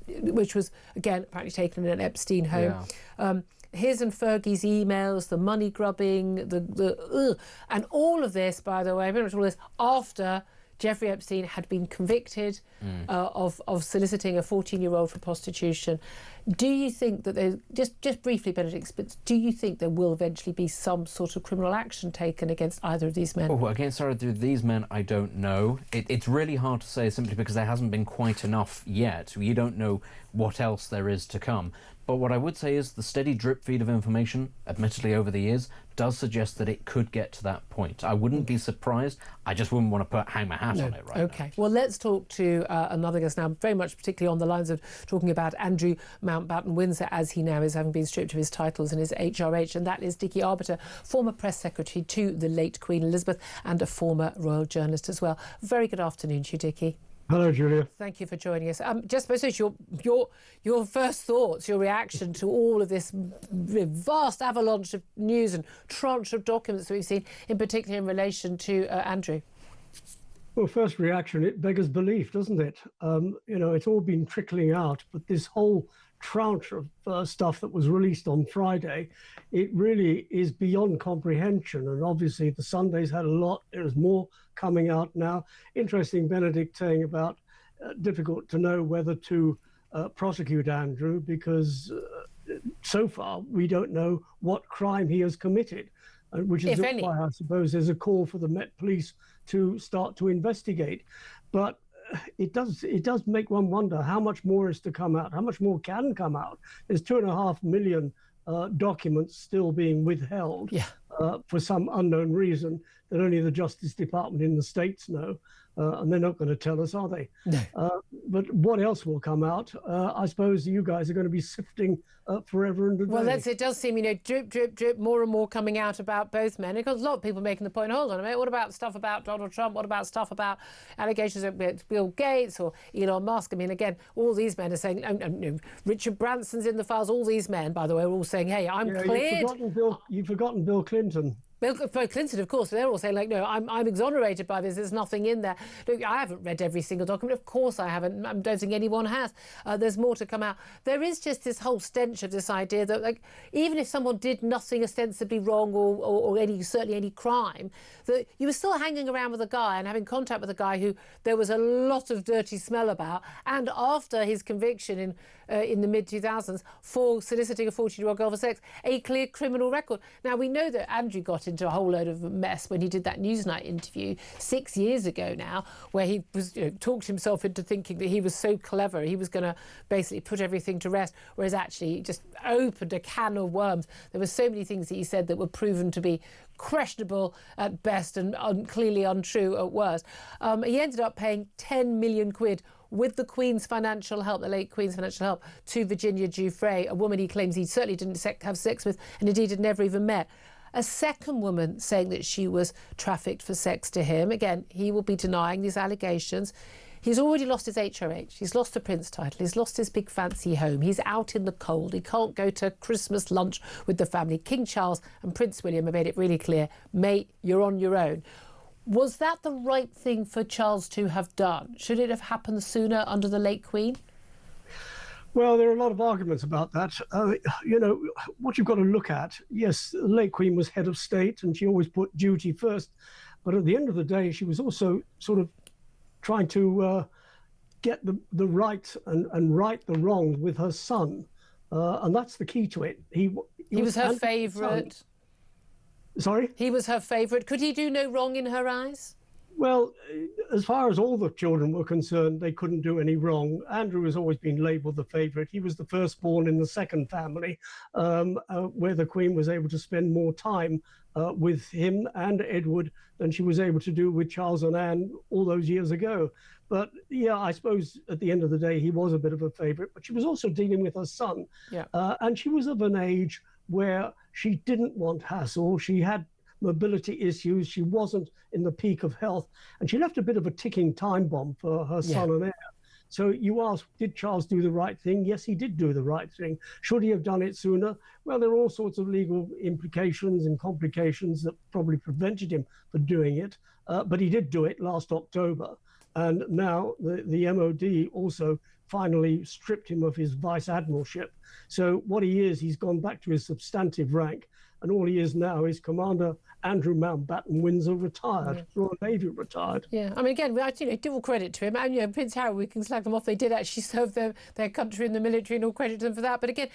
which was, again, apparently taken in an Epstein home. Yeah. His and Fergie's emails, the money grubbing, and all of this, by the way, pretty much all this after Jeffrey Epstein had been convicted of soliciting a 14-year-old for prostitution. Do you think that there, just briefly, Benedict, but do you think there will eventually be some sort of criminal action taken against either of these men? Oh, against either of these men, I don't know. It's really hard to say, simply because there hasn't been quite enough yet. You don't know what else there is to come. But what I would say is the steady drip feed of information, admittedly over the years, does suggest that it could get to that point. I wouldn't be surprised. I just wouldn't want to hang my hat on it right now. OK. Well, let's talk to another guest now, very much particularly on the lines of talking about Andrew Mountbatten Windsor, as he now is, having been stripped of his titles and his HRH, and that is Dickie Arbiter, former press secretary to the late Queen Elizabeth and a former royal journalist as well. Very good afternoon to you, Dickie. Hello, Julia. Thank you for joining us. Just suppose your first thoughts, your reaction to all of this vast avalanche of news and tranche of documents that we've seen, in particular in relation to Andrew. Well, first reaction, it beggars belief, doesn't it? It's all been trickling out, but this whole tranche of stuff that was released on Friday, it really is beyond comprehension. And obviously the Sunday's had a lot. There's more coming out now. Interesting, Benedict saying about difficult to know whether to prosecute Andrew, because so far we don't know what crime he has committed, which is why I suppose there's a call for the Met Police to start to investigate. But it does make one wonder how much more is to come out, how much more can come out. There's 2.5 million documents still being withheld for some unknown reason that only the Justice Department in the States know. And they're not going to tell us, are they? No. But what else will come out? I suppose you guys are going to be sifting forever and a day. Well, it does seem, drip, drip, drip, more and more coming out about both men. Because a lot of people making the point, hold on a minute, what about stuff about Donald Trump? What about stuff about allegations of Bill Gates or Elon Musk? I mean, again, all these men are saying, Richard Branson's in the files. All these men, by the way, are all saying, hey, I'm cleared. You've forgotten Bill Clinton. Bill Clinton, of course, they're all saying, like, no, I'm exonerated by this. There's nothing in there. Look, I haven't read every single document. Of course I haven't. I don't think anyone has. There's more to come out. There is just this whole stench of this idea that, like, even if someone did nothing ostensibly wrong or certainly any crime, that you were still hanging around with a guy and having contact with a guy who there was a lot of dirty smell about. And after his conviction in the mid-2000s for soliciting a 40-year-old girl for sex, a clear criminal record. Now, we know that Andrew got into a whole load of mess when he did that Newsnight interview 6 years ago now, where he was talked himself into thinking that he was so clever, he was going to basically put everything to rest, whereas actually he just opened a can of worms. There were so many things that he said that were proven to be questionable at best and clearly untrue at worst. He ended up paying 10 million quid with the Queen's financial help, the late Queen's financial help, to Virginia Giuffre, a woman he claims he certainly didn't have sex with and indeed had never even met. A second woman saying that she was trafficked for sex to him. Again, he will be denying these allegations. He's already lost his HOH. He's lost the Prince title. He's lost his big fancy home. He's out in the cold. He can't go to Christmas lunch with the family. King Charles and Prince William have made it really clear, mate, you're on your own. Was that the right thing for Charles to have done? Should it have happened sooner under the late Queen? Well, there are a lot of arguments about that. What you've got to look at, yes, the late Queen was head of state and she always put duty first. But at the end of the day, she was also sort of trying to get the right and right the wrong with her son. And that's the key to it. He was her favourite. Sorry? He was her favourite. Could he do no wrong in her eyes? Well, as far as all the children were concerned, they couldn't do any wrong. Andrew has always been labelled the favourite. He was the firstborn in the second family, where the Queen was able to spend more time with him and Edward than she was able to do with Charles and Anne all those years ago. But yeah, I suppose at the end of the day, he was a bit of a favourite, but she was also dealing with her son. Yeah. And she was of an age where she didn't want hassle. She had mobility issues. She wasn't in the peak of health. And she left a bit of a ticking time bomb for her son and heir. So you ask, did Charles do the right thing? Yes, he did do the right thing. Should he have done it sooner? Well, there are all sorts of legal implications and complications that probably prevented him from doing it. But he did do it last October. And now the MOD also finally stripped him of his vice admiralship. So what he is, he's gone back to his substantive rank. And all he is now is Commander Andrew Mountbatten Windsor, retired, Royal Navy retired. Yeah, I mean, again, give all credit to him. And, Prince Harry, we can slag them off. They did actually serve their country in the military, and all credit to them for that. But again,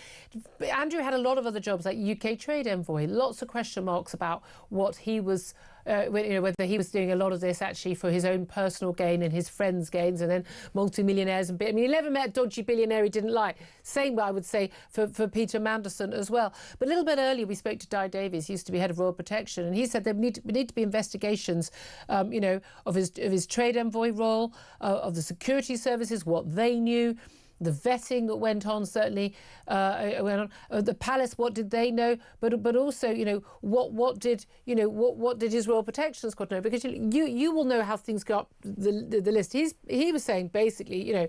Andrew had a lot of other jobs, like UK trade envoy, lots of question marks about what he was, whether he was doing a lot of this actually for his own personal gain and his friends' gains, and then multimillionaires and he never met a dodgy billionaire he didn't like. Same, I would say, for Peter Mandelson as well. But a little bit earlier, we spoke to Di Davies, used to be head of Royal Protection, and he said there need to be investigations, of his trade envoy role, of the security services, what they knew. The vetting that went on certainly went on. The palace, what did they know? But also, what did his Royal Protection Squad know? Because you will know how things go up the list. He was saying basically,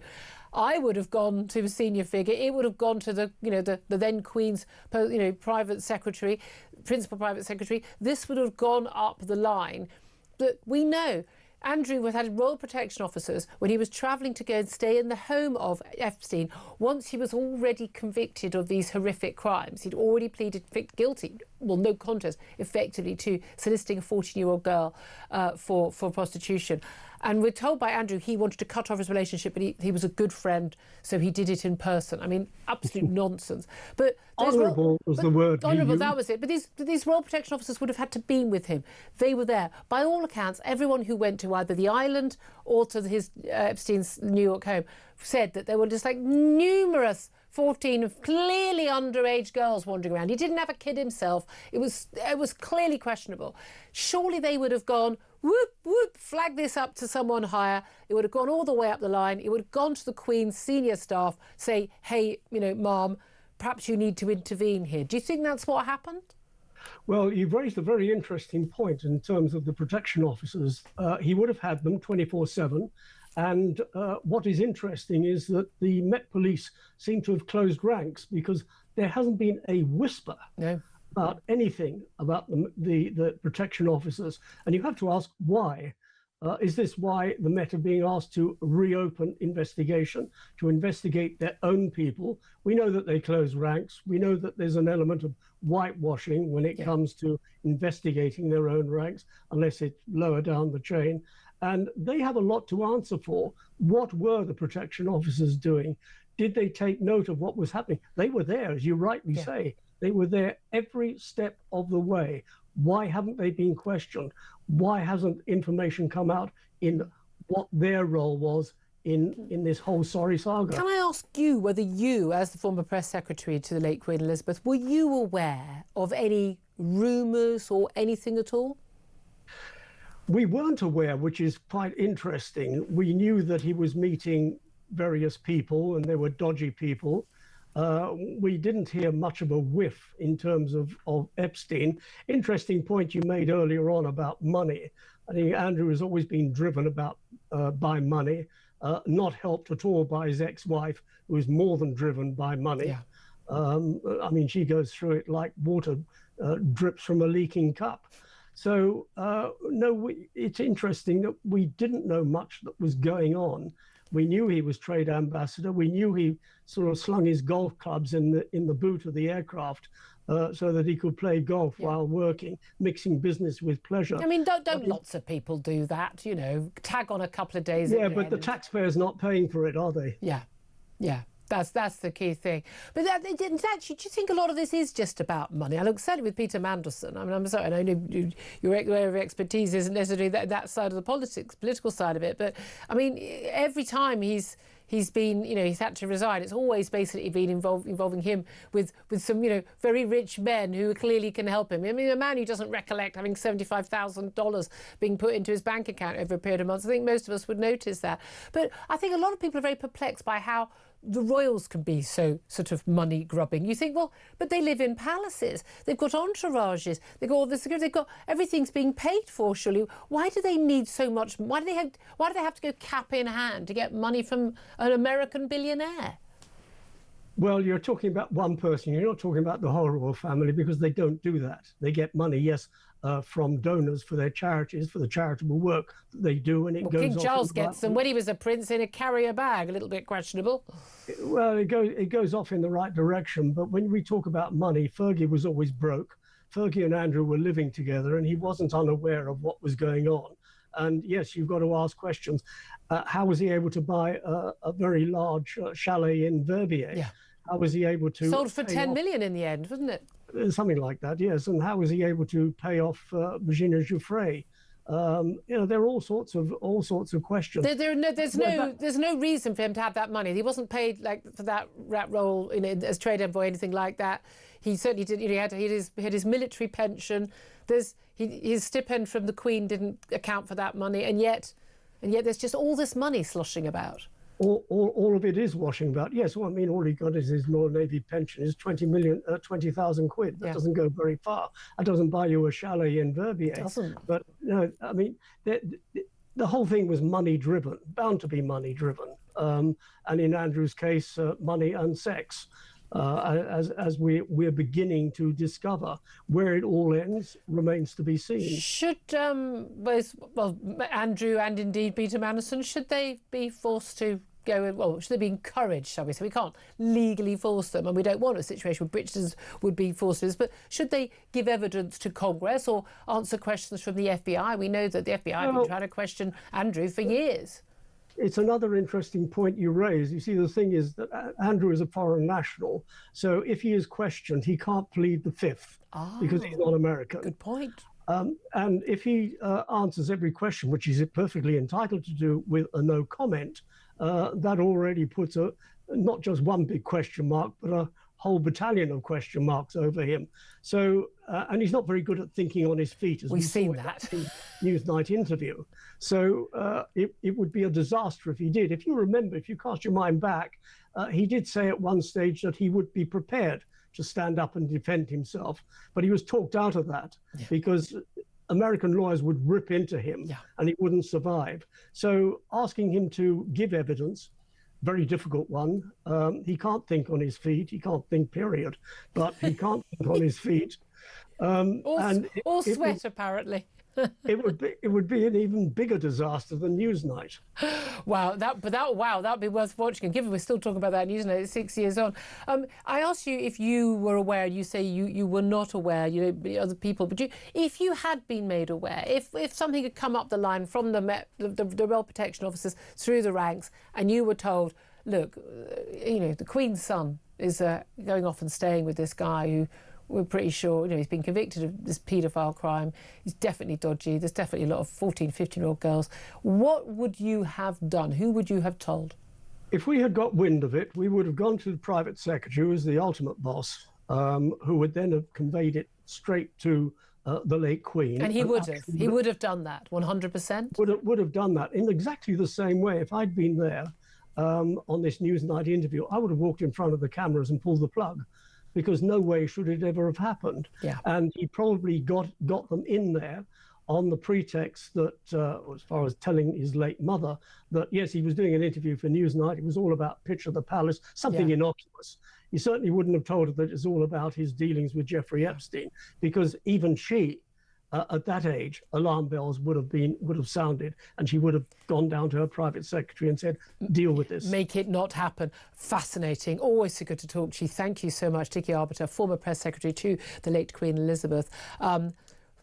I would have gone to a senior figure. It would have gone to the then Queen's private secretary, principal private secretary. This would have gone up the line. But we know Andrew had royal protection officers when he was travelling to go and stay in the home of Epstein once he was already convicted of these horrific crimes. He'd already pleaded guilty, well, no contest, effectively, to soliciting a 14-year-old girl for prostitution. And we're told by Andrew he wanted to cut off his relationship, but he was a good friend, so he did it in person. I mean, absolute nonsense. But honourable was the word. Honourable, that was it. But these royal protection officers would have had to be with him. They were there. By all accounts, everyone who went to either the island or to his Epstein's New York home said that there were just like numerous 14 clearly underage girls wandering around. He didn't have a kid himself. It was clearly questionable. Surely they would have gone, whoop, whoop, flag this up to someone higher. It would have gone all the way up the line. It would have gone to the Queen's senior staff, say, hey, ma'am, perhaps you need to intervene here. Do you think that's what happened? Well, you've raised a very interesting point in terms of the protection officers. He would have had them 24/7. And what is interesting is that the Met Police seem to have closed ranks because there hasn't been a whisper about anything about the protection officers. And you have to ask why. Is this why the Met are being asked to reopen investigation, to investigate their own people? We know that they close ranks. We know that there's an element of whitewashing when it comes to investigating their own ranks, unless it's lower down the chain. And they have a lot to answer for. What were the protection officers doing? Did they take note of what was happening? They were there, as you rightly say. They were there every step of the way. Why haven't they been questioned? Why hasn't information come out in what their role was in this whole sorry saga? Can I ask you whether you, as the former press secretary to the late Queen Elizabeth, were you aware of any rumours or anything at all? We weren't aware, which is quite interesting. We knew that he was meeting various people and they were dodgy people. We didn't hear much of a whiff in terms of Epstein. Interesting point you made earlier on about money. I think Andrew has always been driven by money, not helped at all by his ex-wife, who is more than driven by money. I mean, she goes through it like water drips from a leaking cup. So, no, it's interesting that we didn't know much that was going on. We knew he was trade ambassador. We knew he sort of slung his golf clubs in the boot of the aircraft so that he could play golf while working, mixing business with pleasure. I mean, don't lots of people do that, tag on a couple of days at the but end. the taxpayers not paying for it, are they? Yeah. That's the key thing. But actually, do you think a lot of this is just about money? I look certainly with Peter Mandelson. I mean, I'm sorry, I know your area of expertise isn't necessarily that side of the political side of it. But I mean, every time he's been, he's had to resign, it's always basically been involving him with some, very rich men who clearly can help him. I mean, a man who doesn't recollect having $75,000 being put into his bank account over a period of months. I think most of us would notice that. But I think a lot of people are very perplexed by how the royals can be so sort of money grubbing. You think, well, but they live in palaces. They've got entourages. They've got all the security. They've got everything's being paid for. Surely, why do they need so much? Why do they have to go cap in hand to get money from an American billionaire? Well, you're talking about one person. You're not talking about the whole royal family, because they don't do that. They get money, yes, from donors for their charities, for the charitable work that they do, and it goes. King Charles gets them when he was a prince in a carrier bag. A little bit questionable. Well, it goes off in the right direction. But when we talk about money, Fergie was always broke. Fergie and Andrew were living together, and he wasn't unaware of what was going on. And yes, you've got to ask questions. How was he able to buy a very large chalet in Verbier? Yeah. How was he able to... Sold for 10 million in the end, wasn't it? Something like that, yes. And how was he able to pay off Virginia Giuffre? There are all sorts of questions. There's no reason for him to have that money. He wasn't paid for that role as trade envoy, anything like that. He certainly did. He had his military pension. His stipend from the Queen didn't account for that money, and yet there's just all this money sloshing about. All of it is washing about. Yes, well, I mean, all he got is his Royal Navy pension, is 20,000 quid. That doesn't go very far. That doesn't buy you a chalet in Verbier. It doesn't. But no, I mean, the whole thing was money driven, bound to be money driven. And in Andrew's case, money and sex. as we're beginning to discover. Where it all ends remains to be seen. Should both Andrew and indeed Peter Mandelson, should they be forced to go, well, should they be encouraged, shall we say? We can't legally force them, and we don't want a situation where Britons would be forced to this, but should they give evidence to Congress or answer questions from the FBI? We know that the FBI have been trying to question Andrew for years. It's another interesting point you raise. You see, the thing is that Andrew is a foreign national, so if he is questioned, he can't plead the Fifth because he's not American. Good point. And if he answers every question, which he's perfectly entitled to do, with a no comment, that already puts not just one big question mark, but a whole battalion of question marks over him. So, and he's not very good at thinking on his feet, as we've seen that in Newsnight interview. So it would be a disaster if he did. If you remember, if you cast your mind back, he did say at one stage that he would be prepared to stand up and defend himself, but he was talked out of that because American lawyers would rip into him and he wouldn't survive. So asking him to give evidence, very difficult one. He can't think on his feet. He can't think, period. But he can't think on his feet. Or sweat, apparently. It would be an even bigger disaster than Newsnight. Wow, that'd be worth watching. And given we're still talking about that Newsnight, it's 6 years on. I asked you if you were aware. You say you were not aware. You know, other people, but if you had been made aware, if something had come up the line from the Royal Protection Officers through the ranks, and you were told, look, you know, the Queen's son is going off and staying with this guy who, we're pretty sure, you know, he's been convicted of this paedophile crime. He's definitely dodgy. There's definitely a lot of 14, 15-year-old girls. What would you have done? Who would you have told? If we had got wind of it, we would have gone to the private secretary, who was the ultimate boss, who would then have conveyed it straight to the late Queen. And he would have. He would have done that, 100%? Would have done that in exactly the same way. If I'd been there on this Newsnight interview, I would have walked in front of the cameras and pulled the plug, because no way should it ever have happened. Yeah. And he probably got them in there on the pretext that, as far as telling his late mother, that yes, he was doing an interview for Newsnight. It was all about Pitch of the Palace, something innocuous. He certainly wouldn't have told her that it's all about his dealings with Jeffrey Epstein, because even she, at that age, alarm bells would have sounded, and she would have gone down to her private secretary and said, deal with this. Make it not happen. Fascinating. Always so good to talk to you. Thank you so much, Dickie Arbiter, former press secretary to the late Queen Elizabeth.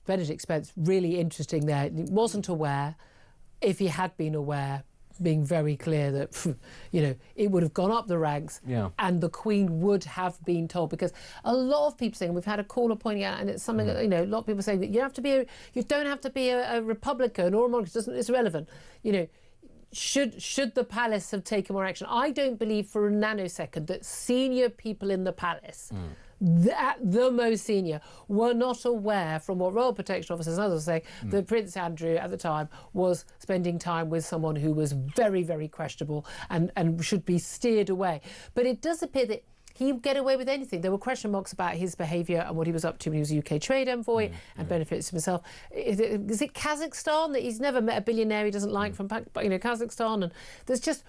Benedict Spence, really interesting there. He wasn't aware. If he had been aware, being very clear that, you know, it would have gone up the ranks and the Queen would have been told, because a lot of people saying, we've had a caller pointing out, and it's something that, you know, a lot of people saying that you don't have to be a Republican or a monarchist, it's irrelevant. You know, should the palace have taken more action? I don't believe for a nanosecond that senior people in the palace, the most senior, were not aware, from what Royal Protection Officers and others are saying, that Prince Andrew at the time was spending time with someone who was very, very questionable and should be steered away. But it does appear that he'd get away with anything. There were question marks about his behaviour and what he was up to when he was a UK trade envoy and benefits himself. Is it Kazakhstan that he's never met a billionaire he doesn't like from, you know, Kazakhstan? And there's just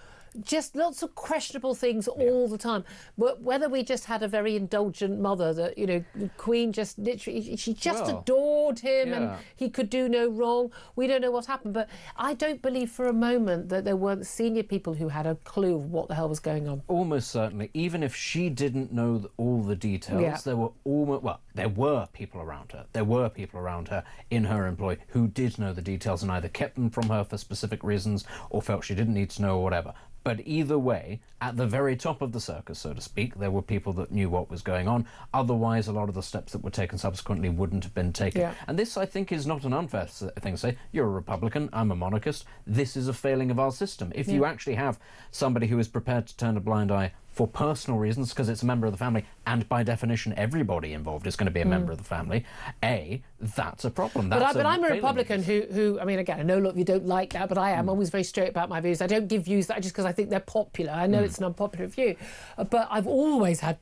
lots of questionable things all the time. But whether we just had a very indulgent mother that, you know, the Queen just literally, she just adored him and he could do no wrong. We don't know what happened. But I don't believe for a moment that there weren't senior people who had a clue of what the hell was going on. Almost certainly. Even if she didn't know all the details, there were people around her. There were people around her in her employ who did know the details and either kept them from her for specific reasons or felt she didn't need to know or whatever. But either way, at the very top of the circus, so to speak, there were people that knew what was going on. Otherwise, a lot of the steps that were taken subsequently wouldn't have been taken. Yeah. And this, I think, is not an unfair thing to say. You're a Republican, I'm a monarchist. This is a failing of our system. If you actually have somebody who is prepared to turn a blind eye for personal reasons, because it's a member of the family, and by definition everybody involved is going to be a member of the family, that's a problem. But I'm a Republican who, I mean, again, I know, look, you don't like that, but I am always very straight about my views. I don't give views that just because I think they're popular. I know it's an unpopular view, but I've always had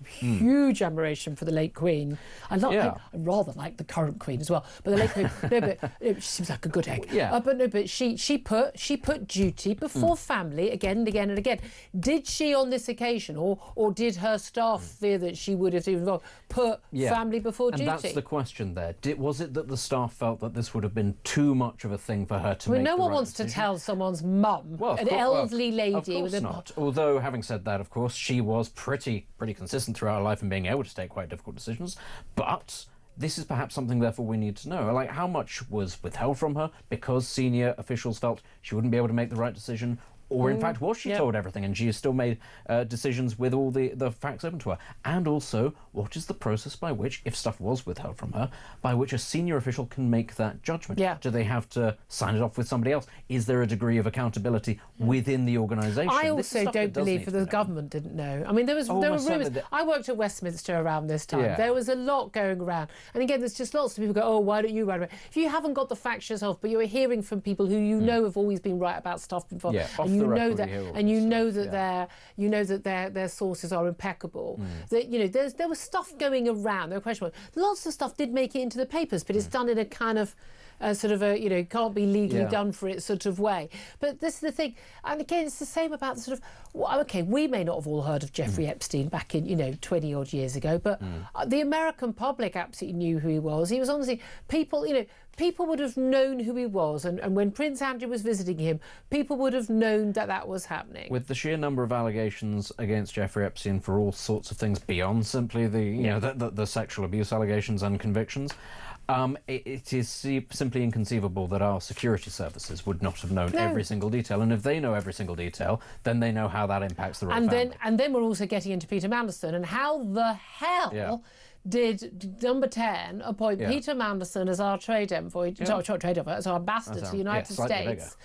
huge admiration for the late Queen. I rather like the current Queen as well, but the late Queen, she seems like a good egg. But she put duty before family again and again and again. Did she on this occasion, or did her staff fear that she would have put family before duty? And that's the question there. Was it that the staff felt that this would have been too much of a thing for her to make no the one right wants decision? to tell someone's mum, an elderly lady. Of course not. Although, having said that, of course, she was pretty consistent throughout her life in being able to take quite difficult decisions. But this is perhaps something, therefore, we need to know. Like, how much was withheld from her because senior officials felt she wouldn't be able to make the right decision? Or, in fact, was she told everything and she has still made decisions with all the facts open to her? And also, what is the process by which, if stuff was withheld from her, by which a senior official can make that judgment? Do they have to sign it off with somebody else? Is there a degree of accountability within the organisation? I also don't believe that the government didn't know. I mean, there were rumours. I worked at Westminster around this time. There was a lot going around. And again, there's just lots of people go, oh, why don't you write about it? If you haven't got the facts yourself, but you're hearing from people who you know have always been right about stuff before, and you know that their sources are impeccable. That there was stuff going around. There were question marks. Lots of stuff did make it into the papers, but it's done in a kind of can't be legally done for it sort of way. But this is the thing, and again, it's the same about the sort of, we may not have all heard of Jeffrey Epstein back in 20 odd years ago, but the American public absolutely knew who he was. He was honestly, people would have known who he was, and when Prince Andrew was visiting him, people would have known that was happening. With the sheer number of allegations against Jeffrey Epstein for all sorts of things beyond simply the sexual abuse allegations and convictions, it is simply inconceivable that our security services would not have known every single detail. And if they know every single detail, then they know how that impacts the royal family. And then we're also getting into Peter Mandelson and how the hell did Number 10 appoint Peter Mandelson as our trade envoy, as our ambassador to the United States,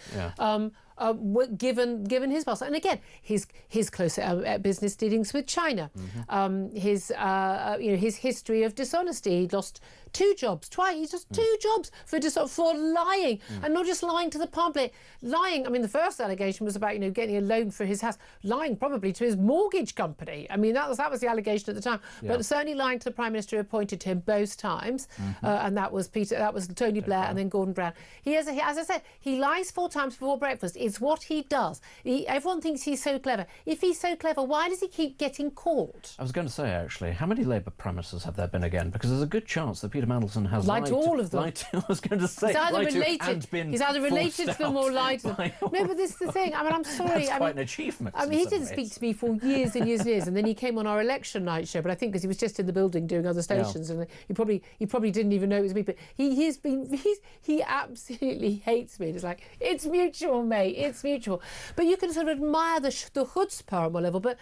given his past, and again his close business dealings with China, his history of dishonesty. He lost 2 jobs twice. He lost 2 jobs for lying, and not just lying to the public. Lying. I mean, the first allegation was about getting a loan for his house, lying probably to his mortgage company. I mean, that was the allegation at the time. But certainly lying to the Prime Minister who appointed him both times, and that was Tony Blair and then Gordon Brown. As I said, he lies 4 times before breakfast. It's what he does. Everyone thinks he's so clever. If he's so clever, why does he keep getting caught? I was going to say, actually, how many Labour premises have there been again? Because there's a good chance that Peter Mandelson has lied to all of them. I was going to say, he's either related to them or lied to them. No, but this is the thing. I mean, I'm sorry. That's quite an achievement. I mean, he didn't speak to me for years and years and years, and then he came on our election night show. But I think because he was just in the building doing other stations, and he probably didn't even know it was me. But he absolutely hates me. And it's like, it's mutual, mate. It's mutual. But you can sort of admire the chutzpah on one level, but.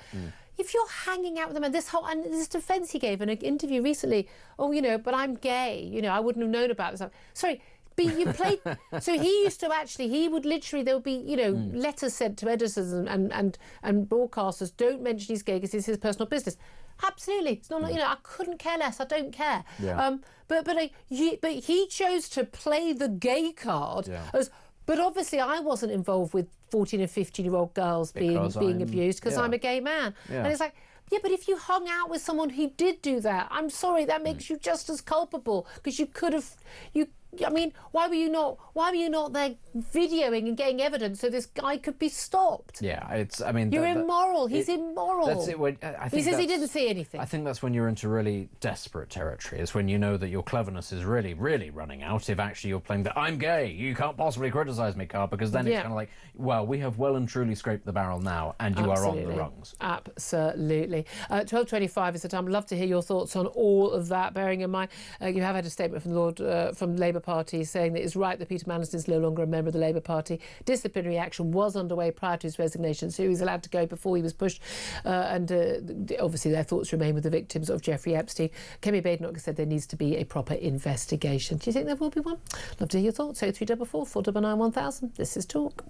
If you're hanging out with them, and this defence he gave in an interview recently, but I'm gay, I wouldn't have known about this. Sorry, but you played. So he used to he would literally, there would be, letters sent to editors and broadcasters, don't mention he's gay because it's his personal business. Absolutely, it's not. I couldn't care less. I don't care. Yeah. But he chose to play the gay card as. But obviously, I wasn't involved with 14 and 15-year-old girls being abused because I'm a gay man. Yeah. And it's like, but if you hung out with someone who did do that, I'm sorry, that makes you just as culpable because you could have. I mean, why were you not there videoing and getting evidence so this guy could be stopped? Yeah, you're immoral. He's immoral. That's it. He says he didn't see anything. I think that's when you're into really desperate territory. It's when you know that your cleverness is really, really running out. If actually you're playing that I'm gay, you can't possibly criticise me card, because then it's kind of like, well, we have well and truly scraped the barrel now, and you are on the rungs. Absolutely. 12:25 is the time. I'd love to hear your thoughts on all of that. Bearing in mind, you have had a statement from Labour Party saying that it's right that Peter Mandelson is no longer a member of the Labour Party. Disciplinary action was underway prior to his resignation, so he was allowed to go before he was pushed. And obviously their thoughts remain with the victims of Jeffrey Epstein. Kemi Badenoch said there needs to be a proper investigation. Do you think there will be one? Love to hear your thoughts. 0344 499 1000. This is Talk.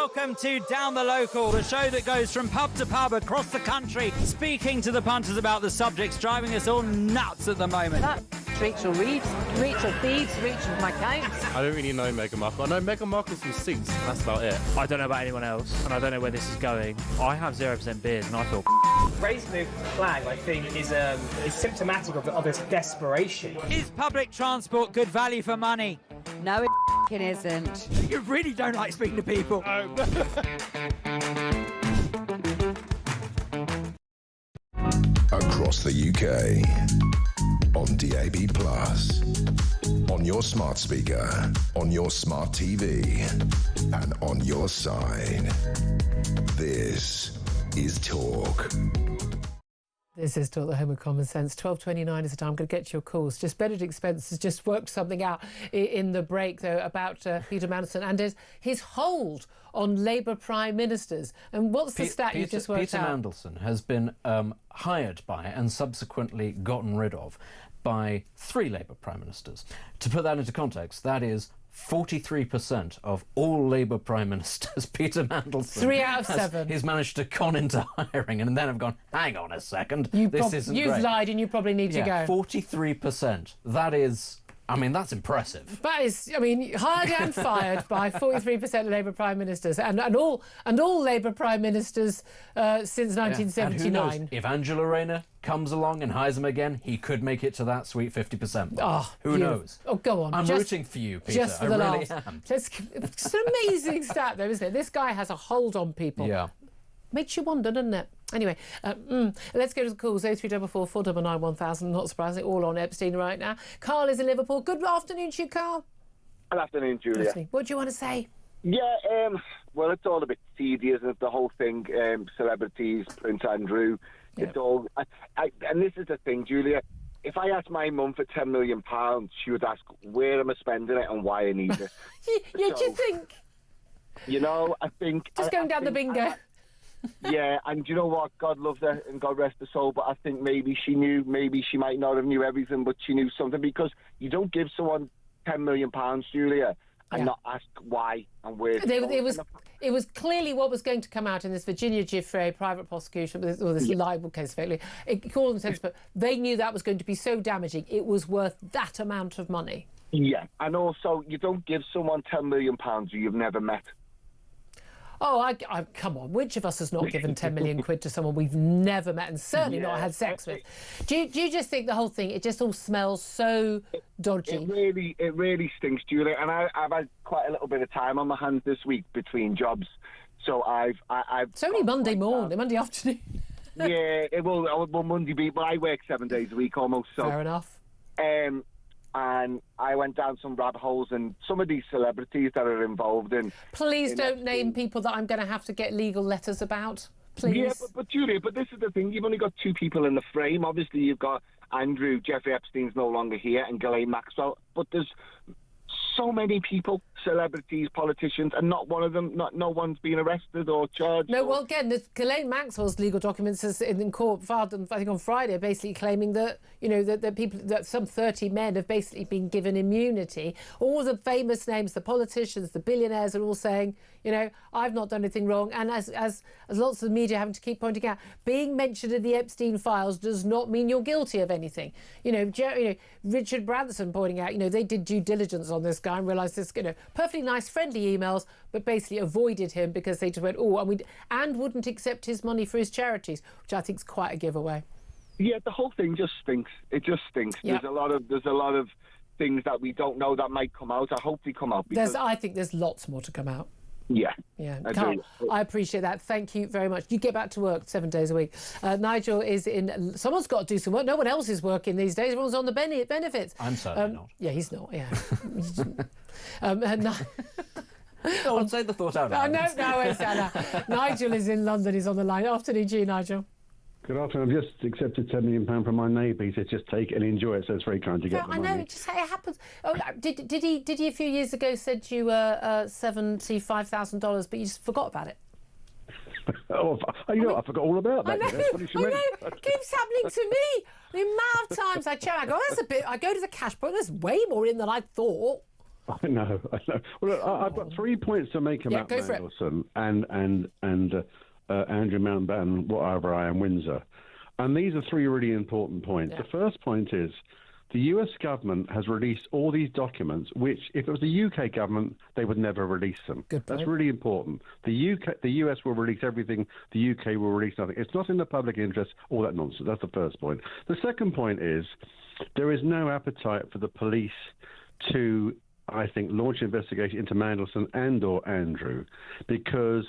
Welcome to Down the Local, the show that goes from pub to pub across the country, speaking to the punters about the subjects driving us all nuts at the moment. That's Rachel Reeves, Rachel Thieves, Rachel McCounts. I don't really know Meghan Markle. I know Meghan Markle's from Suits, and that's about it. I don't know about anyone else, and I don't know where this is going. I have 0% beers, and I feel Raising the flag, I think, is symptomatic of this desperation. Is public transport good value for money? No, it isn't. You really don't like speaking to people. Across the UK, on DAB+, on your smart speaker, on your smart TV, and on your side. This is Talk. This is Talk, the home of common sense. 12:29 is the time. I'm going to get your calls. Just Benedict Spence has just worked something out in the break, though, about Peter Mandelson and his hold on Labour Prime Ministers. And what's the stat you just worked Peter out? Mandelson has been hired by and subsequently gotten rid of by 3 Labour Prime Ministers. To put that into context, that is 43% of all Labour Prime Ministers. Peter Mandelson 3 out of 7. He's managed to con into hiring and then have gone, hang on a second, this isn't You've great. lied and you probably need to go. 43%. That is... I mean, that's impressive. That is, I mean, hired and fired by 43% of Labour Prime Ministers, and all Labour Prime Ministers since 1979. And who knows? If Angela Rayner comes along and hires him again, he could make it to that sweet 50%. Who knows? Oh, go on. I'm rooting for you, Peter. Just for the really laugh. am. It's an amazing stat, though, isn't it? This guy has a hold on people. Yeah. Makes you wonder, doesn't it? Anyway, let's go to the calls. 0344 499 1000. Not surprising, all on Epstein right now. Carl is in Liverpool. Good afternoon to you, Carl. Good afternoon, Julia. What do you want to say? Yeah, well, it's all a bit seedy, isn't it? The whole thing, celebrities, Prince Andrew, it's all... and this is the thing, Julia. If I asked my mum for £10 million, she would ask, where am I spending it and why I need it? Do you think? You know, I think... Just going down the bingo. Yeah, and you know what? God loves her and God rest her soul, but I think maybe she knew, maybe she might not have knew everything, but she knew something, because you don't give someone £10 million, Julia, and not ask why and where. It was clearly what was going to come out in this Virginia Giuffre private prosecution, or this libel case, effectively. It called them, but they knew that was going to be so damaging. It was worth that amount of money. Yeah, and also you don't give someone £10 million who you've never met. Oh, I come on. Which of us has not given 10 million quid to someone we've never met and certainly not had sex with? Do you just think the whole thing, it just all smells so dodgy? It really stinks, Julia. And I've had quite a little bit of time on my hands this week between jobs, so I've. It's only Monday morning, Monday afternoon. Yeah, well, Monday beat, but I work 7 days a week almost. So fair enough. And I went down some rabbit holes, and some of these celebrities that are involved in... Please don't name people that I'm going to have to get legal letters about, please. Yeah, but Julia, but this is the thing. You've only got 2 people in the frame. Obviously, you've got Andrew, Jeffrey Epstein's no longer here, and Ghislaine Maxwell. But there's so many people, celebrities, politicians, and not one of them, no one's been arrested or charged. No, well, again, Ghislaine Maxwell's legal documents in court filed, I think on Friday, basically claiming that, you know, that some 30 men have basically been given immunity. All the famous names, the politicians, the billionaires, are all saying, you know, I've not done anything wrong. And as lots of the media having to keep pointing out, being mentioned in the Epstein files does not mean you're guilty of anything. You know, Richard Branson pointing out, you know, they did due diligence on this guy and realised this, you know, perfectly nice, friendly emails, but basically avoided him because they just went, and wouldn't accept his money for his charities, which I think is quite a giveaway. Yeah, the whole thing just stinks. It just stinks. Yep. There's a lot of things that we don't know that might come out. I hope they come out. I think there's lots more to come out. Yeah. Carl, I appreciate that. Thank you very much. You get back to work 7 days a week. Nigel is in... Someone's got to do some work. No one else is working these days. Everyone's on the benefits. I'm certainly not. Yeah, he's not, yeah. No one say the thought out loud. No. Nigel is in London. He's on the line. Afternoon to you, Nigel. Good afternoon. I've just accepted £10 million from my neighbour. He said just take it and enjoy it, so it's very kind to get the money. I know, it happens. Oh, did he a few years ago said you $75,000, but you just forgot about it? I forgot all about that. I know. It keeps happening to me. The amount of times I check, I go to the cash point, there's way more in than I thought. I know. Well, look, I've got 3 points to make about Mandelson and Andrew Mountbatten, whatever I am, Windsor. And these are 3 really important points. The first point is the US government has released all these documents, which, if it was the UK government, they would never release them. That's really important. The US will release everything. The UK will release nothing. It's not in the public interest, all that nonsense. That's the first point. The second point is there is no appetite for the police to, I think, launch an investigation into Mandelson and or Andrew, because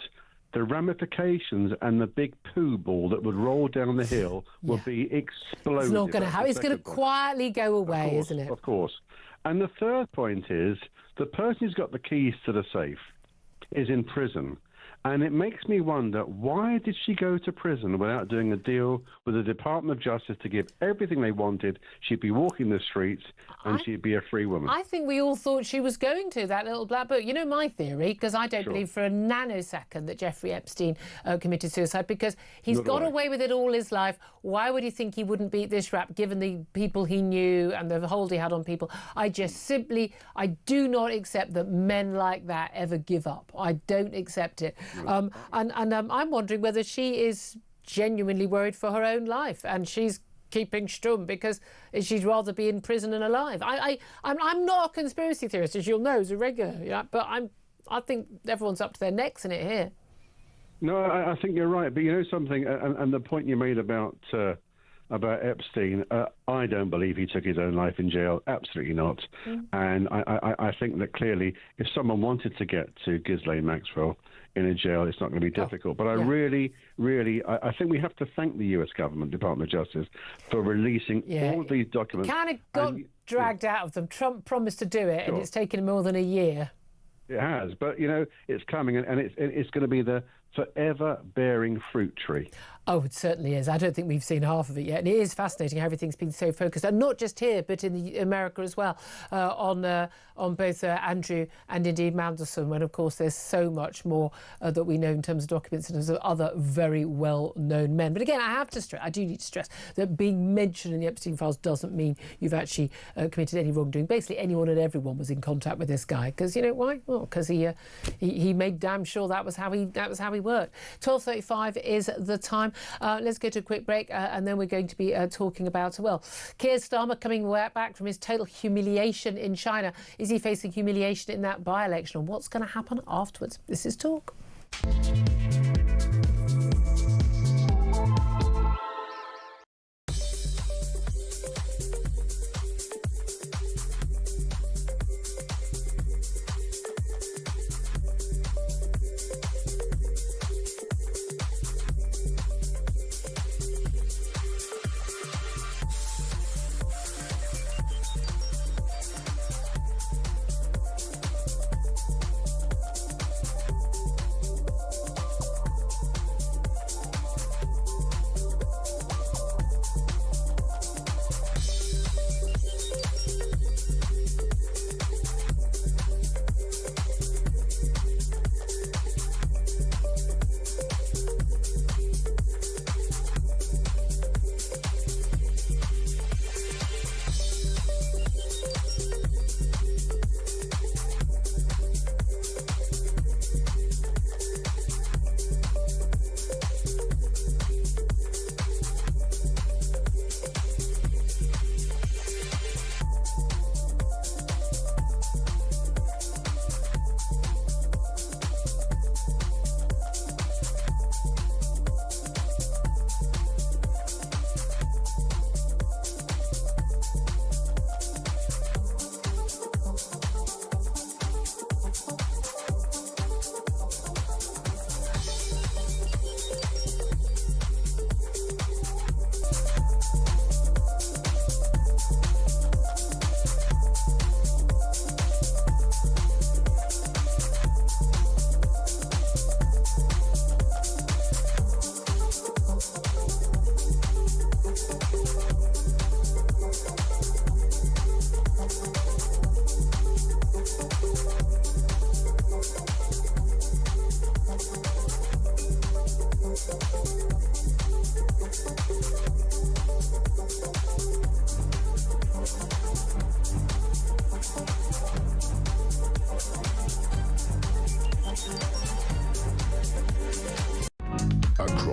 the ramifications and the big poo ball that would roll down the hill would be explosive. It's not going to happen. It's going to quietly go away, isn't it? Of course. And the third point is the person who's got the keys to the safe is in prison. And it makes me wonder, why did she go to prison without doing a deal with the Department of Justice to give everything they wanted? She'd be walking the streets and she'd be a free woman. I think we all thought she was going to, that little black book. You know my theory, because I don't believe for a nanosecond that Jeffrey Epstein committed suicide, because he's got away with it all his life. Why would you think he wouldn't beat this rap, given the people he knew and the hold he had on people? I do not accept that men like that ever give up. I don't accept it. I'm wondering whether she is genuinely worried for her own life, and she's keeping stum because she'd rather be in prison and alive. I'm not a conspiracy theorist, as you'll know, as a regular, but I think everyone's up to their necks in it here. No, I think you're right. But you know something, and the point you made about Epstein, I don't believe he took his own life in jail. Absolutely not. And I think that clearly, if someone wanted to get to Ghislaine Maxwell in a jail, it's not going to be difficult. But I really, I think we have to thank the US government, Department of Justice, for releasing all of these documents. Kind of got dragged out of them. Trump promised to do it, and it's taken more than a year. It has, but you know it's coming, and it's going to be the forever bearing fruit tree. Oh, it certainly is. I don't think we've seen half of it yet. And it is fascinating how everything's been so focused, and not just here, but in America as well, on both Andrew and indeed Mandelson, when, of course, there's so much more that we know in terms of documents and of other very well-known men. But again, I do need to stress that being mentioned in the Epstein files doesn't mean you've actually committed any wrongdoing. Basically, anyone and everyone was in contact with this guy. Because, you know, why? Well, because he made damn sure that was how he worked. 12:35 is the time. Let's go to a quick break, and then we're going to be talking about, Keir Starmer coming back from his total humiliation in China. Is he facing humiliation in that by-election? And what's going to happen afterwards? This is Talk.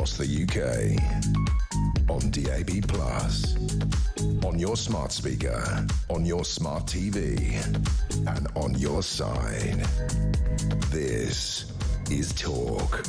across the UK. On DAB+, on your smart speaker, on your smart TV, and on your side. This is Talk.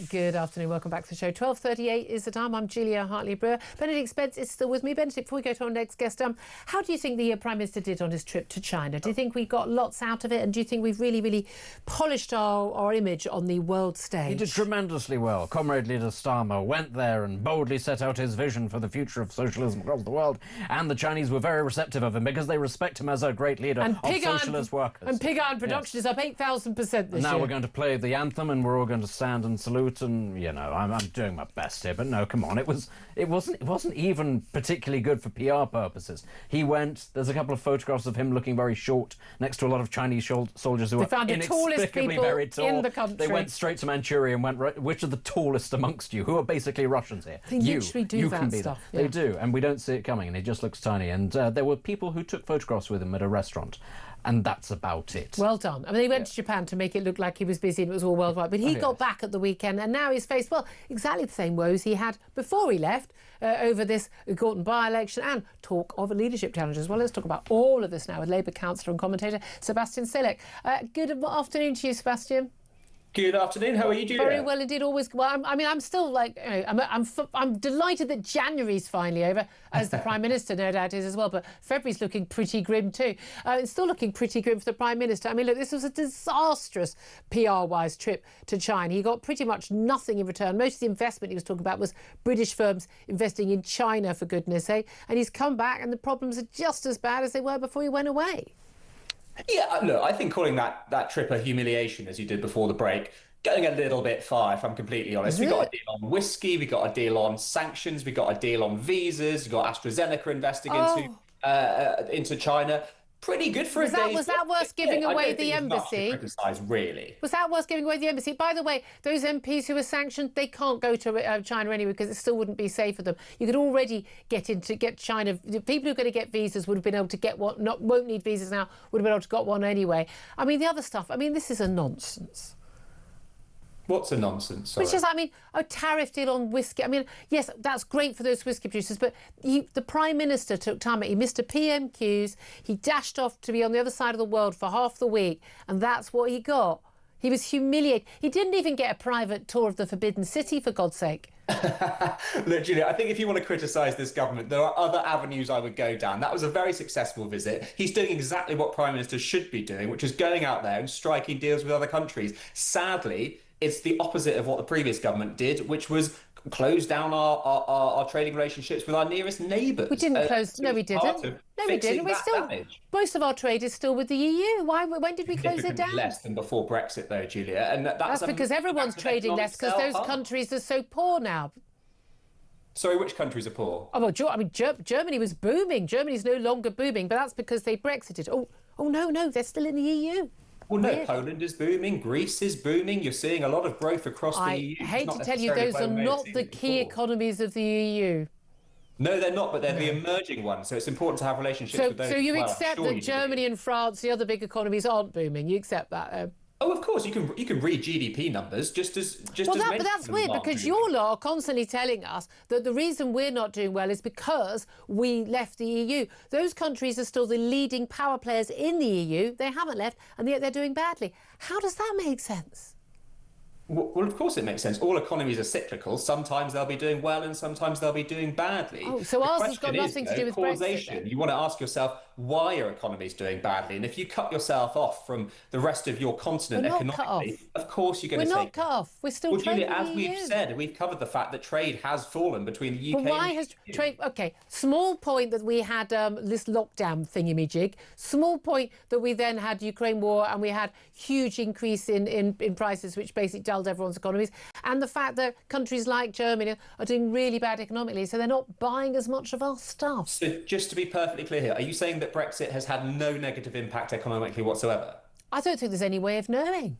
Good afternoon, welcome back to the show. 12:38 is the time. I'm Julia Hartley-Brewer. Benedict Spence is still with me. Benedict, before we go to our next guest, how do you think the Prime Minister did on his trip to China? Do you think we got lots out of it, and do you think we've really polished our image on the world stage? He did tremendously well. Comrade Leader Starmer went there and boldly set out his vision for the future of socialism across the world, and the Chinese were very receptive of him because they respect him as a great leader of socialist workers. And pig iron production is up 8,000% this year. Now we're going to play the anthem, and we're all going to stand and salute, and you know, I'm doing my best here, but no, come on, it wasn't even particularly good for PR purposes. He went. There's a couple of photographs of him looking very short next to a lot of Chinese soldiers who found the tallest people very tall. in the country. They went straight to Manchuria and went, which are the tallest amongst you? Who are basically Russians here? They literally do that stuff. Yeah. They do, and we don't see it coming, and he just looks tiny. And there were people who took photographs with him at a restaurant. And that's about it. Well done. I mean, he went to Japan to make it look like he was busy and it was all worldwide. But he got back at the weekend, and now he's faced, well, exactly the same woes he had before he left over this Gorton by-election and talk of a leadership challenge as well. Let's talk about all of this now with Labour councillor and commentator Sebastian Silek. Good afternoon to you, Sebastian. Good afternoon. How are you, Julia? Very well indeed. Always. Well, I'm still like, you know, I'm delighted that January's finally over, as the Prime Minister no doubt is as well. But February's looking pretty grim too. It's still looking pretty grim for the Prime Minister. I mean, look, this was a disastrous PR-wise trip to China. He got pretty much nothing in return. Most of the investment he was talking about was British firms investing in China, for goodness sake. And he's come back, and the problems are just as bad as they were before he went away. Yeah, look, I think calling that trip a humiliation, as you did before the break, going a little bit far, if I'm completely honest. We got a deal on whiskey, we got a deal on sanctions, we got a deal on visas, we got AstraZeneca investing into China. Pretty good for a day. Was that worth giving away the embassy? Criticise, really. Was that worth giving away the embassy? By the way, those MPs who were sanctioned, they can't go to China anyway because it still wouldn't be safe for them. You could already get China. The people who are going to get visas would have been able to get one. Won't need visas now. Would have been able to got one anyway. I mean, the other stuff. I mean, this is a nonsense. What's a nonsense? Sorry. Which is, I mean, a tariff deal on whiskey. I mean, yes, that's great for those whiskey producers, but the Prime Minister took time. He missed a PMQs. He dashed off to be on the other side of the world for half the week, and that's what he got. He was humiliated. He didn't even get a private tour of the Forbidden City, for God's sake. Look, Julia, I think if you want to criticise this government, there are other avenues I would go down. That was a very successful visit. He's doing exactly what Prime Ministers should be doing, which is going out there and striking deals with other countries. Sadly, it's the opposite of what the previous government did, which was close down our trading relationships with our nearest neighbours. We didn't close. No, we didn't. No, we didn't. We still. Most of our trade is still with the EU. When did we close it down? Less than before Brexit, though, Julia. And that's because everyone's trading less because those countries are so poor now. Sorry, which countries are poor? Oh, well, I mean, Germany was booming. Germany's no longer booming, but that's because they Brexited. Oh no, they're still in the EU. Well, no, Poland is booming, Greece is booming. You're seeing a lot of growth across the EU. I hate to tell you, those are not the key economies of the EU. No, they're not, but they're the emerging ones. So it's important to have relationships with those. So you accept that Germany and France, the other big economies, aren't booming? You accept that? Oh, of course, you can read GDP numbers just as but that's weird because your lot are constantly telling us that the reason we're not doing well is because we left the EU. Those countries are still the leading power players in the EU. They haven't left, and yet they're doing badly. How does that make sense? Well, of course it makes sense. All economies are cyclical. Sometimes they'll be doing well and sometimes they'll be doing badly. Oh, so ours has got nothing to do with causation. Brexit. You want to ask yourself, why are economies doing badly? And if you cut yourself off from the rest of your continent economically, of course you're going to take... We're not cut off. We're still trading Julia, as we've said, we've covered the fact that trade has fallen between the UK and why has trade... OK, small point that we had this lockdown thingamajig. Small point that we then had Ukraine war and we had huge increase in prices, which basically dulled everyone's economies. And the fact that countries like Germany are doing really bad economically, so they're not buying as much of our stuff. So just to be perfectly clear here, are you saying that Brexit has had no negative impact economically whatsoever? I don't think there's any way of knowing.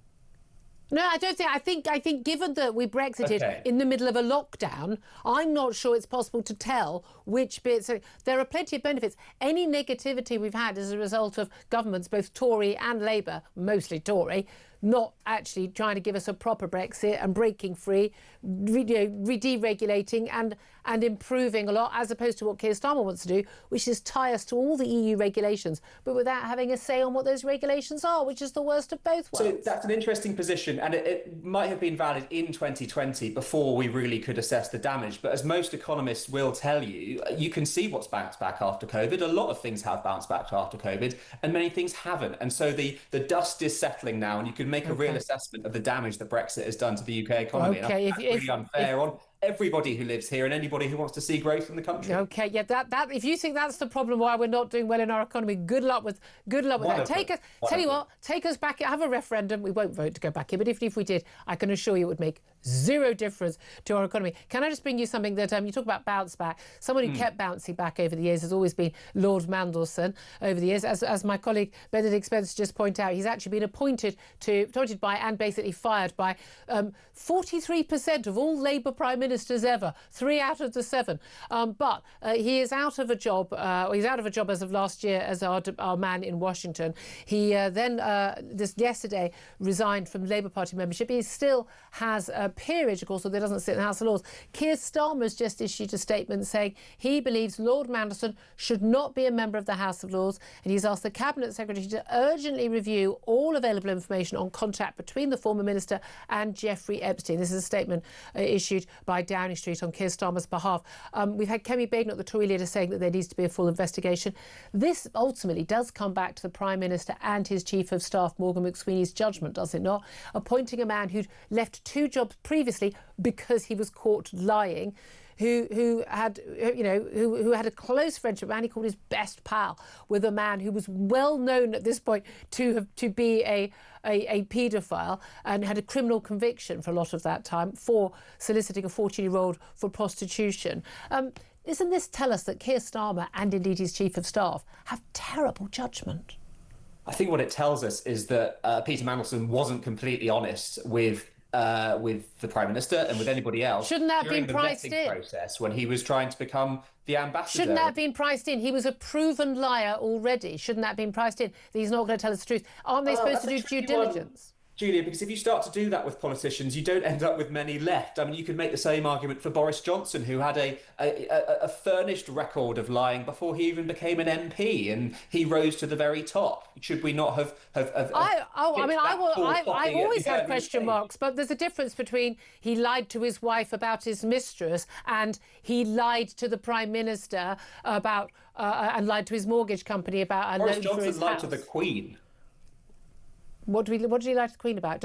No, I don't think. I think given that we Brexited in the middle of a lockdown, I'm not sure it's possible to tell which bits. There are plenty of benefits. Any negativity we've had as a result of governments, both Tory and Labour, mostly Tory, not actually trying to give us a proper Brexit and breaking free, deregulating and improving a lot, as opposed to what Keir Starmer wants to do, which is tie us to all the EU regulations, but without having a say on what those regulations are, which is the worst of both worlds. So that's an interesting position, and it might have been valid in 2020 before we really could assess the damage. But as most economists will tell you, you can see what's bounced back after COVID. A lot of things have bounced back after COVID, and many things haven't. And so the dust is settling now, and you can make a real assessment of the damage that Brexit has done to the UK economy. And I think that's really unfair on everybody who lives here and anybody who wants to see growth in the country. Okay, yeah, that if you think that's the problem why we're not doing well in our economy, good luck with that. Take us back. Have a referendum. We won't vote to go back in, but if we did, I can assure you it would make zero difference to our economy. Can I just bring you something that you talk about bounce back? Someone who kept bouncing back over the years has always been Lord Mandelson over the years. As my colleague Benedict Spencer just pointed out, he's actually been appointed by and basically fired by 43% of all Labour Prime Ministers ever, 3 out of the 7. But he is out of a job. He's out of a job as of last year as our man in Washington. He then yesterday resigned from Labour Party membership. He still has a peerage, of course, so there doesn't sit in the House of Lords. Keir Starmer's just issued a statement saying he believes Lord Mandelson should not be a member of the House of Lords, and he's asked the Cabinet Secretary to urgently review all available information on contact between the former minister and Jeffrey Epstein. This is a statement issued by Downing Street on Keir Starmer's behalf. We've had Kemi Badenoch, the Tory leader, saying that there needs to be a full investigation. This ultimately does come back to the Prime Minister and his Chief of Staff, Morgan McSweeney's judgment, does it not? Appointing a man who'd left 2 jobs previously because he was caught lying, who had a close friendship, a man he called his best pal, with a man who was well known at this point to be a paedophile and had a criminal conviction for a lot of that time for soliciting a 14-year-old for prostitution. Doesn't this tell us that Keir Starmer and indeed his Chief of Staff have terrible judgment? I think what it tells us is that Peter Mandelson wasn't completely honest with the Prime Minister and with anybody else. Shouldn't that have been priced in? Process when he was trying to become the ambassador. Shouldn't that have been priced in? He was a proven liar already. Shouldn't that have been priced in? That he's not going to tell us the truth. Aren't they supposed to do due diligence? Julia, because if you start to do that with politicians, you don't end up with many left. I mean, you could make the same argument for Boris Johnson, who had a furnished record of lying before he even became an MP, and he rose to the very top. Should we not have I've always had question marks, but there's a difference between he lied to his wife about his mistress and he lied to the Prime Minister about and lied to his mortgage company about a loan for his house. Boris Johnson lied to the Queen. What did he lie to the Queen about?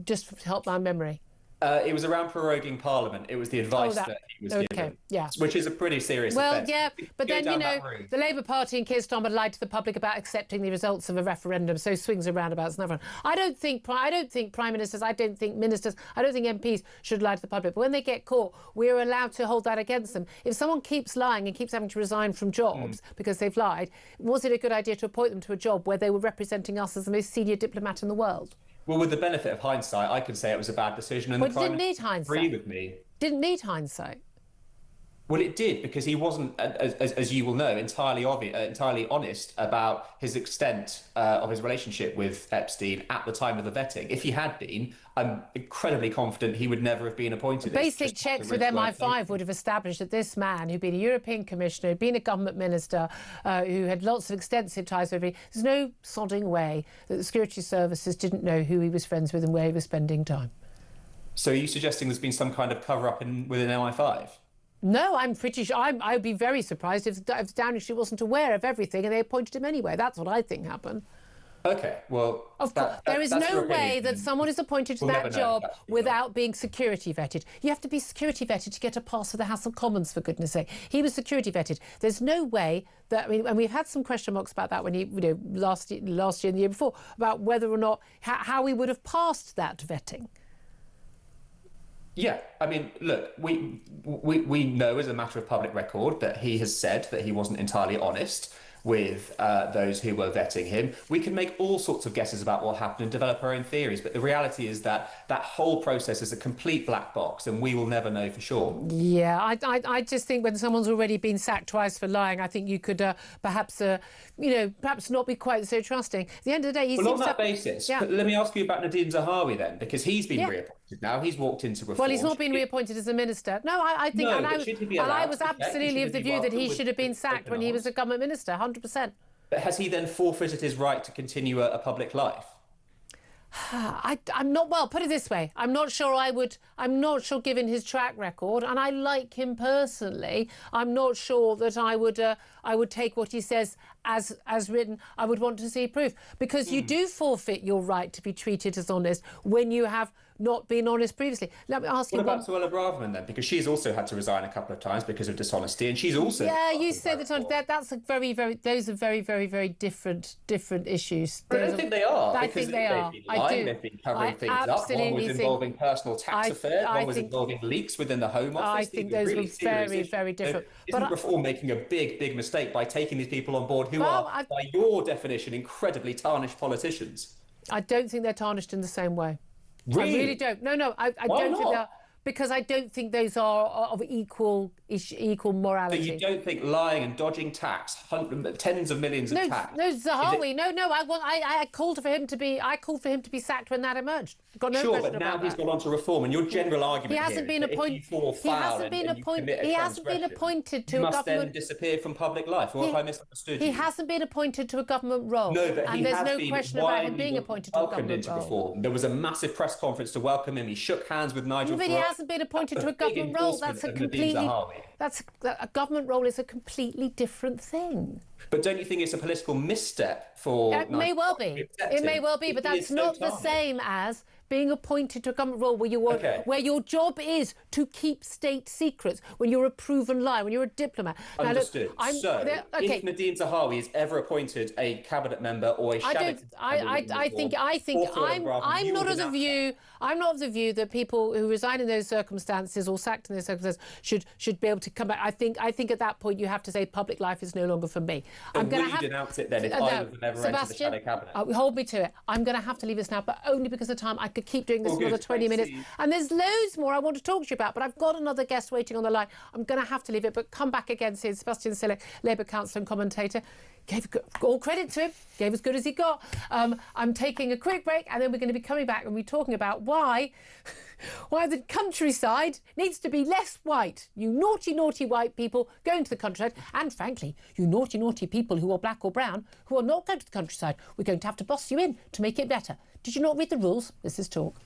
Just help my memory. It was around proroguing Parliament. It was the advice that he was given, which is a pretty serious offence. Well, yeah, but then, the Labour Party and Keir Starmer lied to the public about accepting the results of a referendum, so swings and roundabouts. Never. I don't think Prime Ministers, I don't think Ministers, I don't think MPs should lie to the public. But when they get caught, we're allowed to hold that against them. If someone keeps lying and keeps having to resign from jobs because they've lied, was it a good idea to appoint them to a job where they were representing us as the most senior diplomat in the world? Well, with the benefit of hindsight, I can say it was a bad decision, and the Prime Minister agreed with me. Didn't need hindsight. Well, it did, because he wasn't, as you will know, entirely honest about his extent of his relationship with Epstein at the time of the vetting. If he had been, I'm incredibly confident he would never have been appointed. Basic checks with MI5 would have established that this man, who'd been a European Commissioner, who'd been a government minister, who had lots of extensive ties with everybody, there's no sodding way that the security services didn't know who he was friends with and where he was spending time. So are you suggesting there's been some kind of cover-up within MI5? No, I'm pretty sure. I would be very surprised if Downing Street wasn't aware of everything and they appointed him anyway. That's what I think happened. OK, well... Of course, there is no way that someone is appointed to that job without being security vetted. You have to be security vetted to get a pass for the House of Commons, for goodness sake. He was security vetted. There's no way that... I mean, and we've had some question marks about that when he, last year and the year before, about whether or not, how he would have passed that vetting. Yeah, I mean, look, we know as a matter of public record that he has said that he wasn't entirely honest. with those who were vetting him. We can make all sorts of guesses about what happened and develop our own theories, but the reality is that that whole process is a complete black box, and we will never know for sure. Yeah, I just think when someone's already been sacked twice for lying, I think you could perhaps not be quite so trusting. At the end of the day, On that basis, yeah. Let me ask you about Nadine Zahawi then, because he's been reappointed now. He's walked into reform. Well, he's not been reappointed as a minister. No, I think, No, and I was absolutely of the view that he should have been sacked when he was a government minister, 100%. But has he then forfeited his right to continue a public life? I'm not, well, put it this way, I'm not sure given his track record, and I like him personally, I'm not sure that I would take what he says as written. I would want to see proof, because you do forfeit your right to be treated as honest when you have not been honest previously. Let me ask you. What about Suella Braverman then? Because she's also had to resign a couple of times because of dishonesty, and she's also... Yeah, you say that's a those are very different issues. I don't think they are. I think they are. I do. They've been covering things up. One was involving personal tax affairs. One was involving leaks within the Home Office. I think those were very different. Isn't Reform making a big mistake by taking these people on board who are, by your definition, incredibly tarnished politicians? I don't think they're tarnished in the same way. Really? I really don't. No, I don't think they're, because I don't think those are of equal morality. So you don't think lying and dodging tax, tens of millions of tax? No, Zahawi. No. I called for him to be sacked when that emerged. Got no sure, but now he's gone on to reform, and your general argument he hasn't been appointed. He hasn't been appointed to a government. Must then disappear from public life. Or have I misunderstood you? He hasn't been appointed to a government role. No, but and there's no question about him being appointed to a government role. Reform. There was a massive press conference to welcome him. He shook hands with Nigel Farage. But he hasn't been appointed to a government role. That's a government role is a completely different thing. But don't you think it's a political misstep for... It may well be. It may well be, but that's not the same as being appointed to a government role where your job is to keep state secrets, when you're a proven liar, when you're a diplomat. Understood. If Nadine Zahawi is ever appointed a cabinet member or a shadow... I'm not of the view that people who resign in those circumstances or sacked in those circumstances should be able to come back. I think at that point you have to say public life is no longer for me. I'm going to have to denounce it then if either of them ever enter the shadow cabinet. Hold me to it. I'm going to have to leave this now, but only because of time. I could keep doing this for another 20 minutes. And there's loads more I want to talk to you about, but I've got another guest waiting on the line. I'm going to have to leave it, but come back again soon. Sebastian Silek, Labour councillor and commentator. Gave all credit to him, gave as good as he got. I'm taking a quick break, and then we're going to be coming back and we're talking about why the countryside needs to be less white. You naughty white people going to the countryside, and frankly, you naughty people who are black or brown who are not going to the countryside. We're going to have to boss you in to make it better. Did you not read the rules? This is Talk.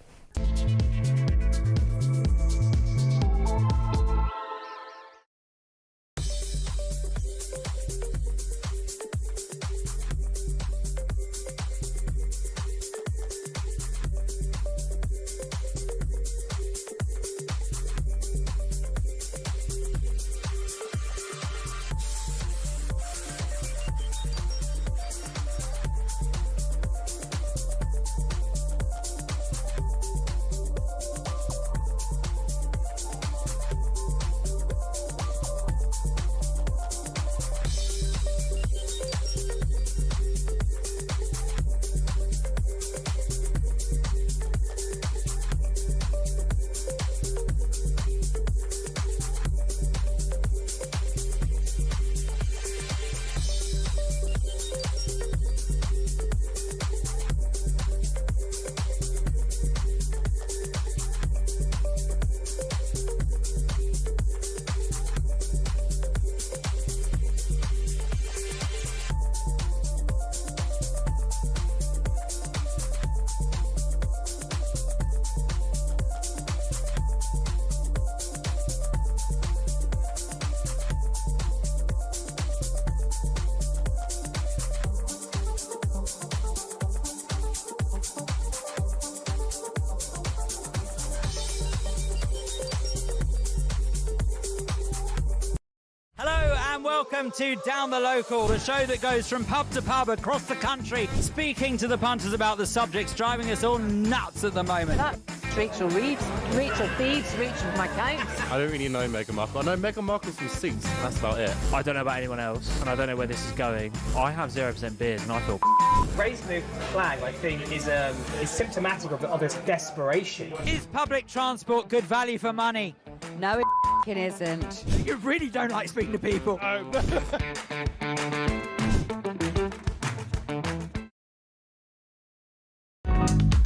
Welcome to Down the Local, the show that goes from pub to pub across the country, speaking to the punters about the subjects driving us all nuts at the moment. Rachel Reeves, Rachel Thieves, Rachel McCown. I don't really know Meghan Markle. I know Meghan Markle's from Suits, and that's about it. I don't know about anyone else, and I don't know where this is going. I have 0% beers, and I feel Raising the flag, I think, is symptomatic of its desperation. Is public transport good value for money? No, it isn't. You really don't like speaking to people.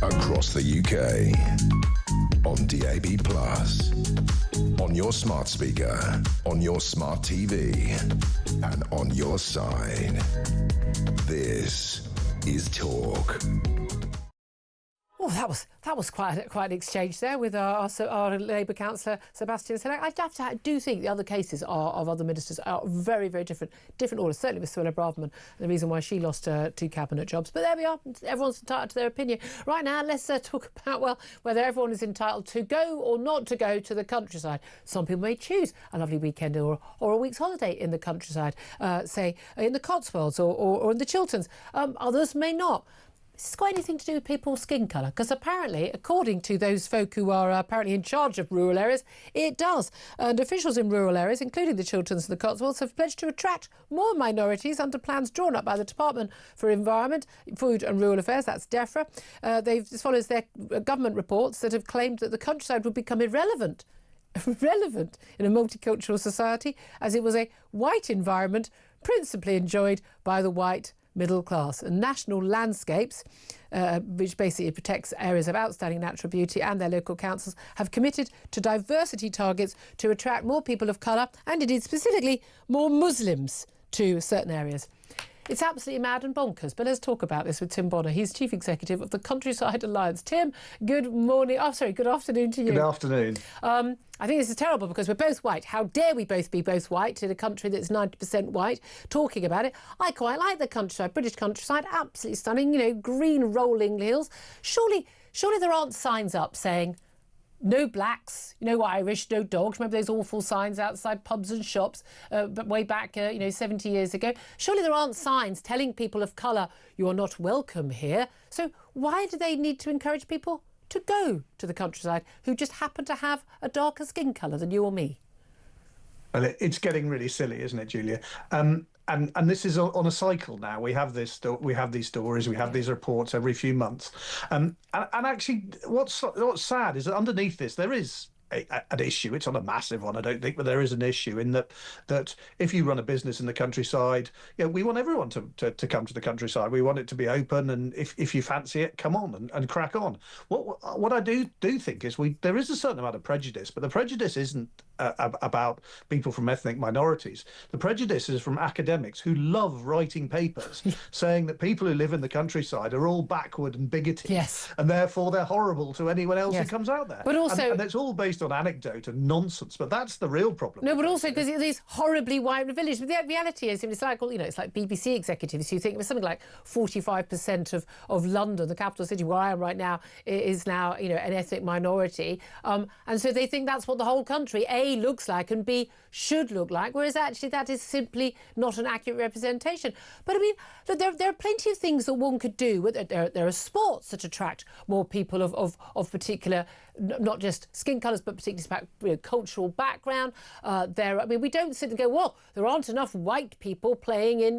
Across the UK, on DAB+, on your smart speaker, on your smart TV, and on your side. This is Talk. Oh, that was quite an exchange there with our Labour councillor Sebastian Selleck. I do think the other cases of other ministers are very, very different orders. Certainly with Suella Braverman, the reason why she lost 2 cabinet jobs. But there we are. Everyone's entitled to their opinion. Right now, let's talk about whether everyone is entitled to go or not to go to the countryside. Some people may choose a lovely weekend or a week's holiday in the countryside, say in the Cotswolds or in the Chilterns. Others may not. Has this got anything to do with people's skin colour? Because apparently, according to those folk who are apparently in charge of rural areas, it does. And officials in rural areas, including the Chilterns and the Cotswolds, have pledged to attract more minorities under plans drawn up by the Department for Environment, Food and Rural Affairs, that's DEFRA. This follows their government reports that have claimed that the countryside would become irrelevant in a multicultural society, as it was a white environment principally enjoyed by the white middle class. And National Landscapes, which basically protects areas of outstanding natural beauty, and their local councils have committed to diversity targets to attract more people of colour and indeed specifically more Muslims to certain areas. It's absolutely mad and bonkers, but let's talk about this with Tim Bonner. He's Chief Executive of the Countryside Alliance. Tim, good morning. Oh, sorry, good afternoon to you. Good afternoon. I think this is terrible because we're both white. How dare we both be both white in a country that's 90% white, talking about it. I quite like the countryside, British countryside, absolutely stunning, you know, green rolling hills. Surely there aren't signs up saying no blacks, no Irish, no dogs. Remember those awful signs outside pubs and shops but way back, 70 years ago? Surely there aren't signs telling people of colour you're not welcome here. So why do they need to encourage people to go to the countryside who just happen to have a darker skin colour than you or me? Well, it's getting really silly, isn't it, Julia? And this is on a cycle now. We have these stories, we have these reports every few months. And actually, what's sad is that underneath this there is an issue. It's not a massive one, I don't think, but there is an issue in that if you run a business in the countryside, we want everyone to come to the countryside. We want it to be open, and if you fancy it, come on and crack on. What I do think is there is a certain amount of prejudice, but the prejudice isn't about people from ethnic minorities. The prejudice is from academics who love writing papers saying that people who live in the countryside are all backward and bigoted, and therefore they're horrible to anyone else who comes out there. But also, and it's all based on anecdote and nonsense. But that's the real problem. No, but also because it is horribly white village. But the reality is, it's like BBC executives who think something like 45% of London, the capital city where I am right now, is now an ethnic minority, and so they think that's what the whole country looks like and B should look like, whereas actually that is simply not an accurate representation. But I mean, there are plenty of things that one could do. There are sports that attract more people of particular, not just skin colours, but particularly cultural background. We don't sit and go, well, there aren't enough white people playing in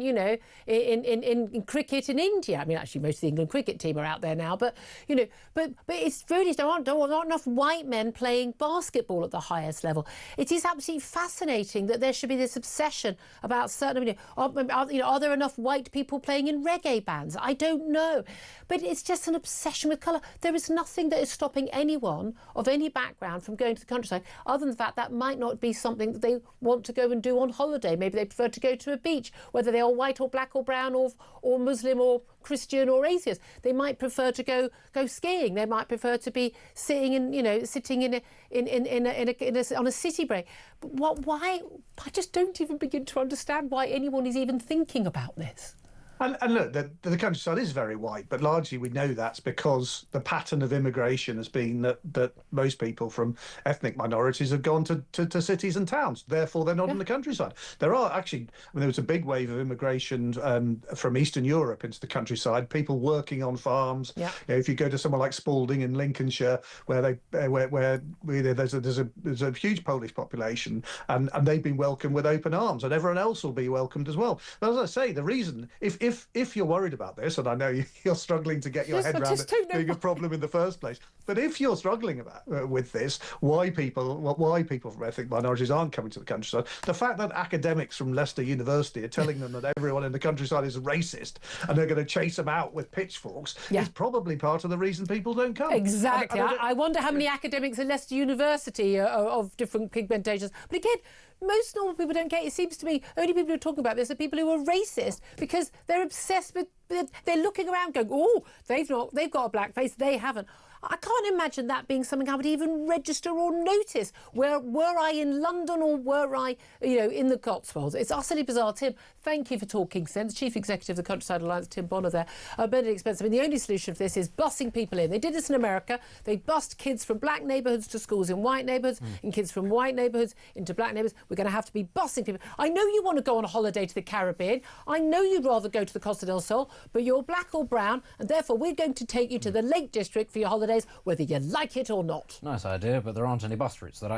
cricket in India. I mean, actually, most of the England cricket team are out there now, but it's really there aren't enough white men playing basketball at the highest level. It is absolutely fascinating that there should be this obsession about certain. Are there enough white people playing in reggae bands? I don't know, but it's just an obsession with colour. There is nothing that is stopping anyone of any background from going to the countryside, other than the fact that might not be something that they want to go and do on holiday. Maybe they prefer to go to a beach, whether they are white or black or brown or Muslim or Christian or atheist. They might prefer to go skiing. They might prefer to be sitting on a city break. But why? I just don't even begin to understand why anyone is even thinking about this. And look, the countryside is very white, but largely we know that's because the pattern of immigration has been that most people from ethnic minorities have gone to cities and towns. Therefore, they're not in the countryside. There are actually, there was a big wave of immigration from Eastern Europe into the countryside, people working on farms. Yeah. You know, if you go to somewhere like Spalding in Lincolnshire, where there's a huge Polish population, and they've been welcomed with open arms, and everyone else will be welcomed as well. But as I say, the reason, if you're worried about this, and I know you're struggling to get your head around it being a problem in the first place, but if you're struggling with this, why people from ethnic minorities aren't coming to the countryside, the fact that academics from Leicester University are telling them that everyone in the countryside is racist and they're going to chase them out with pitchforks is probably part of the reason people don't come. Exactly. I wonder how many academics at Leicester University of different pigmentations. But again, most normal people don't get it. It seems to me only people who are talking about this are people who are racist because they're obsessed with. They're looking around going, oh, they've got a black face, they haven't. I can't imagine that being something I would even register or notice. Were I in London or were I, in the Cotswolds? It's utterly bizarre. Tim, thank you for talking sense. Chief Executive of the Countryside Alliance, Tim Bonner there. Benedict Spencer. I mean, the only solution for this is bussing people in. They did this in America. They bussed kids from black neighbourhoods to schools in white neighbourhoods and kids from white neighbourhoods into black neighbourhoods. We're going to have to be bussing people. I know you want to go on a holiday to the Caribbean. I know you'd rather go to the Costa del Sol, but you're black or brown, and therefore we're going to take you to the Lake District for your holidays, whether you like it or not. Nice idea, but there aren't any bus routes that